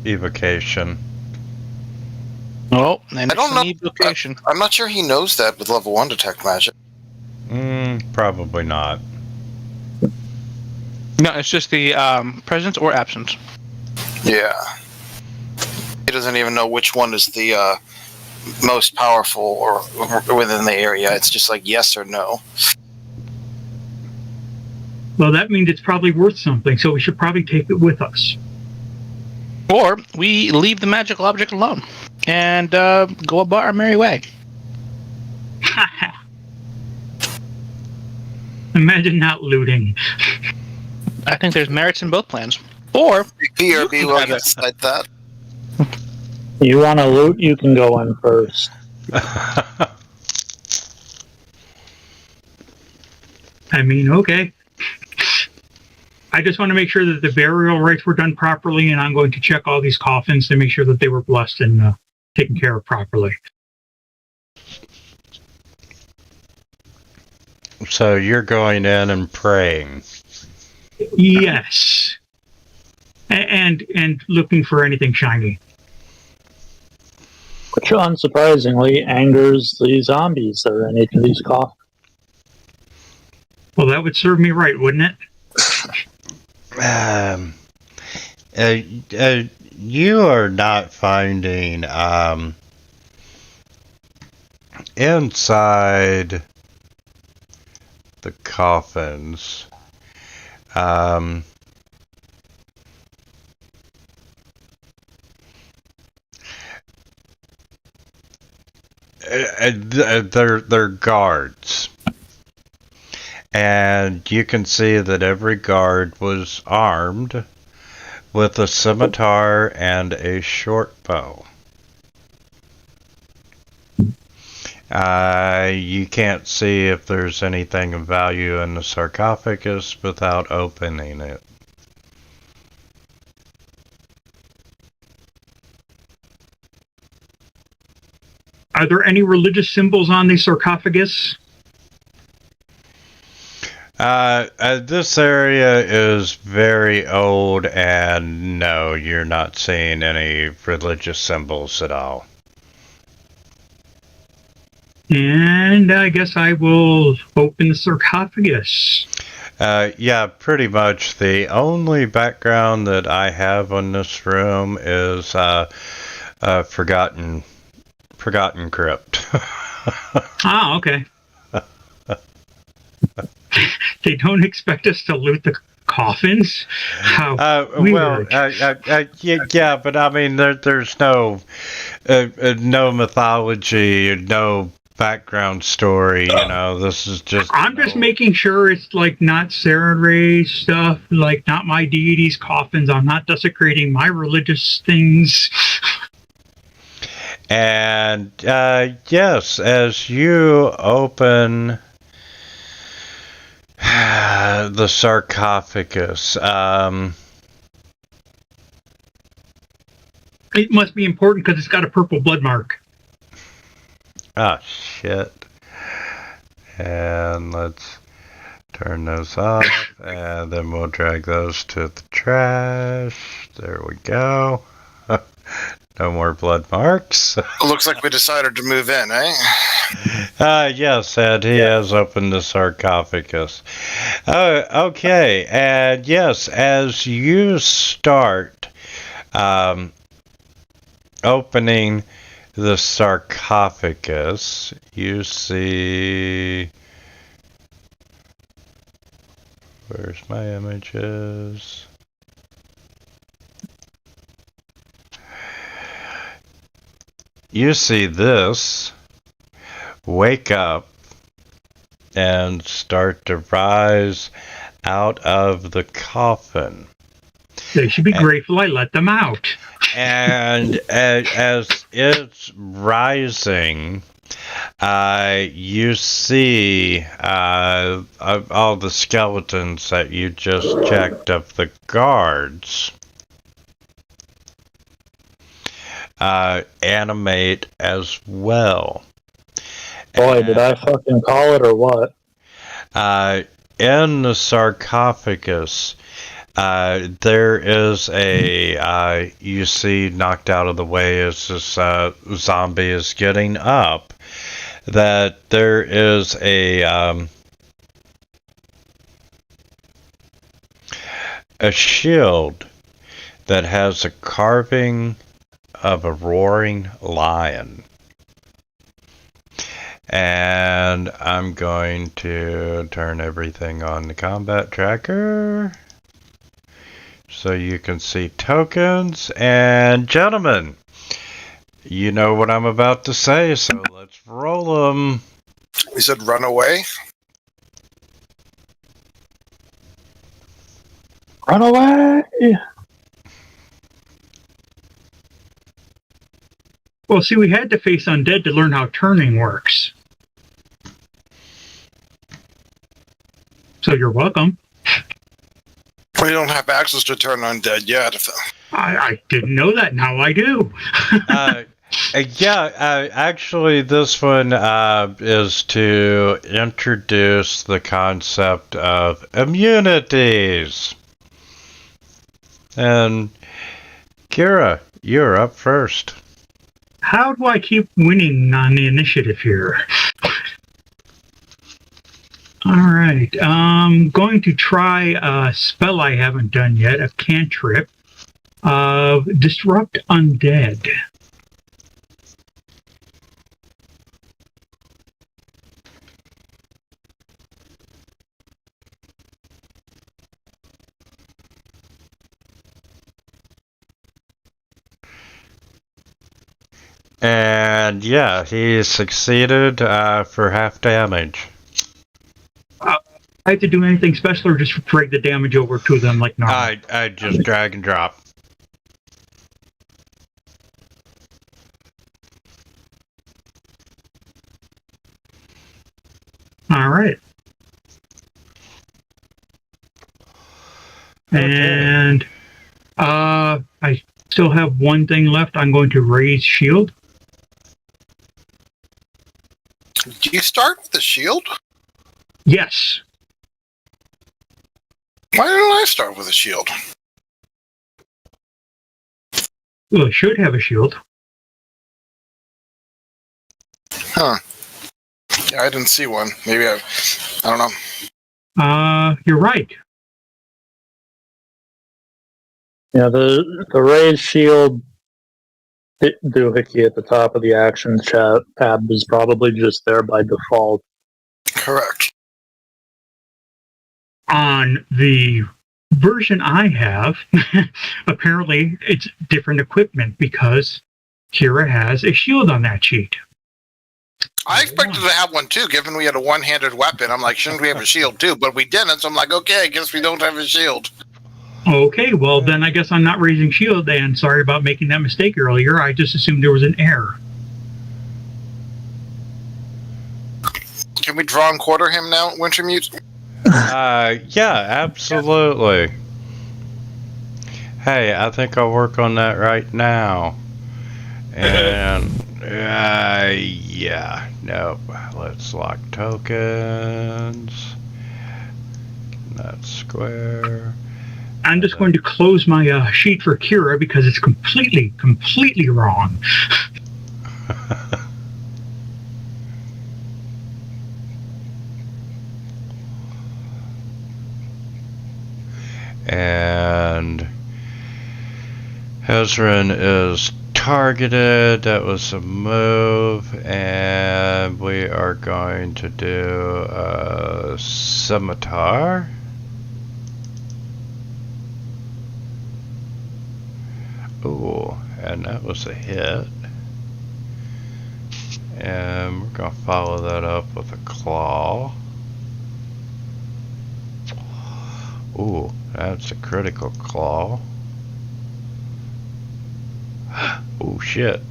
evocation. Oh, and I don't it's know. an evocation. I'm not sure he knows that with level 1 Detect Magic. Probably not. No, it's just the presence or absence. Yeah. He doesn't even know which one is the most powerful or within the area. It's just like yes or no. Well, that means it's probably worth something, so we should probably take it with us. Or we leave the magical object alone and go about our merry way. Imagine not looting. I think there's merits in both plans. Or BRB will decide that. You want to loot, you can go in first. I mean, okay. I just want to make sure that the burial rites were done properly, and I'm going to check all these coffins to make sure that they were blessed and taken care of properly. So you're going in and praying. Yes. And looking for anything shiny. Which unsurprisingly angers the zombies that are in each of these coffins. Well, that would serve me right, wouldn't it? You are not finding inside the coffins. They're guards. And you can see that every guard was armed with a scimitar and a short bow. You can't see if there's anything of value in the sarcophagus without opening it. Are there any religious symbols on the sarcophagus? This area is very old, and no, you're not seeing any religious symbols at all. And I guess I will open the sarcophagus. Yeah, pretty much. The only background that I have on this room is forgotten crypt. Ah, okay. They don't expect us to loot the coffins? How weird. Yeah, but I mean, there's no mythology, no background story. You know, this is just. I'm just making sure it's like not Saturday stuff, like not my deity's coffins. I'm not desecrating my religious things. And yes, as you open the sarcophagus, It must be important because it's got a purple blood mark. ah, shit. And let's turn those off, and then we'll drag those to the trash. There we go. No more blood marks. Looks like we decided to move in, eh? Yes, and he has opened the sarcophagus. Okay, and yes, as you start Opening the sarcophagus, you see. Where's my images? You see this wake up and start to rise out of the coffin. They should be grateful I let them out. And as it's rising, you see all the skeletons that you just checked of the guards animate as well. Boy, did I fucking call it or what? In the sarcophagus, there is a, you see knocked out of the way as this zombie is getting up, that there is a shield that has a carving of a roaring lion. And I'm going to turn everything on the combat tracker so you can see tokens. And gentlemen, you know what I'm about to say, so let's roll them. We said run away. Run away! Well, see, we had to face undead to learn how turning works. So you're welcome. We don't have access to turn undead yet. I didn't know that. Now I do. Actually, this one is to introduce the concept of immunities. And Kira, you're up first. How do I keep winning on the initiative here? Alright, I'm going to try a spell I haven't done yet, a cantrip. Disrupt Undead. And yeah, he succeeded for half damage. I have to do anything special or just drag the damage over to them like normal? I just drag and drop. Alright. Okay. And I still have one thing left. I'm going to raise shield. Do you start with the shield? Yes. Why didn't I start with a shield? Well, it should have a shield. Huh. Yeah, I didn't see one. Maybe I don't know. You're right. Yeah, the raised shield doohickey at the top of the actions tab is probably just there by default. Correct. On the version I have, apparently it's different equipment because Kira has a shield on that sheet. I expected to have one too, given we had a one-handed weapon. I'm like, shouldn't we have a shield too? But we didn't, so I'm like, okay, I guess we don't have a shield. Okay, well then I guess I'm not raising shield, and sorry about making that mistake earlier. I just assumed there was an error. Can we draw and quarter him now, Wintermute? Yeah, absolutely. Hey, I think I'll work on that right now. And yeah, nope. Let's lock tokens. That's square. I'm just going to close my sheet for Kira because it's completely wrong. And as Ezran is targeted. That was a move, and we are going to do a scimitar. Ooh, and that was a hit. And we're going to follow that up with a claw. Ooh, that's a critical claw. Oh shit.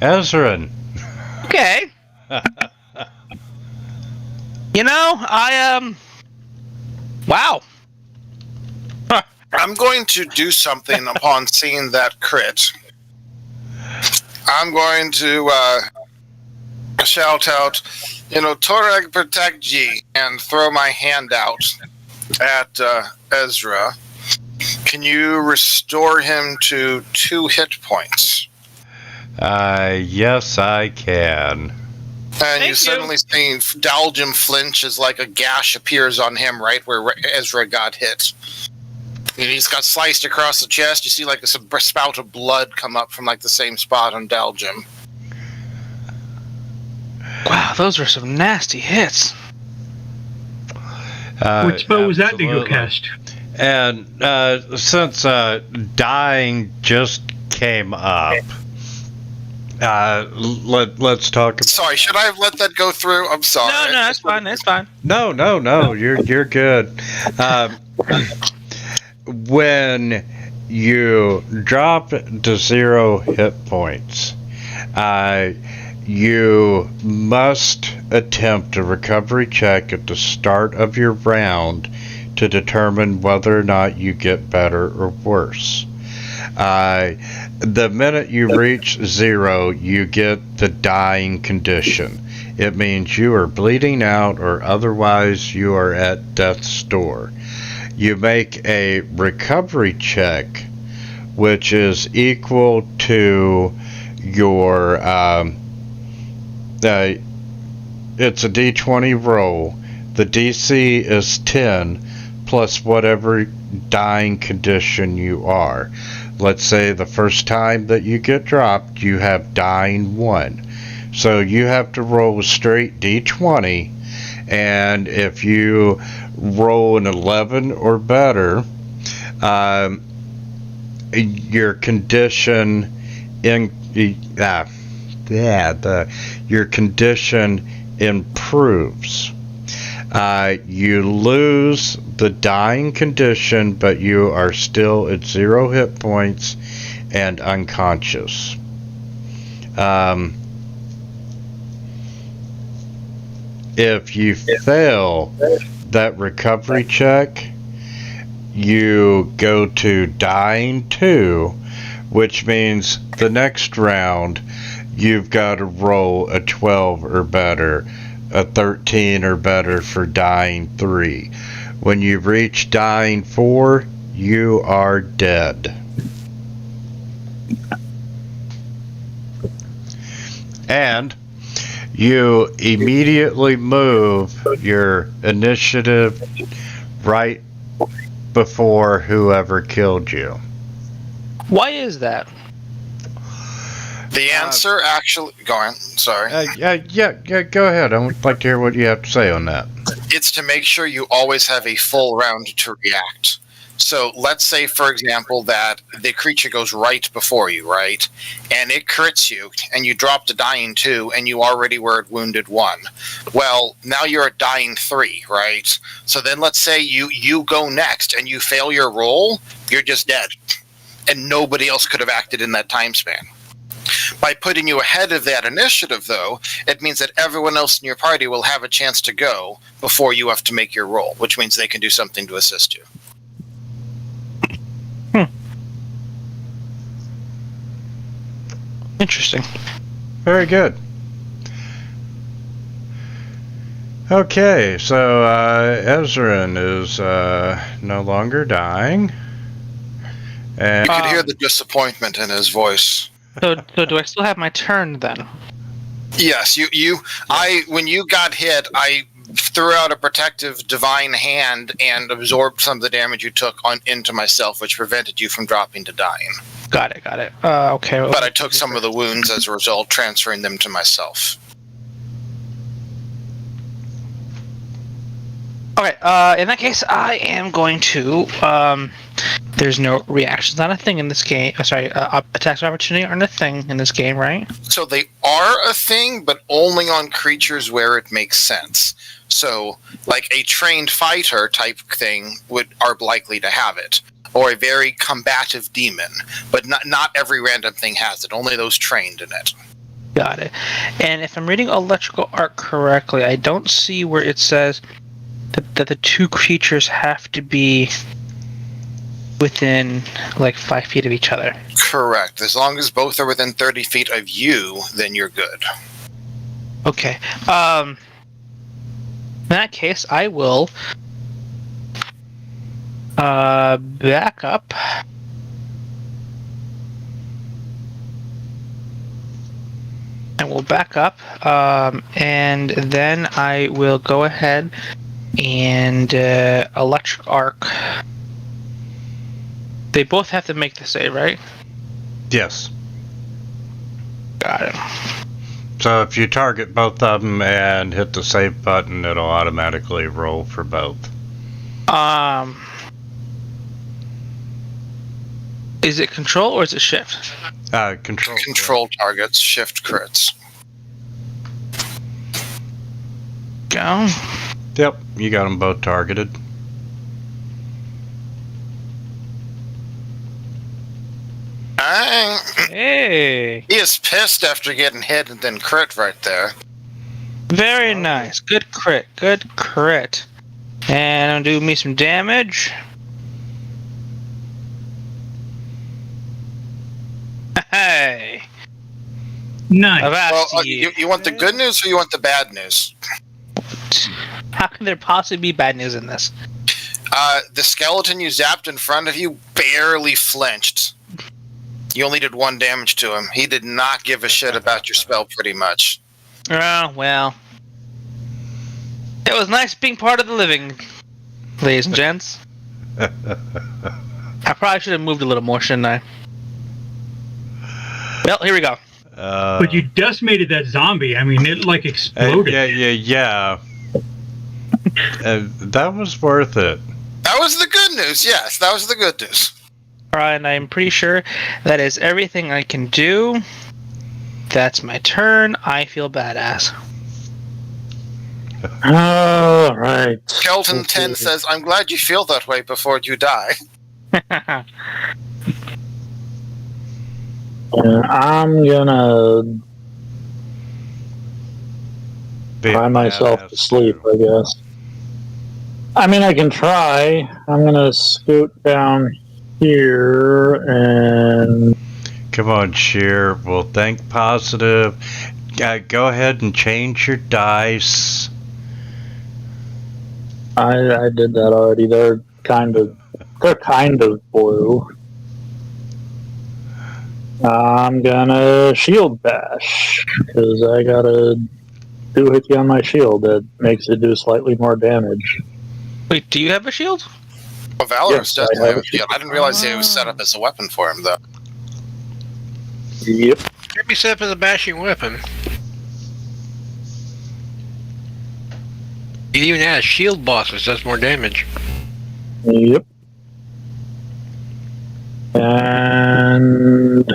Ezran. Okay. You know, wow. I'm going to do something upon seeing that crit. I'm going to shout out, Torag protect ye, and throw my hand out at Ezra. Can you restore him to 2 hit points? Yes, I can. And you suddenly see Dalgem flinch as like a gash appears on him right where Ezra got hit. And he's got sliced across the chest. You see like a spout of blood come up from like the same spot on Dalgem. Wow, those were some nasty hits. Which spell was that you cast? And since dying just came up, let's talk about... Sorry, should I have let that go through? I'm sorry. No, that's fine. That's fine. No, you're good. When you drop to 0 hit points, you must attempt a recovery check at the start of your round to determine whether or not you get better or worse. The minute you reach 0, you get the dying condition. It means you are bleeding out or otherwise you are at death's door. You make a recovery check, which is equal to your, it's a d20 roll. The DC is 10 plus whatever dying condition you are. Let's say the first time that you get dropped, you have dying 1. So you have to roll a straight d20, and if you roll an 11 or better, your condition your condition improves. You lose the dying condition, but you are still at 0 hit points and unconscious. If you fail that recovery check, you go to dying 2, which means the next round you've got to roll a 12 or better, a 13 or better for dying 3. When you reach dying 4, you are dead. And you immediately move your initiative right before whoever killed you. Why is that? The answer actually... Go on, sorry. Yeah, go ahead. I would like to hear what you have to say on that. It's to make sure you always have a full round to react. So let's say, for example, that the creature goes right before you, right? And it crits you, and you drop to dying 2, and you already were at wounded 1. Well, now you're at dying 3, right? So then let's say you go next, and you fail your roll, you're just dead. And nobody else could have acted in that time span. By putting you ahead of that initiative, though, it means that everyone else in your party will have a chance to go before you have to make your roll, which means they can do something to assist you. Interesting. Very good. Okay, so Ezran is no longer dying. And You could hear the disappointment in his voice. So do I still have my turn then? Yes, when you got hit, I threw out a protective divine hand and absorbed some of the damage you took into myself, which prevented you from dropping to dying. Got it. Okay. But I took some of the wounds as a result, transferring them to myself. Okay, in that case, I am going to, there's no reactions on a thing in this game. Attacks of opportunity aren't a thing in this game, right? So they are a thing, but only on creatures where it makes sense. So, like a trained fighter type thing are likely to have it. Or a very combative demon. But not every random thing has it, only those trained in it. Got it. And if I'm reading Electrical Arc correctly, I don't see where it says that the two creatures have to be within like 5 feet of each other. Correct. As long as both are within 30 feet of you, then you're good. Okay. In that case, I will back up. And we'll back up, and then I will go ahead and Electric Arc. They both have to make the save, right? Yes. Got it. So if you target both of them and hit the save button, it'll automatically roll for both. Is it control or is it shift? Control. Control targets, shift crits. Go. Yep, you got them both targeted. Hey. He is pissed after getting hit and then crit right there. Very nice. Good crit. And I'll do me some damage. Hey. Nice. Well, you want the good news or you want the bad news? How can there possibly be bad news in this? The skeleton you zapped in front of you barely flinched. You only did 1 damage to him. He did not give a shit about your spell pretty much. Oh, well. It was nice being part of the living, ladies and gents. I probably should have moved a little more, shouldn't I? Well, here we go. But you decimated that zombie. I mean, it like exploded. Yeah. That was worth it. That was the good news, yes. That was the good news. Alright, and I'm pretty sure that is everything I can do. That's my turn. I feel badass. Alright. Skeleton 10 says, I'm glad you feel that way before you die. I'm gonna cry myself to sleep, I guess. I mean, I can try. I'm gonna scoot down here and... Come on, Sheer. We'll think positive. Go ahead and change your dice. I did that already. They're kind of blue. I'm gonna shield bash because I gotta do a hit on my shield that makes it do slightly more damage. Wait, do you have a shield? Well, Valorous Yes, does I have have a shield. I didn't realize it was set up as a weapon for him, though. Yep. Could be set up as a bashing weapon. It even has shield boss, which does more damage. Yep. And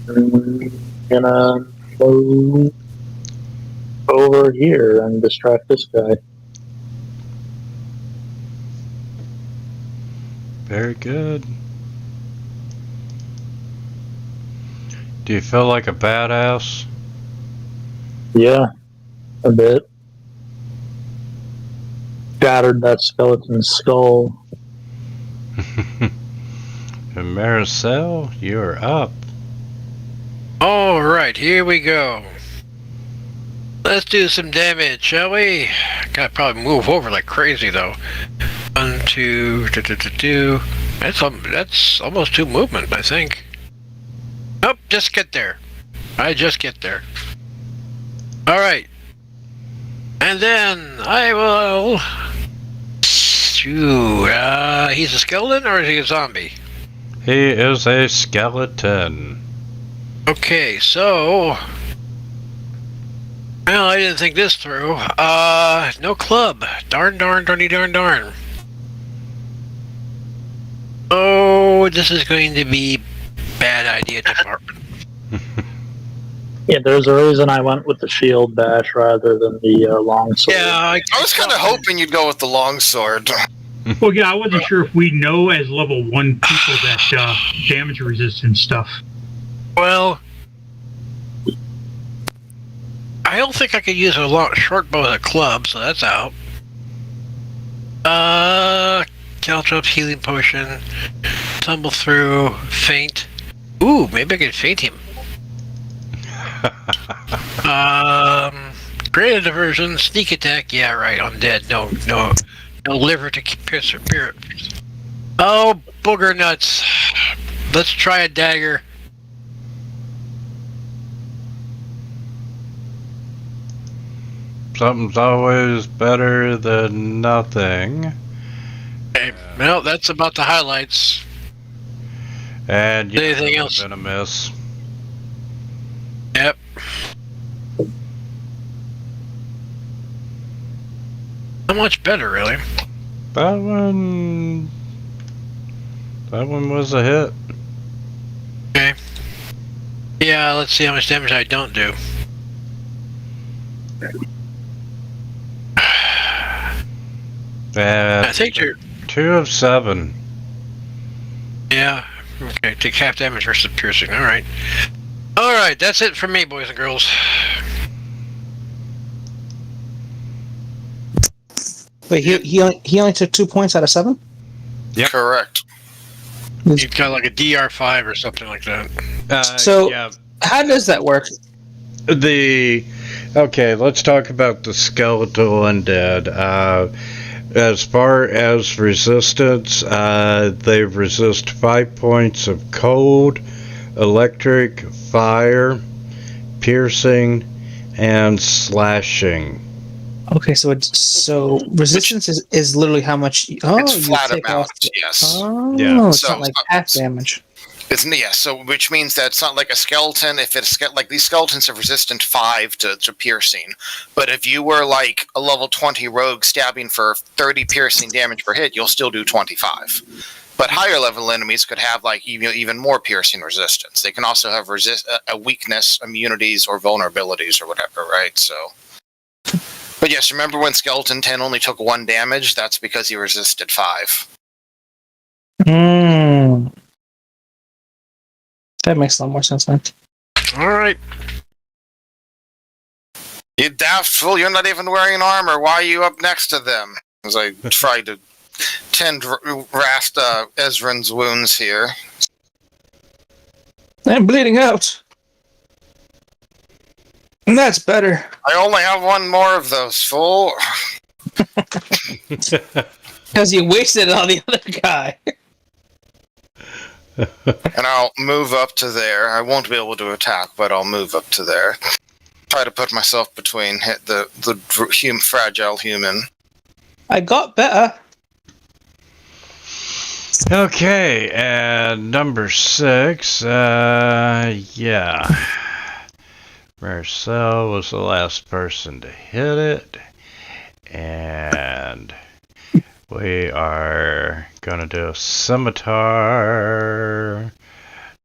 I'm gonna go over here and distract this guy. Very good. Do you feel like a badass? Yeah, a bit. Shattered that skeleton's skull. And Maricel, you're up. Alright, here we go. Let's do some damage, shall we? Gotta probably move over like crazy, though. 1, 2, 2. That's almost 2 movement, I think. Nope, just get there. I just get there. All right. And then I will... Shoot, he's a skeleton or is he a zombie? He is a skeleton. Okay, so... Well, I didn't think this through. No club. Darn. Oh, this is going to be bad idea department. Yeah, there's a reason I went with the shield bash rather than the longsword. Yeah, I was kind of hoping you'd go with the longsword. Well, yeah, I wasn't sure if we know as level 1 people that damage resistant stuff. Well, I don't think I could use a short bow as a club, so that's out. Caltrops, healing potion, tumble through, faint. Ooh, maybe I could faint him. Greater diversion, sneak attack. Yeah, right. I'm dead. No liver to pierce. Oh, booger nuts. Let's try a dagger. Something's always better than nothing. Okay. Well, that's about the highlights. And yeah, Anything else? Been a miss. Yep. Not much better, really. That one was a hit. Okay. Yeah, let's see how much damage I don't do. I think you're... 2 of 7. Yeah. Okay, take half damage versus piercing. Alright. Alright, that's it for me, boys and girls. Wait, he only took 2 points out of 7? Yep. Correct. You've got like a DR5 or something like that. So, yeah. how does that work? Okay, let's talk about the skeletal undead. As far as resistance, they resist 5 points of cold, electric, fire, piercing, and slashing. Okay, so resistance is literally how much. It's you flat take amount, off. yes. Oh, Yeah. it's So- not like half damage. So which means that it's not like a skeleton. If it's like these skeletons have resistant 5 to piercing, but if you were like a level 20 rogue stabbing for 30 piercing damage per hit, you'll still do 25. But higher level enemies could have like even more piercing resistance. They can also have a weakness, immunities, or vulnerabilities or whatever, right? So, but yes, remember when Skeleton 10 only took 1 damage? That's because he resisted 5. Hmm. That makes a lot more sense then. Alright. You daft fool, you're not even wearing armor. Why are you up next to them? As I try to tend Rasta Ezrin's wounds here. I'm bleeding out. And that's better. I only have 1 more of those, fool. Because you wasted it on the other guy. And I'll move up to there. I won't be able to attack, but I'll move up to there. Try to put myself between the fragile human. I got better. Okay, and number 6, yeah. Marcel was the last person to hit it, and we are gonna do a scimitar.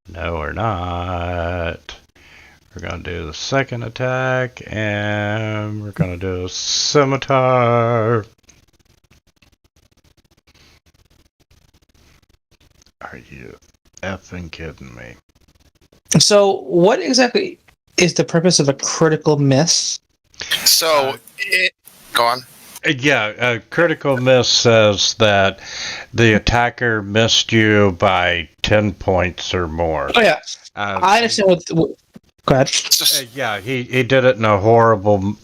No, we're not. We're gonna do the second attack, and we're gonna do a scimitar. Are you effing kidding me? So, what exactly is the purpose of a critical miss? So, go on. Yeah, a critical miss says that the attacker missed you by 10 points or more. Oh yeah, I understand what. Go ahead. Yeah, he did it in a horrible.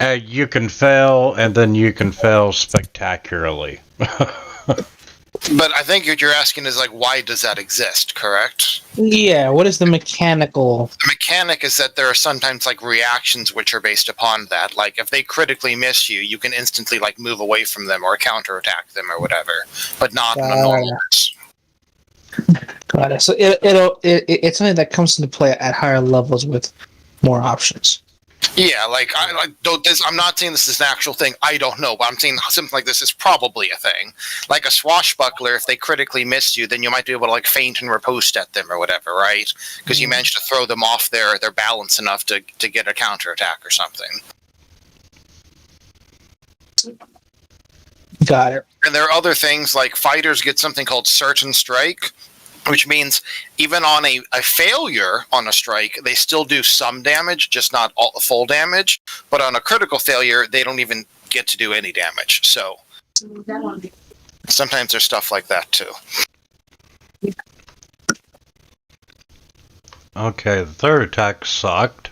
You can fail, and then you can fail spectacularly. But I think what you're asking is like, why does that exist? Correct. Yeah, what is the mechanical? The mechanic is that there are sometimes like reactions which are based upon that. Like if they critically miss you, you can instantly like move away from them or counterattack them or whatever, but not in a normal. Got it. So it's something that comes into play at higher levels with more options. Yeah, I'm not saying this is an actual thing. I don't know, but I'm saying something like this is probably a thing. Like a swashbuckler, if they critically miss you, then you might be able to like feint and riposte at them or whatever, right? Because you managed to throw them off their balance enough to get a counterattack or something. Got it. And there are other things like fighters get something called certain strike, which means even on a failure on a strike, they still do some damage, just not all full damage. But on a critical failure, they don't even get to do any damage. So sometimes there's stuff like that too. Okay, the third attack sucked.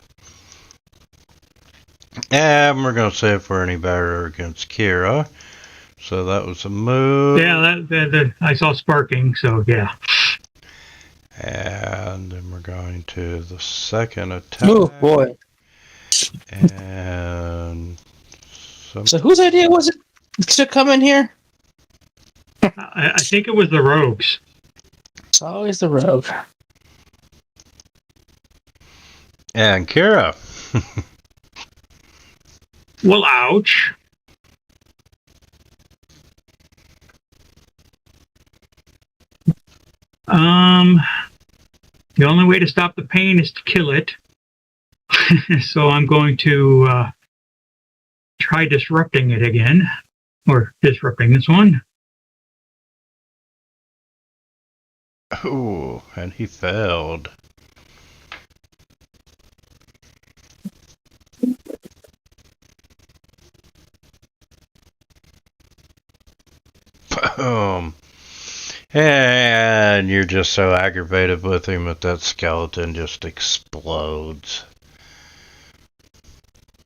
And we're going to see if we're any better against Kira. So that was a move. Yeah, that I saw sparking, so yeah. And then we're going to the second attack. Oh boy! And so whose idea was it to come in here? I think it was the rogues. It's always the rogue. And Kira. Well, ouch. The only way to stop the pain is to kill it. So I'm going to try disrupting it again. Or disrupting this one. Ooh, and he failed. Boom. And you're just so aggravated with him that skeleton just explodes.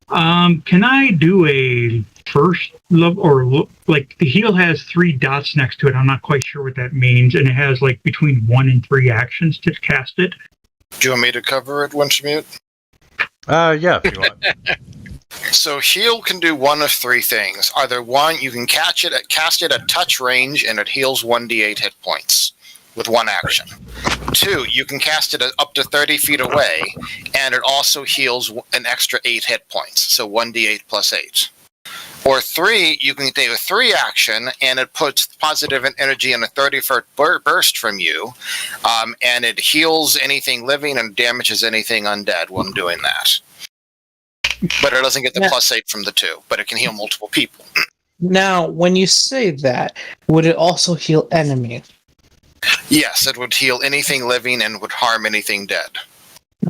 Can I do a first level, or like the heal has 3 dots next to it? I'm not quite sure what that means, and it has like between 1 and 3 actions to cast it. Do you want me to cover it, Wintermute? Yeah, if you want. So heal can do one of 3 things. Either one, you can cast it at touch range, and it heals 1d8 hit points with 1 action. 2, you can cast it up to 30 feet away, and it also heals an extra 8 hit points, so 1d8 plus 8. Or 3, you can take a 3 action, and it puts positive energy in a 30-foot burst from you, and it heals anything living and damages anything undead when doing that. But it doesn't get the plus 8 from the 2, but it can heal multiple people. Now, when you say that, would it also heal enemies? Yes, it would heal anything living and would harm anything dead.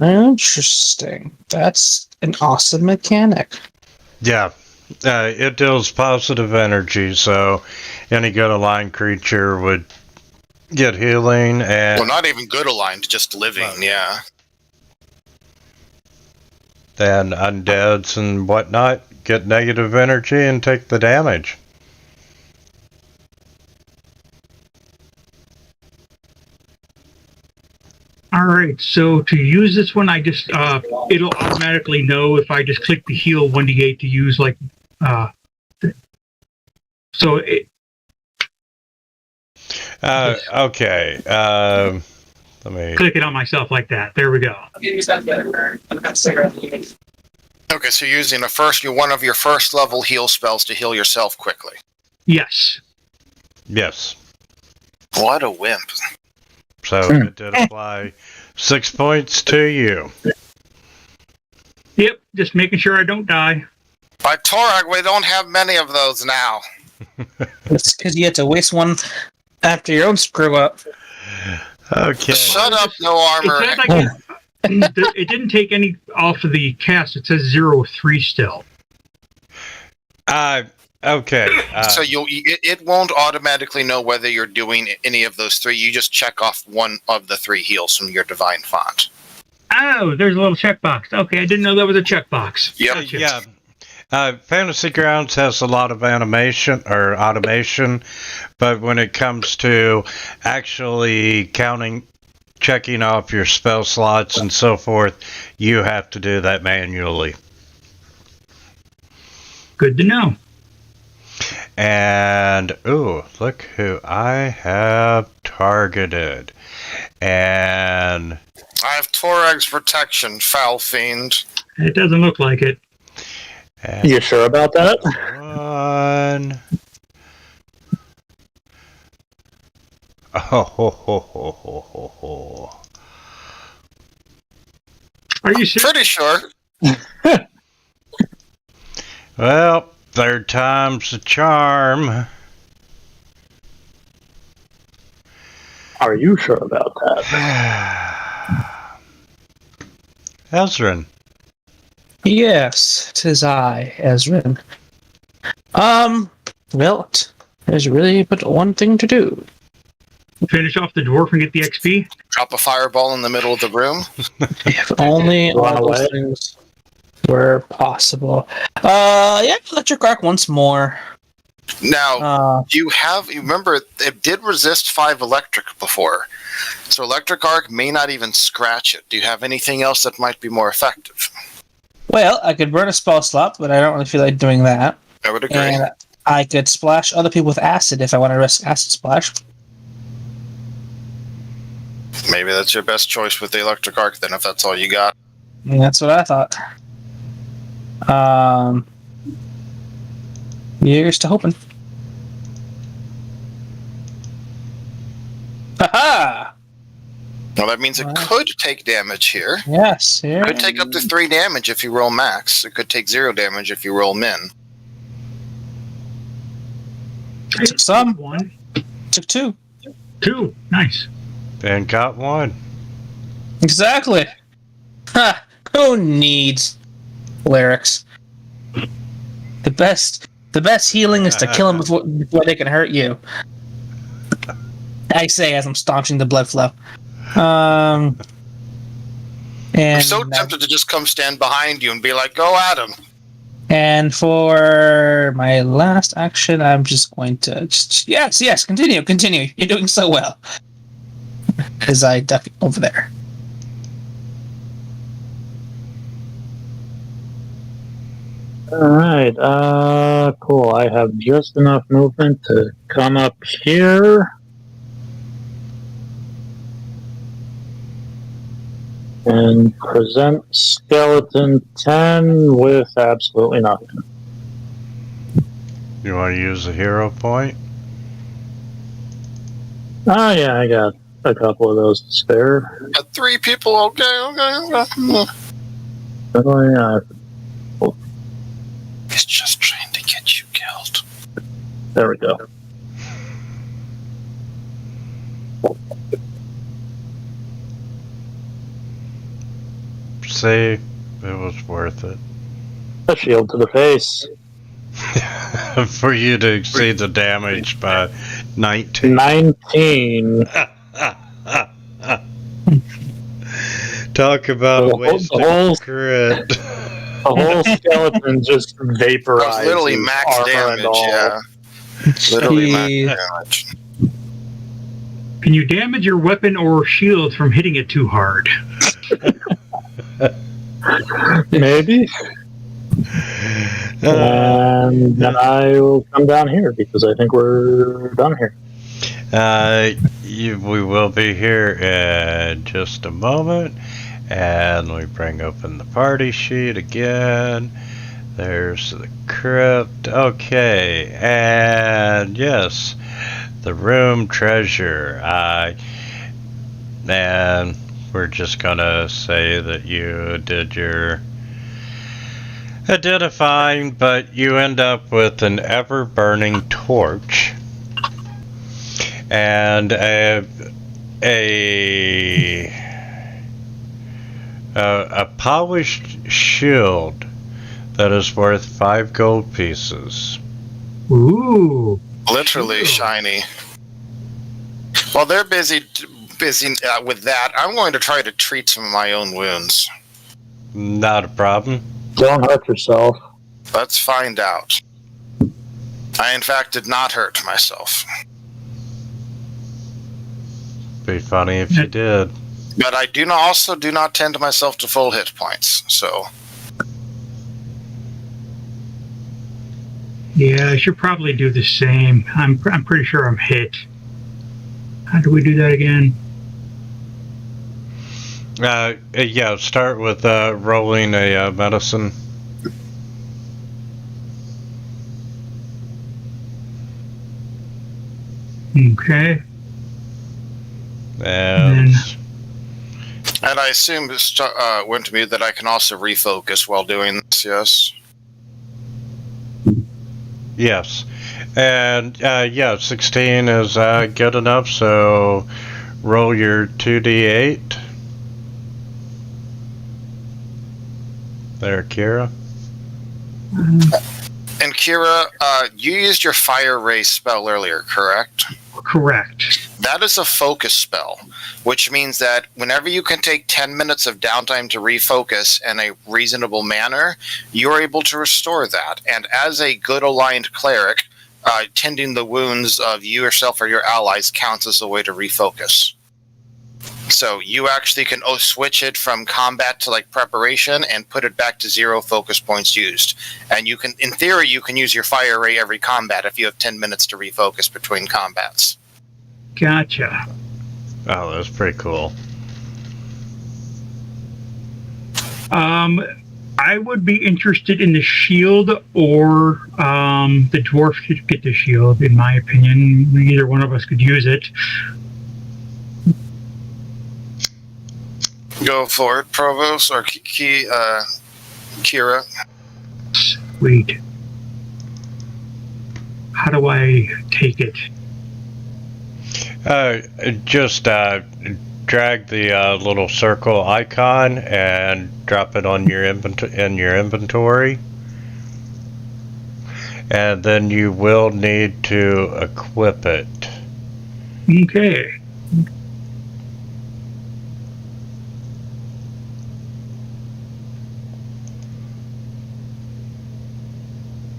Interesting. That's an awesome mechanic. Yeah, it deals positive energy, so any good aligned creature would get healing. And Well, not even good aligned, just living, yeah. then undeads and whatnot get negative energy and take the damage. All right, so to use this one, I just it'll automatically know if I just click the heal 1d8 to use like so it. Okay. Let me Click it on myself like that. There we go. Okay, so you're using one of your first level heal spells to heal yourself quickly. Yes. Yes. What a wimp. So it did apply 6 points to you. Yep. Just making sure I don't die. By Torag, we don't have many of those now. It's because you had to waste one after your own screw up. Okay. Shut up, no armor. It, said like it didn't take any off of the cast. It says 0-3 still. Okay. So it won't automatically know whether you're doing any of those 3. You just check off one of the 3 heals from your divine font. Oh, there's a little checkbox. Okay, I didn't know that was a checkbox. Yep. Gotcha. Yeah. Fantasy Grounds has a lot of animation or automation, but when it comes to actually checking off your spell slots and so forth, you have to do that manually. Good to know. And, ooh, look who I have targeted. And I have Torag's protection, foul fiend. It doesn't look like it. You sure about that? One. Oh, ho, ho, ho, ho, ho, ho. Are you serious? Pretty sure. Well, third time's the charm. Are you sure about that? Ezrin. Yes, 'tis I, Ezrin. Well, there's really but one thing to do. Finish off the dwarf and get the XP? Drop a fireball in the middle of the room. If only Run all those away. things were possible. Yeah, electric arc once more. Now, you remember, it did resist 5 electric before. So electric arc may not even scratch it. Do you have anything else that might be more effective? Well, I could burn a spell slot, but I don't really feel like doing that. I would agree. And I could splash other people with acid if I want to risk acid splash. Maybe that's your best choice with the electric arc then, if that's all you got. And that's what I thought. Here's to hoping. Haha! Well, that means it could take damage here. Yes, here. Could take up to 3 damage if you roll max. It could take 0 damage if you roll min. Took some. 1, Took 2. 2. Nice. And got 1. Exactly. Ha! Who needs lyrics? The best healing is to kill them before they can hurt you. I say as I'm staunching the blood flow. I'm And so tempted to just come stand behind you and be like, go at him. And for my last action, I'm just going to yes, continue. You're doing so well. As I duck over there. Alright, cool. I have just enough movement to come up here. And present skeleton 10 with absolutely nothing. You want to use a hero point? Oh yeah, I got a couple of those to spare. Got 3 people, okay. Oh yeah, He's just trying to get you killed. there we go. See, it was worth it. A shield to the face. For you to exceed the damage by 19. 19. Talk about a The waste whole- of crit. The whole skeleton just vaporized. That was literally max damage, yeah. Literally max damage. Can you damage your weapon or shield from hitting it too hard? Maybe. And then I will come down here because I think we're done here. We will be here in just a moment. And we bring open the party sheet again. There's the crypt. Okay. And yes, the room treasure. And we're just gonna say that you did your identifying, but you end up with an ever-burning torch and a polished shield that is worth 5 gold pieces. Ooh. Literally shiny. While they're busy with that, I'm going to try to treat some of my own wounds. Not a problem. Don't hurt yourself. Let's find out. I, in fact, did not hurt myself. Be funny if you did. But I also do not tend myself to full hit points, so... Yeah, I should probably do the same. I'm pretty sure I'm hit. How do we do that again? Yeah, start with rolling a medicine. Okay. And I assume, Wintermute, that I can also refocus while doing this, yes? yes. And yeah, 16 is good enough, so roll your 2d8. There, Kira. And Kira, you used your Fire Ray spell earlier, correct? Correct. That is a focus spell, which means that whenever you can take 10 minutes of downtime to refocus in a reasonable manner, you're able to restore that. And as a good aligned cleric, tending the wounds of you yourself or your allies counts as a way to refocus. So you actually can switch it from combat to like preparation and put it back to 0 focus points used. And you can, in theory, you can use your Fire Ray every combat if you have 10 minutes to refocus between combats. Gotcha. Oh, that's pretty cool. I would be interested in the shield, or the dwarf should get the shield, in my opinion. Either one of us could use it. Go for it, Provost, or Kira. Sweet. How do I take it? Just drag the little circle icon and drop it on your inventory, and then you will need to equip it. Okay.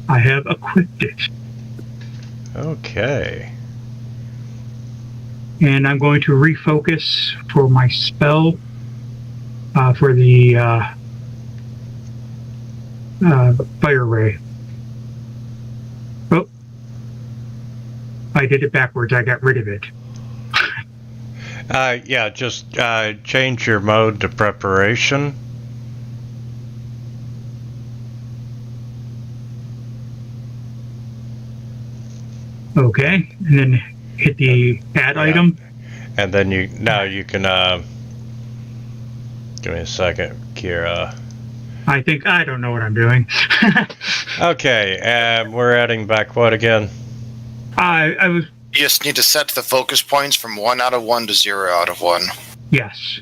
I have equipped it. Okay. And I'm going to refocus for my spell for the Fire Ray. Oh, I did it backwards. I got rid of it. Yeah, just change your mode to preparation. Okay, and then hit the add item. And then you can give me a second, Kira. I don't know what I'm doing. Okay, and we're adding back what again? I was, You just need to set the focus points from 1 out of 1 to 0 out of 1. yes.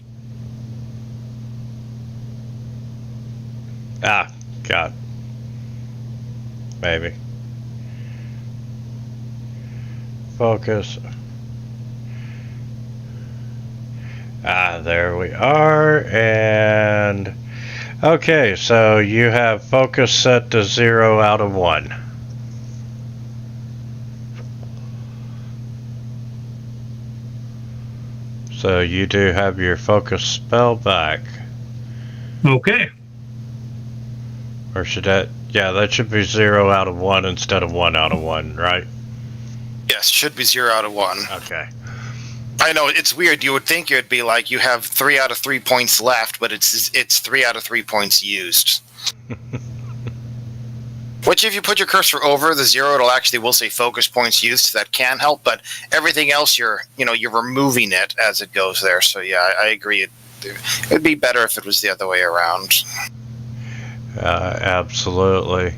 Ah, God. Maybe. Focus. Ah, there we are. And okay, so you have focus set to 0 out of 1. So you do have your focus spell back. Okay. Or should that, yeah, that should be 0 out of 1 instead of 1 out of 1, right? Yes, should be 0 out of 1. Okay. I know, it's weird. You would think it would be like you have 3 out of 3 points left, but it's 3 out of 3 points used. Which, if you put your cursor over the 0, it'll actually will say focus points used, so that can help, but everything else you're removing it as it goes there. So yeah, I agree. It'd be better if it was the other way around. Absolutely.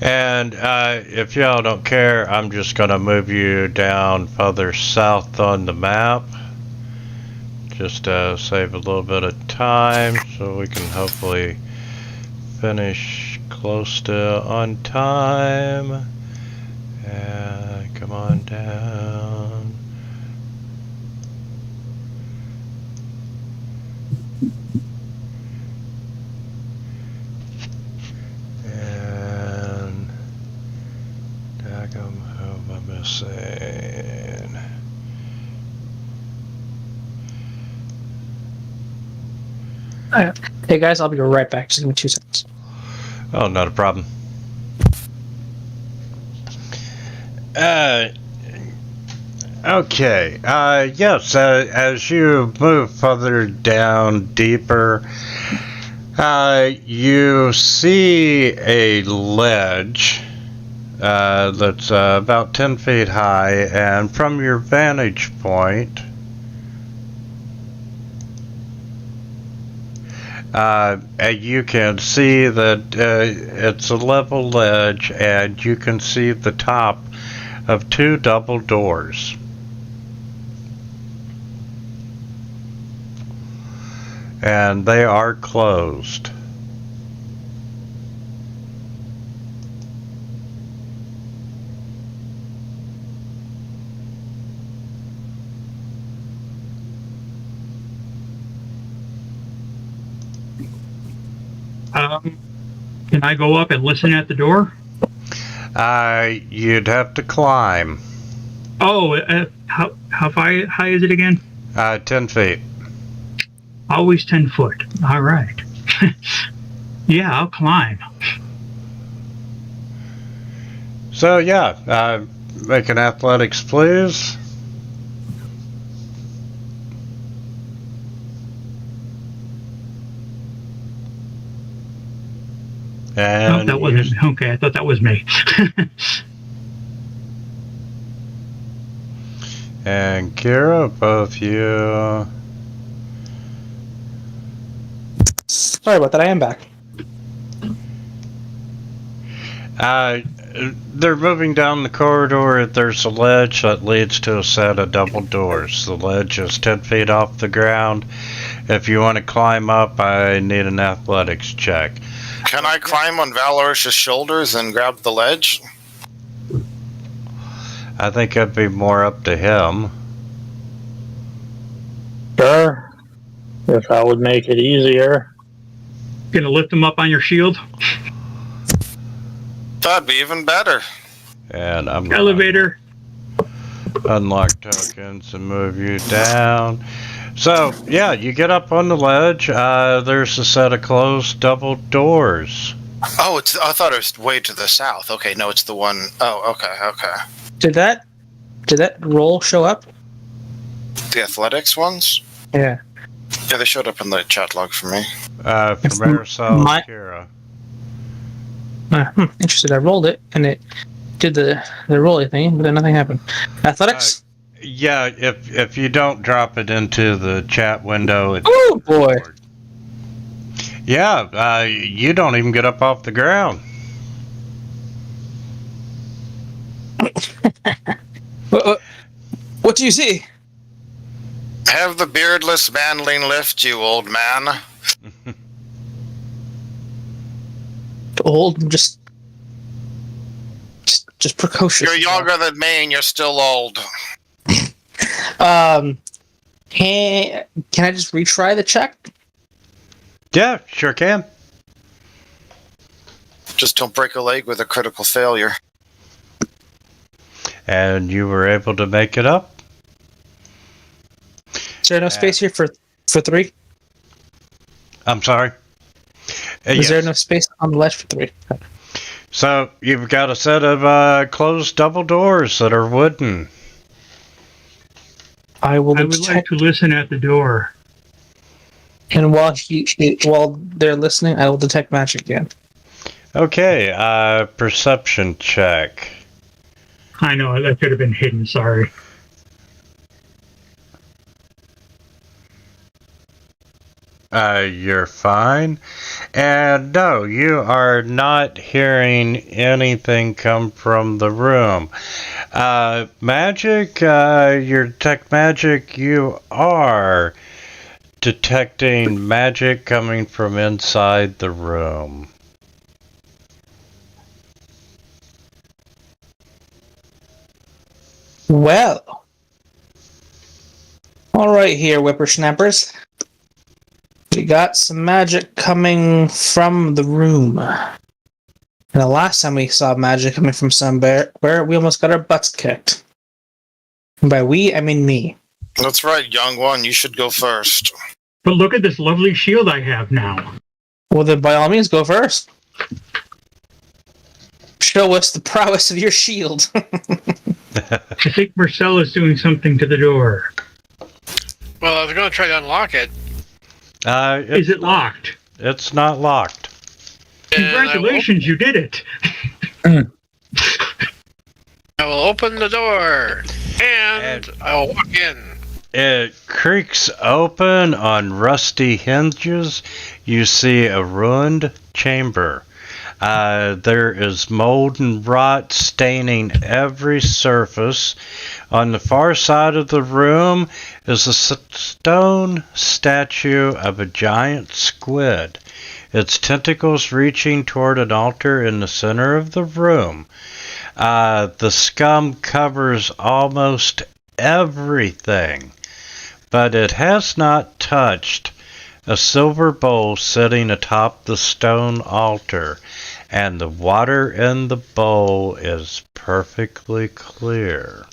And if y'all don't care, I'm just going to move you down further south on the map. Just to save a little bit of time so we can hopefully finish close to on time. And come on down. saying. Hey guys, I'll be right back. Just give me 2 seconds. Oh, not a problem. Okay. Yes, as you move further down deeper, you see a ledge that's about 10 feet high, and from your vantage point, you can see that it's a level ledge, and you can see the top of 2 double doors. And they are closed. Can I go up and listen at the door? You'd have to climb. Oh, how high is it again? 10 feet. Always 10 foot. All right. Yeah, I'll climb. So yeah, make an athletics, please. And that wasn't okay. I thought that was me. And Kira, both you. Sorry about that. I am back. They're moving down the corridor. There's a ledge that leads to a set of double doors. The ledge is 10 feet off the ground. If you want to climb up, I need an athletics check. Can I climb on Valorish's shoulders and grab the ledge? I think it'd be more up to him. Sure. If that would make it easier. Gonna lift him up on your shield? That'd be even better. And I'm gonna Elevator. unlock tokens and move you down. So, yeah, you get up on the ledge. There's a set of closed double doors. Oh, I thought it was way to the south. Okay, no, it's the one. Oh, okay. Did that roll show up? The athletics ones? Yeah. Yeah, they showed up in the chat log for me. From Marisol my- Kira. Interested. I rolled it, and it did the rolly thing, but then nothing happened. Athletics? Yeah, if you don't drop it into the chat window, it's Oh, boy. Yeah, you don't even get up off the ground. What do you see? Have the beardless manling lift you, old man. Old, just precocious. You're younger than me and you're still old. Can I just retry the check? Yeah, sure can. Just don't break a leg with a critical failure. And you were able to make it up? Is there no space here for 3? I'm sorry? Is there Yes. no space on the ledge for 3? So, you've got a set of closed double doors that are wooden. I will I would like to listen at the door. And while they're listening, I will detect magic again. Okay, perception check. I know, that could have been hidden, sorry. You're fine. And no, you are not hearing anything come from the room. Magic, your detect magic, you are detecting magic coming from inside the room. Well. Alright here, whippersnappers. We got some magic coming from the room. And the last time we saw magic coming from somewhere, we almost got our butts kicked. And by we, I mean me. That's right, young one. You should go first. But look at this lovely shield I have now. Well, then by all means, go first. Show us the prowess of your shield. I think Marcella's doing something to the door. Well, I was going to try to unlock it. Is it locked? It's not locked. Congratulations, you did it. I will open the door, and I will walk in. It creaks open on rusty hinges. You see a ruined chamber. There is mold and rot staining every surface. On the far side of the room is a stone statue of a giant squid, its tentacles reaching toward an altar in the center of the room. The scum covers almost everything, but it has not touched a silver bowl sitting atop the stone altar, and the water in the bowl is perfectly clear.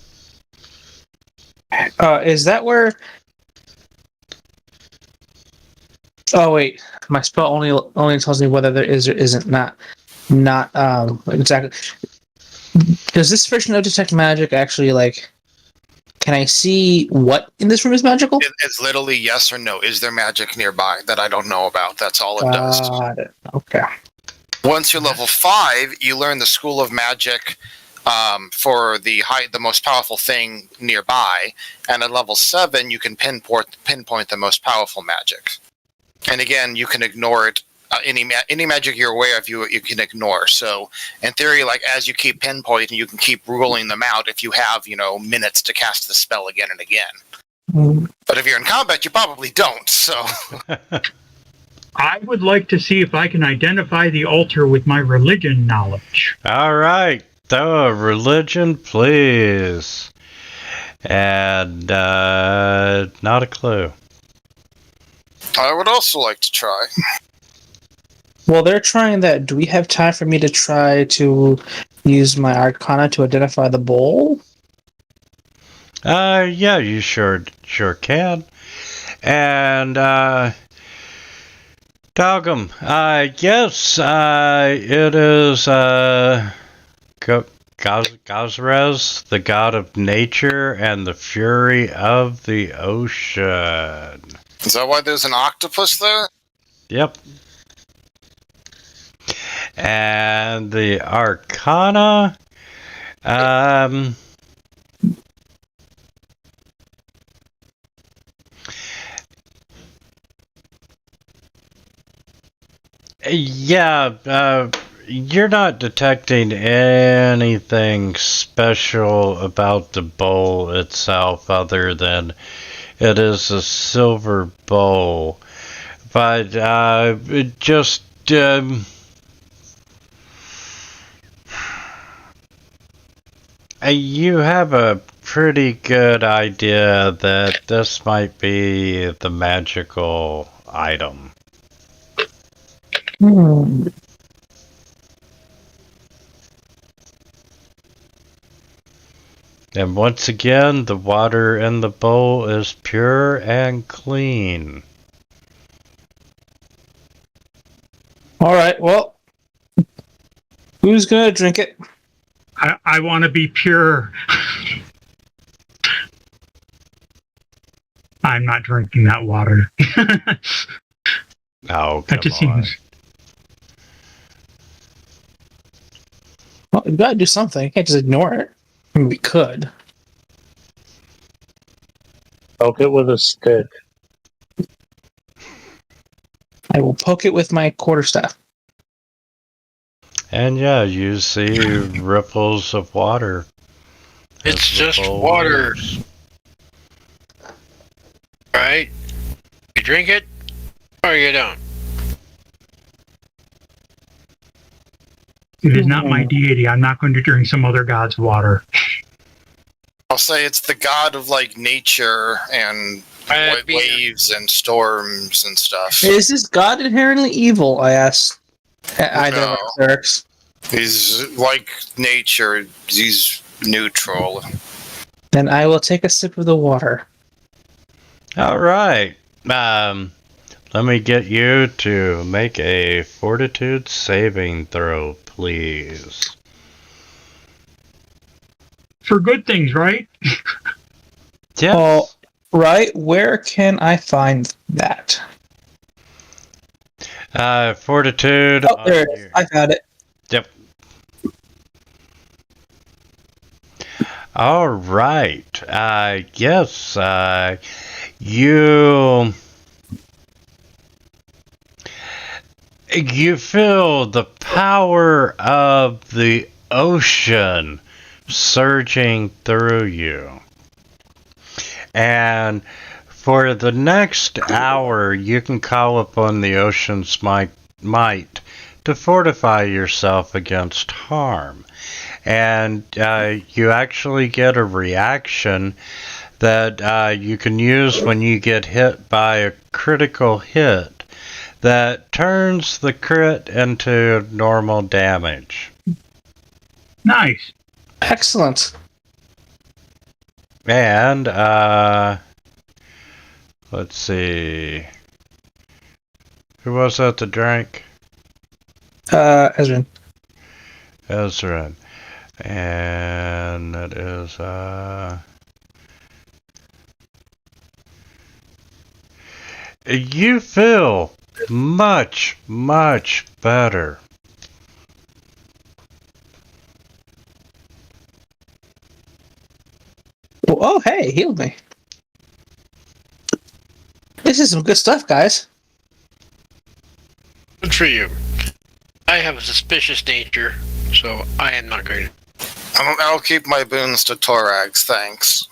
Is that where... Oh, wait. My spell only tells me whether there is or isn't not exactly. Does this version of Detect Magic actually, like... Can I see what in this room is magical? It's literally yes or no. Is there magic nearby that I don't know about? That's all it does. Got it. Okay. Once you're level 5, you learn the School of Magic for the most powerful thing nearby, and at level 7, you can pinpoint the most powerful magic. And again, you can ignore it. Any magic you're aware of, you can ignore. So, in theory, like as you keep pinpointing, you can keep ruling them out if you have, minutes to cast the spell again and again. But if you're in combat, you probably don't. So, I would like to see if I can identify the altar with my religion knowledge. All right, throw a religion, please. And not a clue. I would also like to try. Well, they're trying that. Do we have time for me to try to use my Arcana to identify the bowl? Yeah, you sure can. And Dogum, yes, it is Gazrez, the god of nature and the fury of the ocean. Is that why there's an octopus there? Yep. And the Arcana, yeah, you're not detecting anything special about the bowl itself other than it is a silver bowl. But it just... you have a pretty good idea that this might be the magical item. And once again, the water in the bowl is pure and clean. Alright, well, who's gonna drink it? I want to be pure. I'm not drinking that water. Oh, That just come on. seems. Well, we've got to do something. You can't just ignore it. I mean, we could. Poke it with a stick. I will poke it with my quarterstaff. And yeah, you see ripples of water. It's as the just bowl water. moves. Right? You drink it, or you don't. It is not my deity. I'm not going to drink some other god's water. I'll say it's the god of like nature and waves and storms and stuff. Is this god inherently evil? I asked. I No. don't know, Eric's. He's like nature. He's neutral. Then I will take a sip of the water. All right. Let me get you to make a fortitude saving throw, please. For good things, right? Yes. Oh, right. Where can I find that? Fortitude. Oh, there it is. I found it. Yep. All right. Yes. You feel the power of the ocean surging through you. And for the next hour, you can call upon the ocean's might to fortify yourself against harm. And you actually get a reaction that you can use when you get hit by a critical hit that turns the crit into normal damage. Nice. Excellent. And, let's see. Who was that that drank? Ezrin. Ezrin. And that is, you feel much, much better. Oh, hey, healed me. This is some good stuff, guys. Good for you. I have a suspicious nature, so I am not going to. I'll keep my boons to Torax, thanks.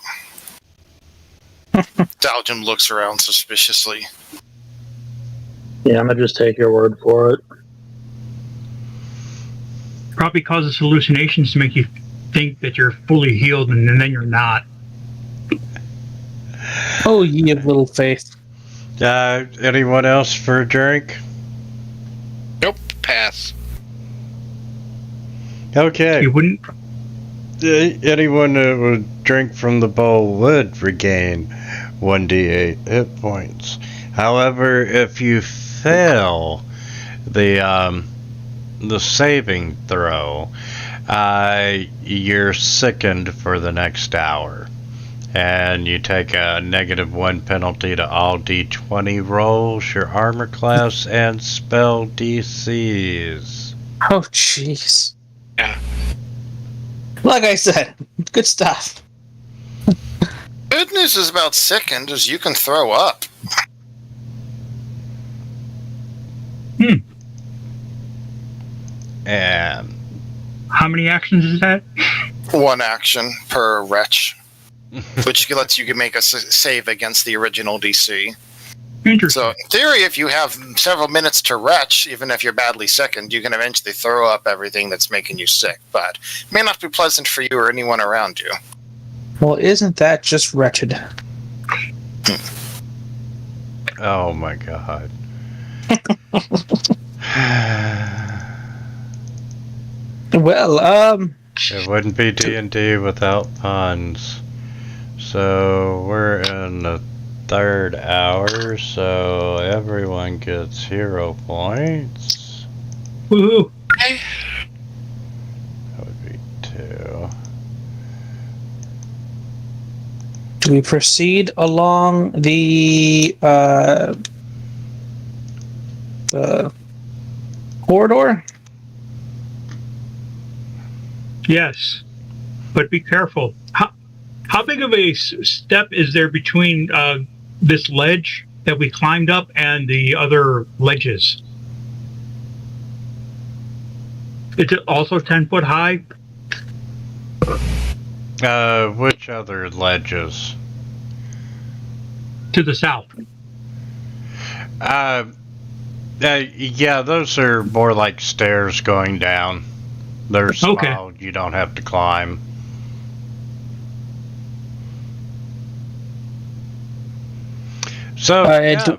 Dalton looks around suspiciously. Yeah, I'm gonna just take your word for it. Probably causes hallucinations to make you think that you're fully healed and then you're not. Oh, ye of little faith. Anyone else for a drink? Nope, pass. Okay. You wouldn't. Anyone that would drink from the bowl would regain 1d8 hit points. However, if you fail the saving throw, you're sickened for the next hour. And you take a -1 penalty to all d20 rolls, your armor class, and spell DCs. Oh, jeez. Yeah. Like I said, good stuff. Good news is about sickened is you can throw up. And How many actions is that? One action per wretch, which lets you make a save against the original DC. Interesting. So, in theory, if you have several minutes to retch, even if you're badly sickened, you can eventually throw up everything that's making you sick. But it may not be pleasant for you or anyone around you. Well, isn't that just wretched? oh my god. Well, It wouldn't be D&D without puns. So we're in the third hour, so everyone gets hero points. Woohoo! That would be 2. do we proceed along the corridor? Yes, but be careful. How big of a step is there between this ledge that we climbed up and the other ledges? Is it also 10 foot high? Which other ledges? To the south. Yeah, those are more like stairs going down. They're small, Okay. You don't have to climb. So, yeah. Do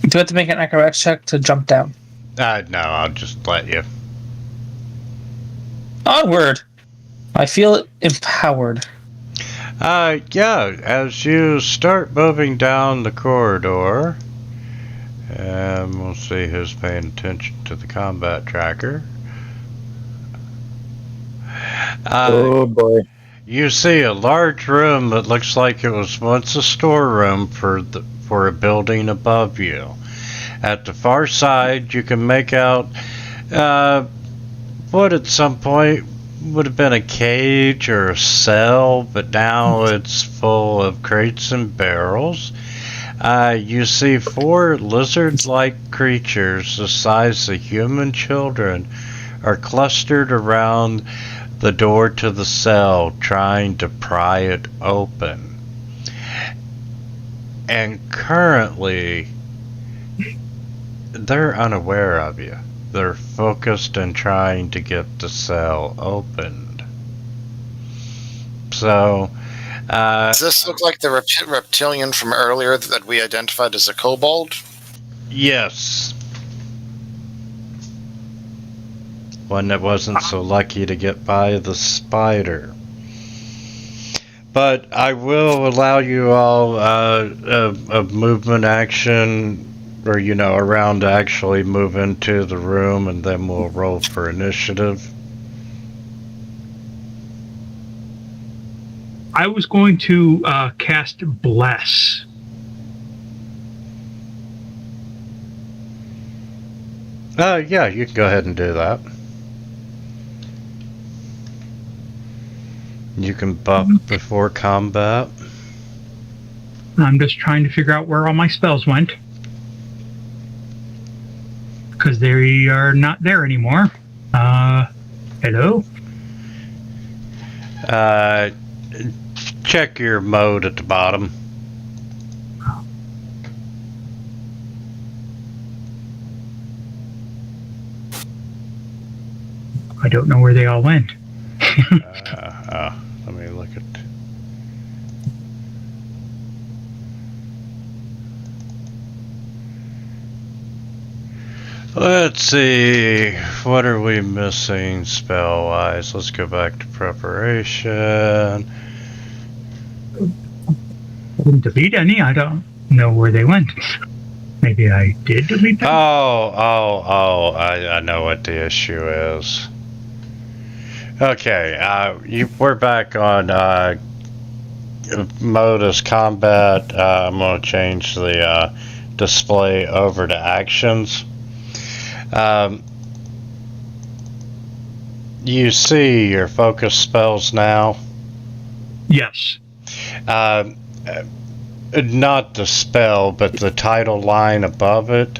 you have to make an acrobatics check to jump down? No, I'll just let you. Onward! I feel empowered. Yeah, as you start moving down the corridor, and we'll see who's paying attention to the combat tracker. Oh boy. You see a large room that looks like it was once a storeroom for a building above you. At the far side, you can make out what at some point would have been a cage or a cell, but now it's full of crates and barrels. You see 4 lizard-like creatures the size of human children are clustered around the door to the cell, trying to pry it open. And currently, they're unaware of you. They're focused and trying to get the cell opened. So, Does this look like the reptilian from earlier that we identified as a kobold? yes. One that wasn't so lucky to get by the spider. But I will allow you all a movement action, or a round to actually move into the room, and then we'll roll for initiative. I was going to cast Bless. Yeah, you can go ahead and do that. You can buff before combat. I'm just trying to figure out where all my spells went. Because they are not there anymore. Hello? Check your mode at the bottom. I don't know where they all went. Let me look at. Let's see. What are we missing spell wise? Let's go back to preparation. I didn't delete any. I don't know where they went. Maybe I did delete them. I know what the issue is. Okay, we're back on mode as combat. I'm going to change the display over to actions. You see your focus spells now? Yes. Not the spell, but the title line above it.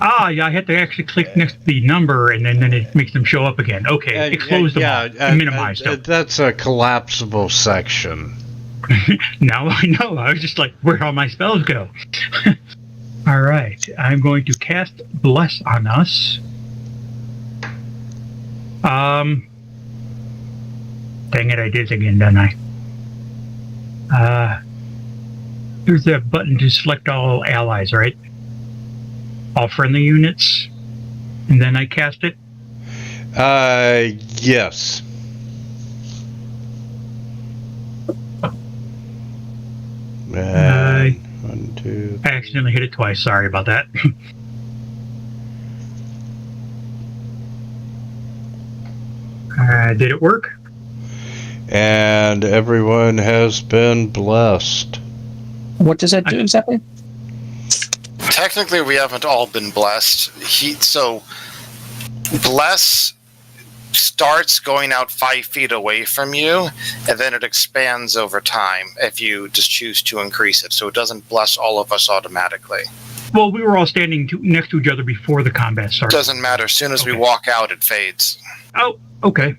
Yeah, I had to actually click next to the number, and then it makes them show up again. Okay, it closed them all. Minimized them. That's a collapsible section. Now I know. I was just like, where'd all my spells go? All right, I'm going to cast Bless on us. Dang it, I did it again, didn't I? There's a button to select all allies, right? All friendly units, and then I cast it. Yes. And 1, 2. I accidentally hit it twice. Sorry about that. Did it work? And everyone has been blessed. What does that do exactly? Technically, we haven't all been blessed. So, bless starts going out 5 feet away from you, and then it expands over time if you just choose to increase it. So it doesn't bless all of us automatically. Well, we were all standing next to each other before the combat started. Doesn't matter. As soon as we walk out, it fades. Oh, okay.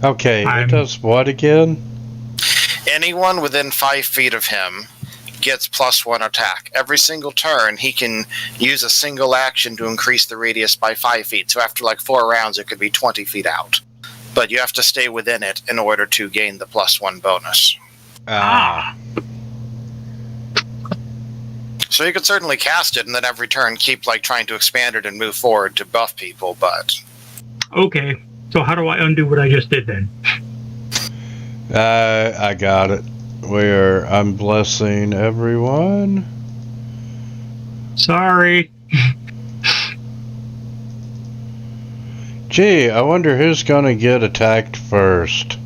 Okay, it does what again? Anyone within 5 feet of him gets +1 attack. Every single turn, he can use a single action to increase the radius by 5 feet. So after like 4 rounds, it could be 20 feet out. But you have to stay within it in order to gain the +1 bonus. So you could certainly cast it, and then every turn keep like trying to expand it and move forward to buff people. But Okay, so how do I undo what I just did then? I got it. I'm blessing everyone. Sorry. Gee, I wonder who's gonna get attacked first.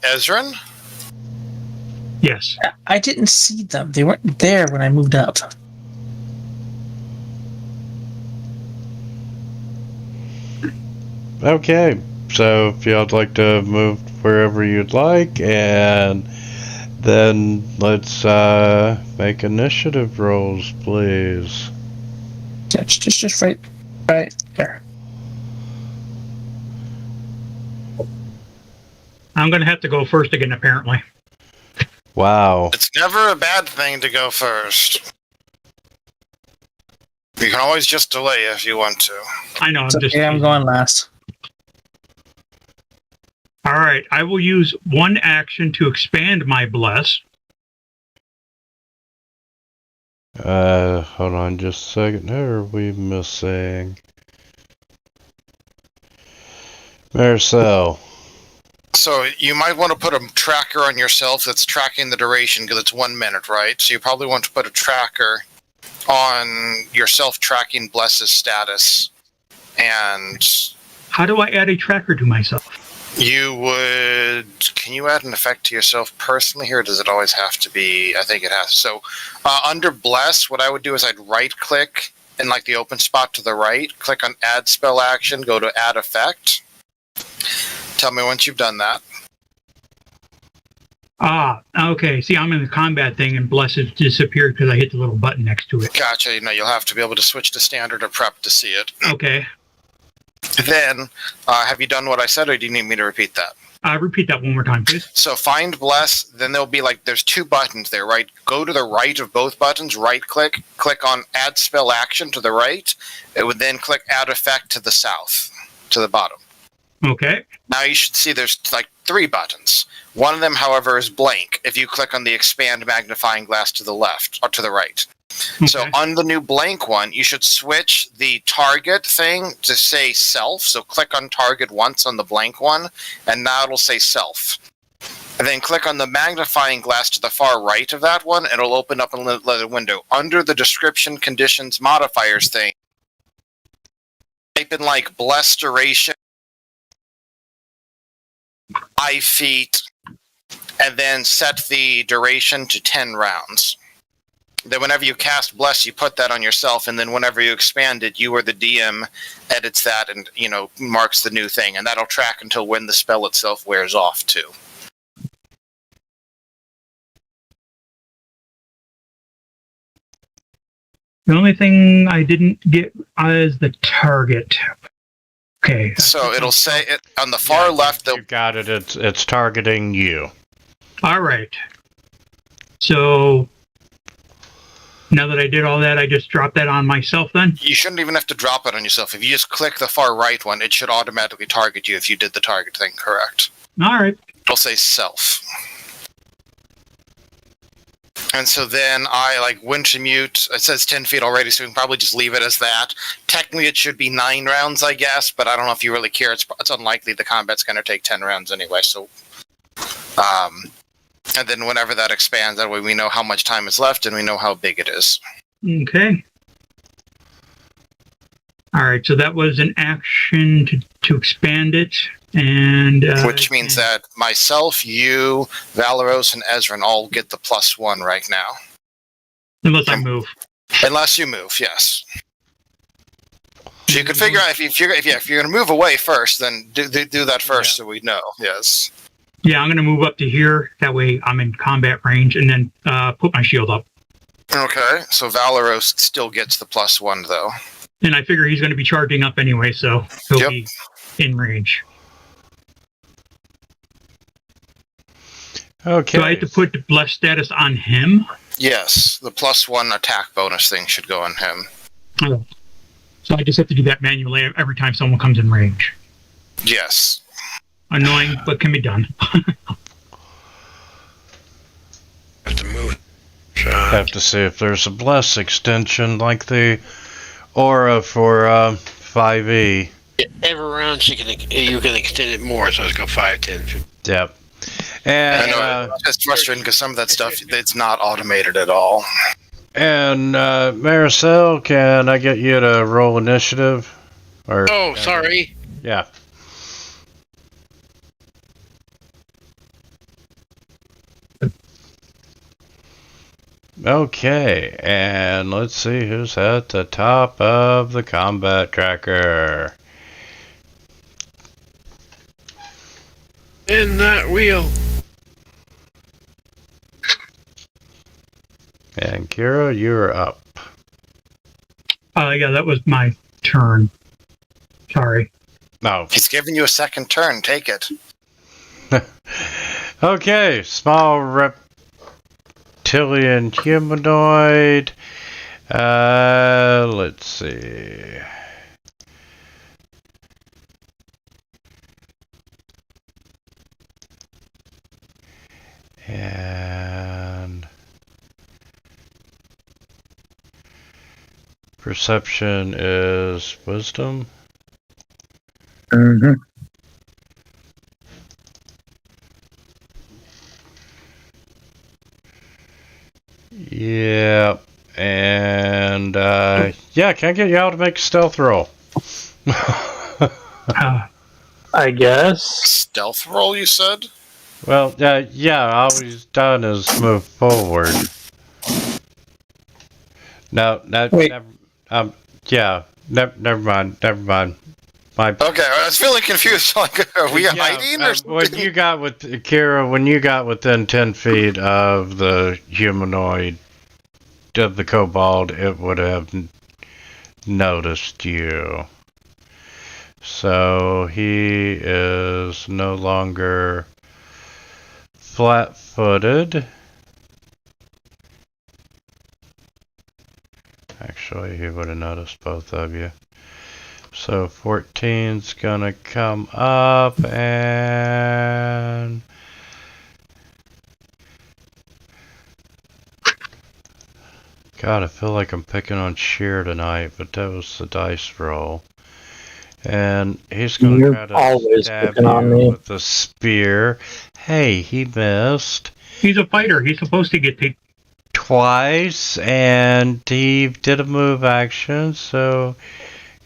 Ezrin? Yes. I didn't see them. They weren't there when I moved up. Okay, so if y'all'd like to move wherever you'd like, and then let's make initiative rolls, please. Yeah, just right there. I'm going to have to go first again, apparently. Wow. It's never a bad thing to go first. You can always just delay if you want to. I know. I'm going last. All right. I will use one action to expand my bless. Hold on just a second. Who are we missing? Marcel. So you might want to put a tracker on yourself that's tracking the duration because it's 1 minute, right? So you probably want to put a tracker on yourself tracking Bless's status. And how do I add a tracker to myself? You would... Can you add an effect to yourself personally here, or does it always have to be... I think it has. So under Bless, what I would do is I'd right-click in like the open spot to the right, click on Add Spell Action, go to Add Effect. Tell me once you've done that. Okay. See, I'm in the combat thing, and Bless has disappeared because I hit the little button next to it. Gotcha. You'll have to be able to switch to Standard or Prep to see it. Okay. Then, have you done what I said, or do you need me to repeat that? Repeat that one more time, please. So find Bless, then there'll be like, there's 2 buttons there, right? Go to the right of both buttons, right-click, click on Add Spell Action to the right. It would then click Add Effect to the south, to the bottom. Okay. Now you should see there's like 3 buttons. One of them, however, is blank if you click on the Expand Magnifying Glass to the left, or to the right. Okay. So on the new blank one, you should switch the target thing to say self. So click on target once on the blank one, and now it'll say self. And then click on the magnifying glass to the far right of that one, and it'll open up another window. Under the description conditions modifiers thing, type in like bless duration, 5 feet, and then set the duration to 10 rounds. Then whenever you cast Bless, you put that on yourself, and then whenever you expand it, you or the DM edits that and, marks the new thing, and that'll track until when the spell itself wears off, too. The only thing I didn't get is the target. Okay. So it'll say it on the far left. You got it. It's targeting you. All right. So now that I did all that, I just dropped that on myself then? You shouldn't even have to drop it on yourself. If you just click the far right one, it should automatically target you if you did the target thing correct. All right. It'll say self. And so then I winter mute. It says 10 feet already, so we can probably just leave it as that. Technically, it should be 9 rounds, I guess, but I don't know if you really care. It's unlikely the combat's going to take 10 rounds anyway, so... and then whenever that expands, that way we know how much time is left and we know how big it is. Okay. All right, so that was an action to expand it, and... which means that myself, you, Valeros, and Ezrin all get the +1 right now. Unless I move. Unless you move, yes. So you could figure out if you're going to move away first, then do that first, so we know. Yes. Yeah, I'm going to move up to here. That way I'm in combat range, and then put my shield up. Okay, so Valeros still gets the +1, though. And I figure he's going to be charging up anyway, so he'll be in range. Okay. So I have to put the blessed status on him? Yes, the +1 attack bonus thing should go on him. Oh. So I just have to do that manually every time someone comes in range. Yes. Annoying, but can be done. have to move. So, Have to see if there's a bless extension like the aura for 5e. every round you can extend it more, so let's go 5, 10, 15. Yep. I And know, it's just frustrating because some of that stuff, it's not automated at all. Maricel, can I get you to roll initiative? Or Oh, sorry. yeah. Okay, and let's see who's at the top of the combat tracker. In that wheel. And Kira, you're up. Yeah, that was my turn. Sorry. No. He's giving you a second turn. Take it. Okay, small reptilian humanoid. Let's see. And perception is wisdom. Mm-hmm. Yeah, and yeah, can I get you out to make a stealth roll? I guess. Stealth roll, you said? Well, yeah, all he's done is move forward. No, Wait. yeah, never mind. My Okay, I was feeling confused. Like, are we hiding or something? when you got with Kira, when you got within 10 feet of the humanoid, of the kobold, it would have noticed you. So he is no longer flat-footed. Actually, he would have noticed both of you. So 14's gonna come up and God, I feel like I'm picking on Sheer tonight, but that was the dice roll. And he's gonna You're try to always stab picking on you me. with a spear. Hey, he missed He's a fighter. He's supposed to get taken. twice, and he did a move action, so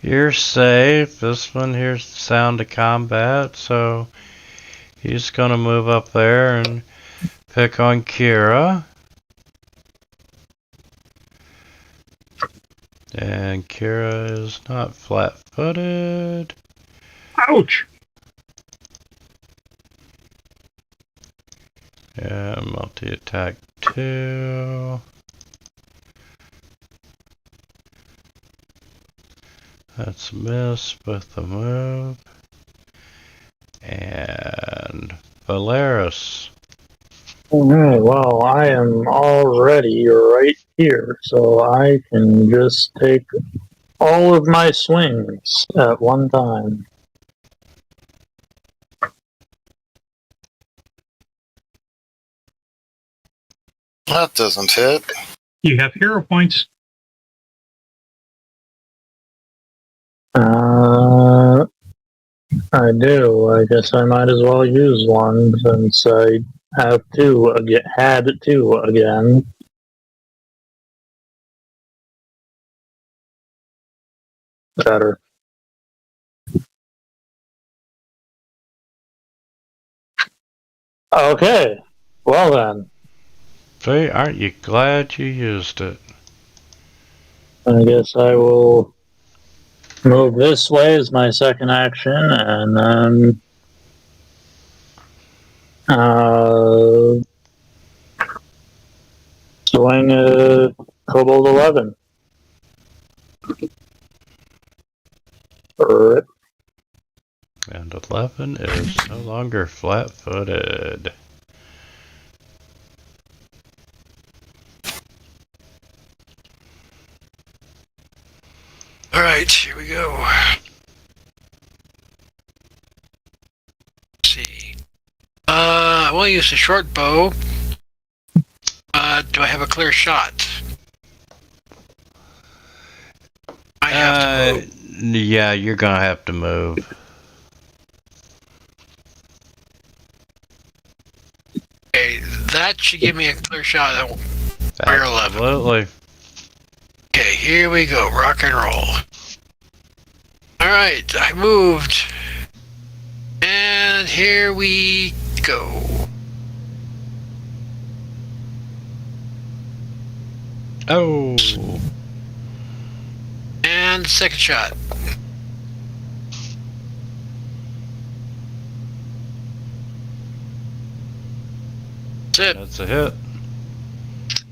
you're safe. This one hears the sound of combat, so he's gonna move up there and pick on Kira. And Kira is not flat-footed. Ouch! Yeah, multi-attack 2. That's a miss with the move. And Valeris. Alright, well, I am already right here, so I can just take all of my swings at one time. That doesn't hit. You have hero points. I do. I guess I might as well use one since I have had two again. Better. Okay. Well then, See, aren't you glad you used it? I guess I will move this way as my second action, and then swing a Kobold 11. Rip. And 11 is no longer flat-footed. Alright, here we go. Let's see. I want to use the short bow. clear shot. I have to move. Yeah, you're gonna have to move. Okay, that should give me a clear shot at fire 11. Absolutely. Okay, here we go. Rock and roll. Alright, I moved. And here we go. Oh. And second shot. That's it. That's a hit.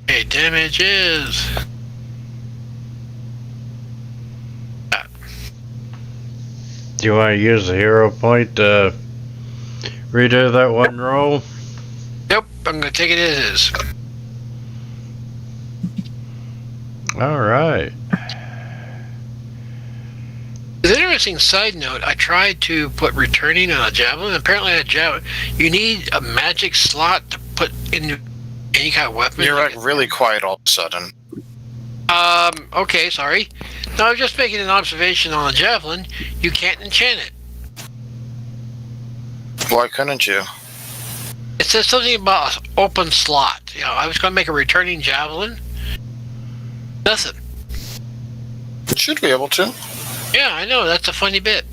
Okay, damage is... Do you want to use the hero point to redo that one roll? Nope, I'm going to take it as is. Alright. An interesting side note, I tried to put returning on a javelin. Apparently a javelin, you need a magic slot to put in any kind of weapon. You're like really quiet all of a sudden. Okay, sorry. No, I was just making an observation on a javelin. You can't enchant it. Why couldn't you? It says something about an open slot. You know, I was going to make a returning javelin. Nothing. You should be able to. Yeah, I know. That's a funny bit.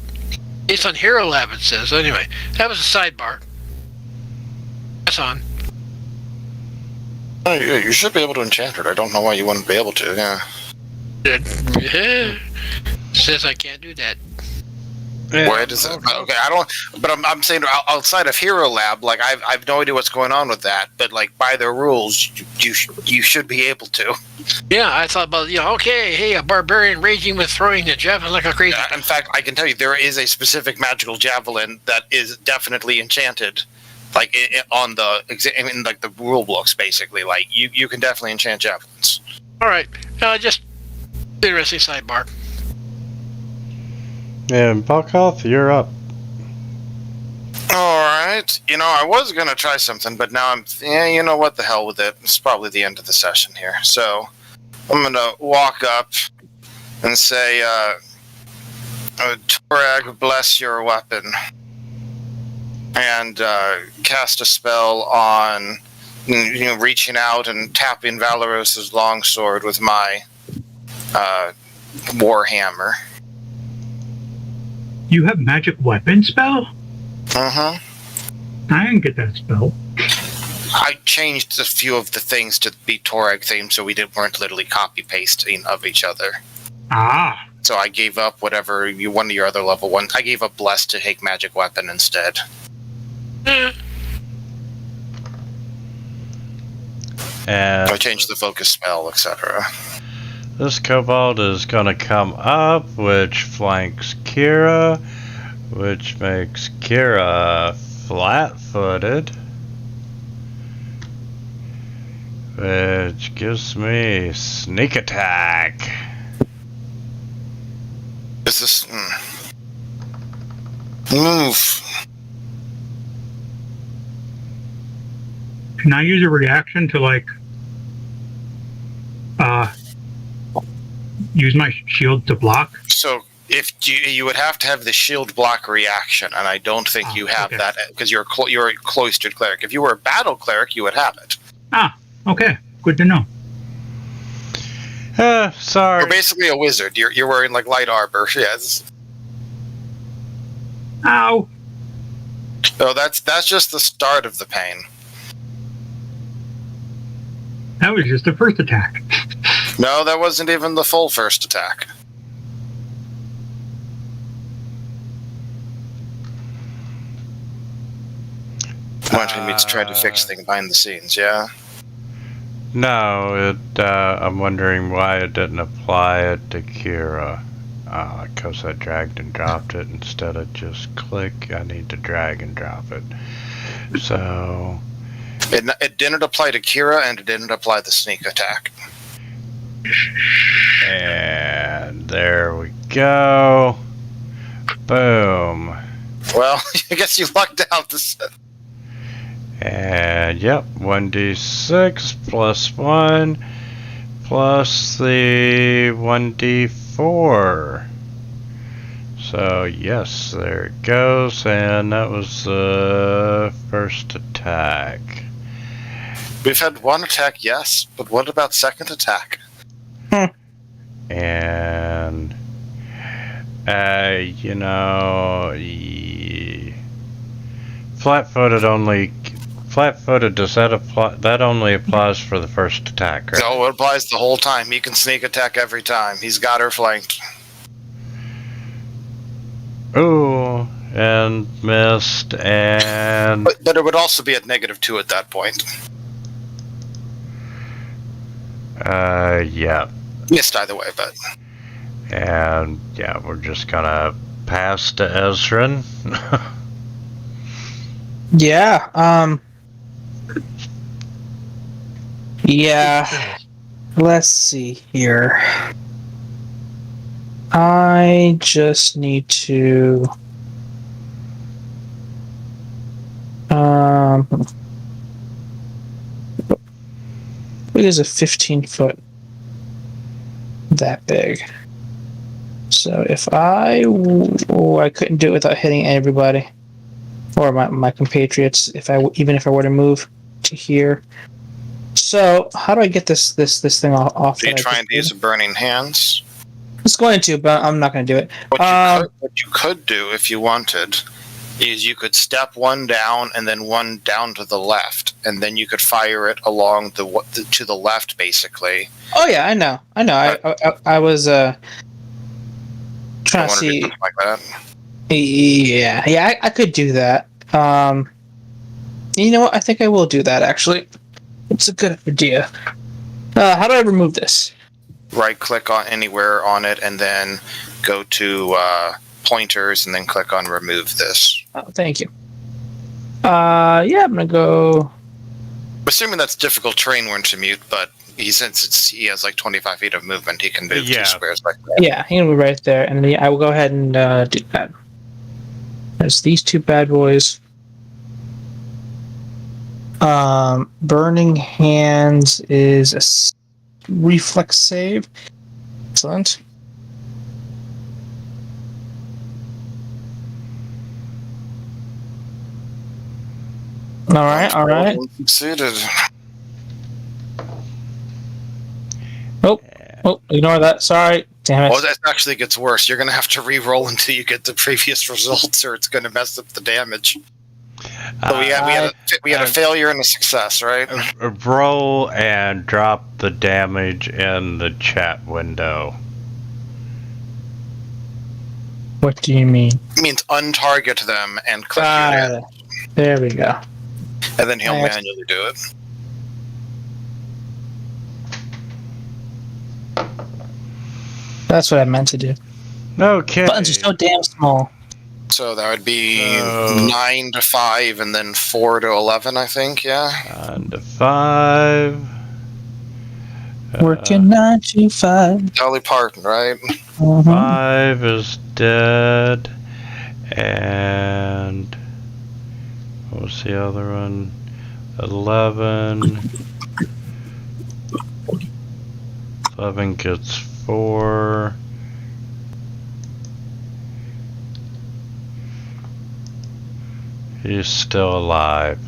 It's on Hero Lab, it says. Anyway, that was a sidebar. That's on. Oh, you should be able to enchant it. I don't know why you wouldn't be able to. Yeah. Says I can't do that. Why does it? Okay, I don't. But I'm saying outside of Hero Lab, like I've no idea what's going on with that. But like by the rules, you should be able to. Yeah, I thought about okay, hey, a barbarian raging with throwing the javelin like a crazy. In fact, I can tell you there is a specific magical javelin that is definitely enchanted, like on the in like the rule books. Basically, like you can definitely enchant javelins. All right, just interesting sidebar. And Buckoff, you're up. All right. I was going to try something, but now you know what, the hell with it. It's probably the end of the session here. So I'm going to walk up and say, Torag, bless your weapon. And cast a spell on, reaching out and tapping Valoros's longsword with my warhammer. You have magic weapon spell? Uh-huh. I didn't get that spell. I changed a few of the things to be Torag themed so we weren't literally copy-pasting of each other. Ah. So I gave up whatever one of your other level ones. I gave up Bless to take magic weapon instead. And I changed the focus spell, etc. this kobold is gonna come up, which flanks Kira, which makes Kira flat-footed, which gives me sneak attack. Is this... Move. Can I use a reaction to use my shield to block? So if you would have to have the shield block reaction, and I don't think you have that because you're a cloistered cleric. If you were a battle cleric, you would have it. Ah, okay. Good to know. Sorry. You're basically a wizard. You're wearing like light armor. Yes. Ow. So that's just the start of the pain. That was just the first attack. No, that wasn't even the full first attack. Wanted me to try to fix things behind the scenes, yeah? No, I'm wondering why it didn't apply it to Kira. Because I dragged and dropped it instead of just click. I need to drag and drop it. So... It didn't apply to Kira, and it didn't apply the sneak attack. And there we go. Boom. Well, I guess you lucked out this. And yep, 1d6 plus 1 plus the 1d4. So yes, there it goes, and that was the first attack. We've had one attack, yes, but what about second attack? And you know, flat-footed, does that apply? That only applies for the first attack, right? No, it applies the whole time. He can sneak attack every time. He's got her flanked. Ooh, and missed, and But it would also be at -2 at that point. yeah. Missed either way, but And yeah, we're just gonna pass to Ezrin. Yeah. Yeah. Let's see here. I just need to. It is a 15-foot that big. So if I couldn't do it without hitting everybody or my compatriots. Even if I were to move to here. So how do I get this thing off? are you trying to use a burning hands? I was going to, but I'm not going to do it. What you could do if you wanted is you could step one down and then one down to the left, and then you could fire it along to the left, basically. Oh yeah, I know. I was trying to see. Something like that. Yeah, I could do that. You know what? I think I will do that. Actually, it's a good idea. How do I remove this? Right-click on anywhere on it, and then go to pointers, and then click on remove this. Oh, thank you. Yeah, I'm gonna go. Assuming that's difficult terrain we're into mute, but since he has like 25 feet of movement, he can move 2 squares like that. Yeah, he can move right there, and then I will go ahead and do that. There's these two bad boys. Burning Hands is a reflex save. Excellent. All right. Succeeded. Oh, ignore that. Sorry. Damn it. Well, that actually gets worse. You're going to have to re-roll until you get the previous results, or it's going to mess up the damage. So we had a failure and a success, right? Roll and drop the damage in the chat window. What do you mean? It means untarget them and click your damage. There we go. And then he'll manually do it. That's what I meant to do. Okay. Buttons are so damn small. So that would be 9 to 5 and then 4 to 11, I think, yeah? 9 to 5. Working 9 to 5. Dolly Parton, right? 5 is dead. And what was the other one? 11. 11 gets 4. He's still alive.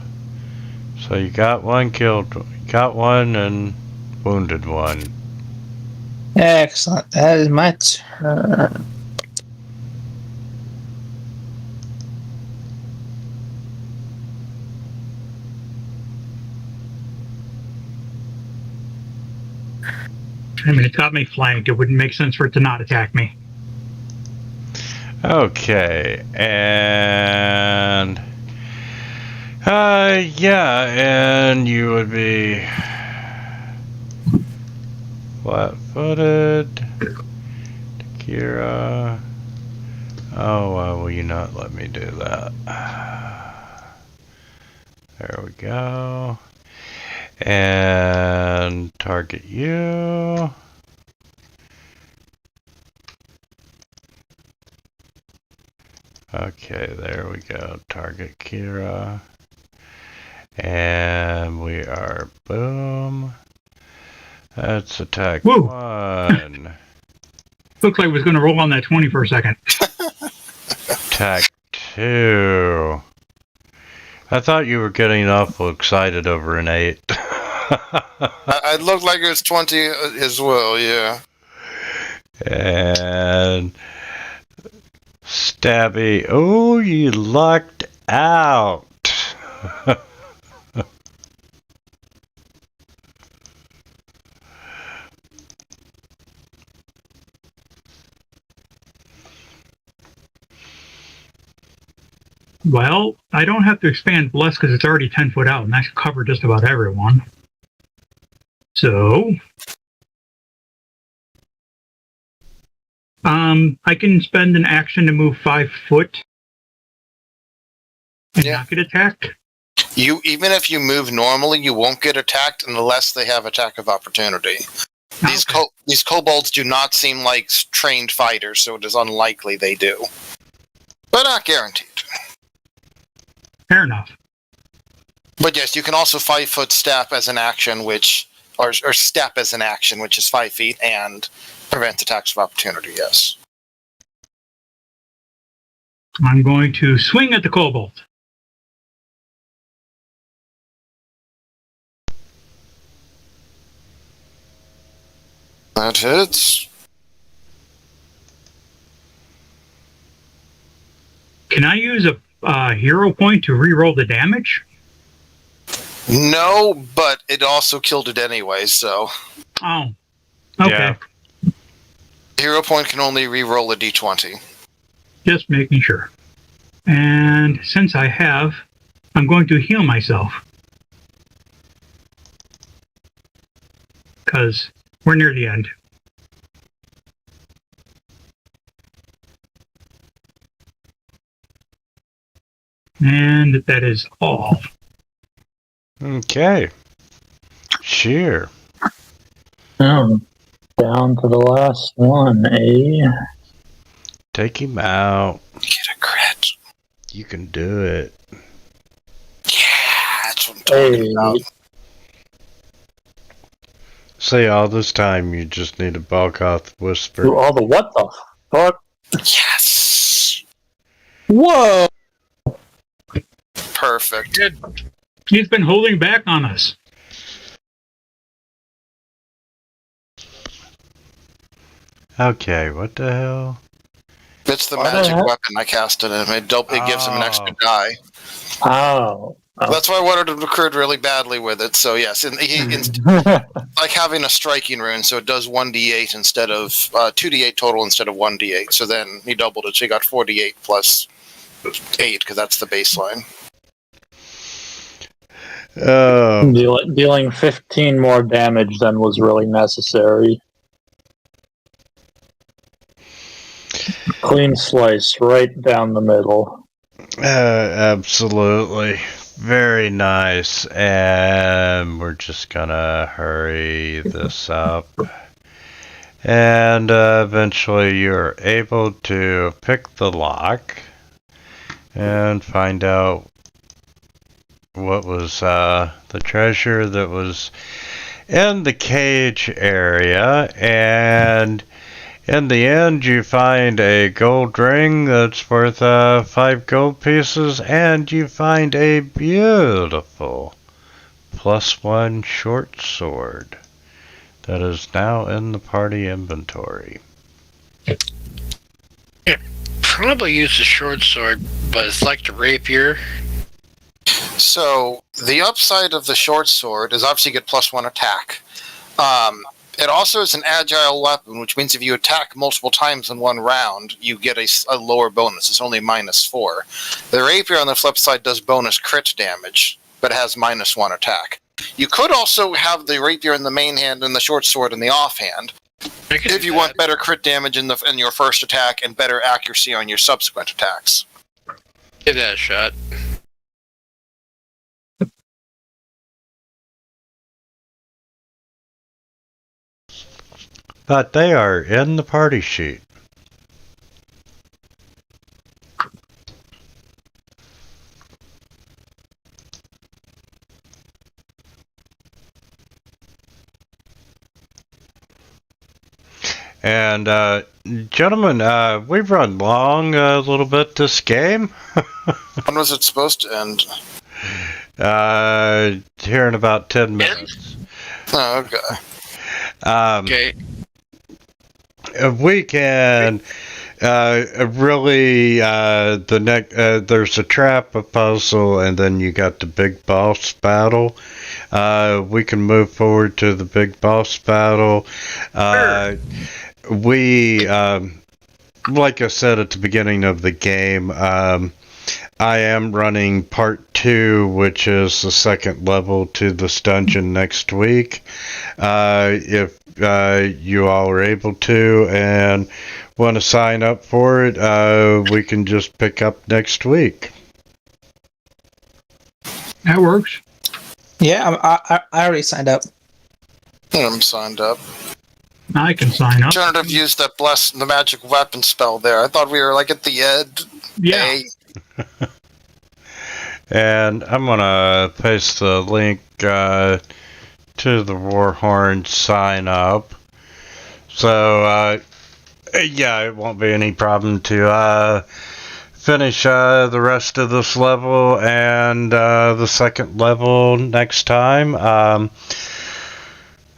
So you got one killed, got one and wounded one. Excellent. That is my turn. I mean, it's got me flanked. It wouldn't make sense for it to not attack me. Okay, and yeah, and you would be flat-footed. Kira. Oh, why will you not let me do that? There we go. And target you. Okay, there we go. Target Kira. And we are boom. That's attack Woo. 1. Looked like it was going to roll on that 20 for a second. Attack 2. I thought you were getting awful excited over an 8. It looked like it was 20 as well, yeah. And Stabby. Oh, you lucked out. Well, I don't have to expand Bless because it's already 10 foot out, and that should cover just about everyone. So, I can spend an action to move 5 foot and not get attacked. Even if you move normally, you won't get attacked unless they have attack of opportunity. These kobolds do not seem like trained fighters, so it is unlikely they do. But not guaranteed. Fair enough. But yes, you can also 5 foot step as an action, or step as an action, which is 5 feet, and prevent attacks of opportunity, yes. I'm going to swing at the kobold. That hits. Can I use a hero point to reroll the damage? No, but it also killed it anyway, so. Oh. Okay. Yeah. Hero point can only re-roll a d20. Just making sure. And since I have, I'm going to heal myself. Because we're near the end. And that is all. Okay. Sheer. Oh, down to the last one, eh? Take him out. Get a crit. You can do it. Yeah, that's what I'm talking about. See, all this time you just need a Balgoth whisper. Do all the what the fuck? Yes! Whoa! Perfect. He's been holding back on us. Okay, what the hell? It's the What the magic heck? weapon I casted him. It gives him an extra die. Oh. That's why I wanted to recruit really badly with it. So yes, like having a striking rune, so it does 1d8 instead of 2d8 total instead of 1d8. So then he doubled it, so he got 4d8 plus 8 because that's the baseline. Dealing 15 more damage than was really necessary. Clean slice right down the middle. Absolutely. Very nice. And we're just gonna hurry this up. And eventually you're able to pick the lock and find out what was the treasure that was in the cage area. And in the end, you find a gold ring that's worth 5 gold pieces, and you find a beautiful +1 short sword that is now in the party inventory. Yeah, probably use the short sword, but it's like the rapier. So the upside of the short sword is obviously you get +1 attack. It also is an agile weapon, which means if you attack multiple times in one round, you get a lower bonus. It's only -4. The rapier on the flip side does bonus crit damage, but it has -1 attack. You could also have the rapier in the main hand and the short sword in the offhand, if you want better crit damage in your first attack and better accuracy on your subsequent attacks. Give that a shot. But they are in the party sheet. And, gentlemen, we've run long a little bit this game. When was it supposed to end? Here in about 10 minutes. Oh, okay. Okay. We can really there's a trap, a puzzle, and then you got the big boss battle. We can move forward to the big boss battle. We like I said at the beginning of the game, I am running part 2, which is the second level to this dungeon next week. If you all are able to and want to sign up for it, we can just pick up next week. That works. Yeah, I already signed up. I'm signed up. I can sign up. Shouldn't have used that bless the magic weapon spell there. I thought we were like at the end. Yeah. Hey. And I'm gonna paste the link to the Warhorn sign up. So yeah, it won't be any problem to finish the rest of this level and the second level next time.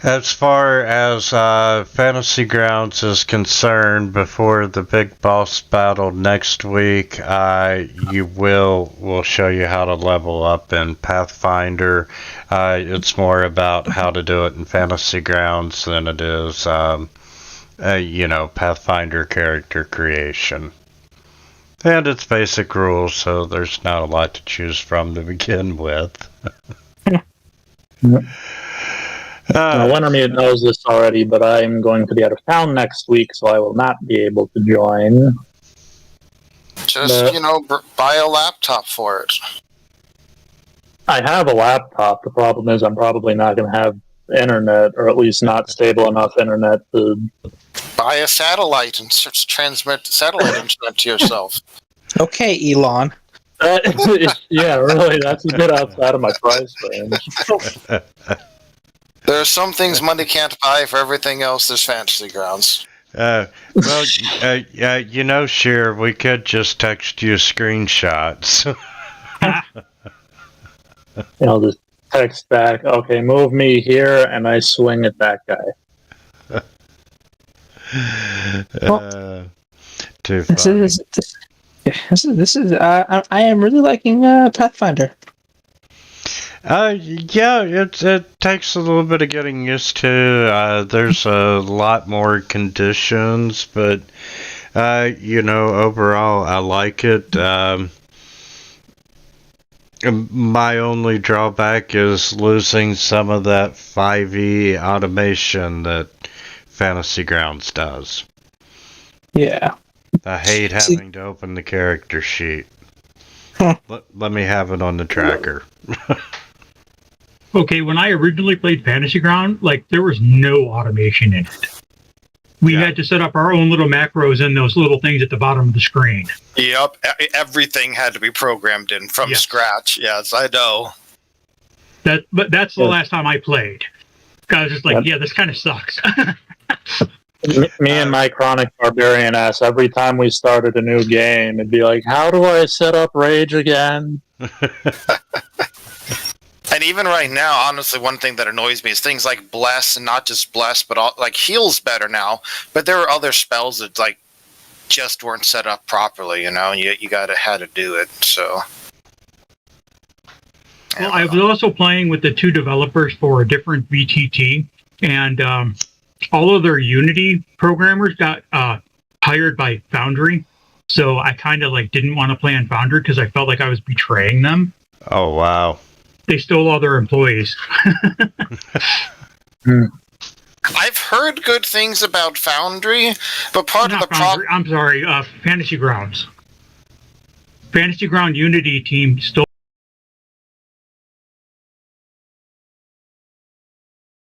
As far as Fantasy Grounds is concerned, before the big boss battle next week, we'll show you how to level up in Pathfinder. It's more about how to do it in Fantasy Grounds than it is, Pathfinder character creation. And it's basic rules, so there's not a lot to choose from to begin with. Wintermute knows this already, but I'm going to be out of town next week, so I will not be able to join. Just, buy a laptop for it. I have a laptop. The problem is I'm probably not going to have internet, or at least not stable enough internet to... Buy a satellite and transmit satellite internet to yourself. Okay, Elon. Yeah, really, that's a bit outside of my price range. There are some things money can't buy. For everything else, there's Fantasy Grounds. Sheer, we could just text you screenshots. I'll just text back, okay, move me here, and I swing at that guy. Too funny. This is I am really liking Pathfinder. Yeah, it takes a little bit of getting used to. There's a lot more conditions, but overall I like it. My only drawback is losing some of that 5e automation that Fantasy Grounds does. Yeah. I hate having to open the character sheet. Let me have it on the tracker. Okay, when I originally played Fantasy Ground, there was no automation in it. We had to set up our own little macros and those little things at the bottom of the screen. Yep, everything had to be programmed in from scratch. Yes, I know. But that's the last time I played. I was just like, this kind of sucks. Me and my chronic barbarian ass, every time we started a new game, it'd be like, how do I set up rage again? And even right now, honestly, one thing that annoys me is things like bless, and not just bless, but heal's better now. But there are other spells that just weren't set up properly, and you had to do it. So. Well, I was also playing with the two developers for a different VTT, and all of their Unity programmers got hired by Foundry. So I kind of didn't want to play on Foundry because I felt like I was betraying them. Oh wow. They stole all their employees. I've heard good things about Foundry, but part of the problem... I'm sorry, Fantasy Grounds. Fantasy Ground Unity team stole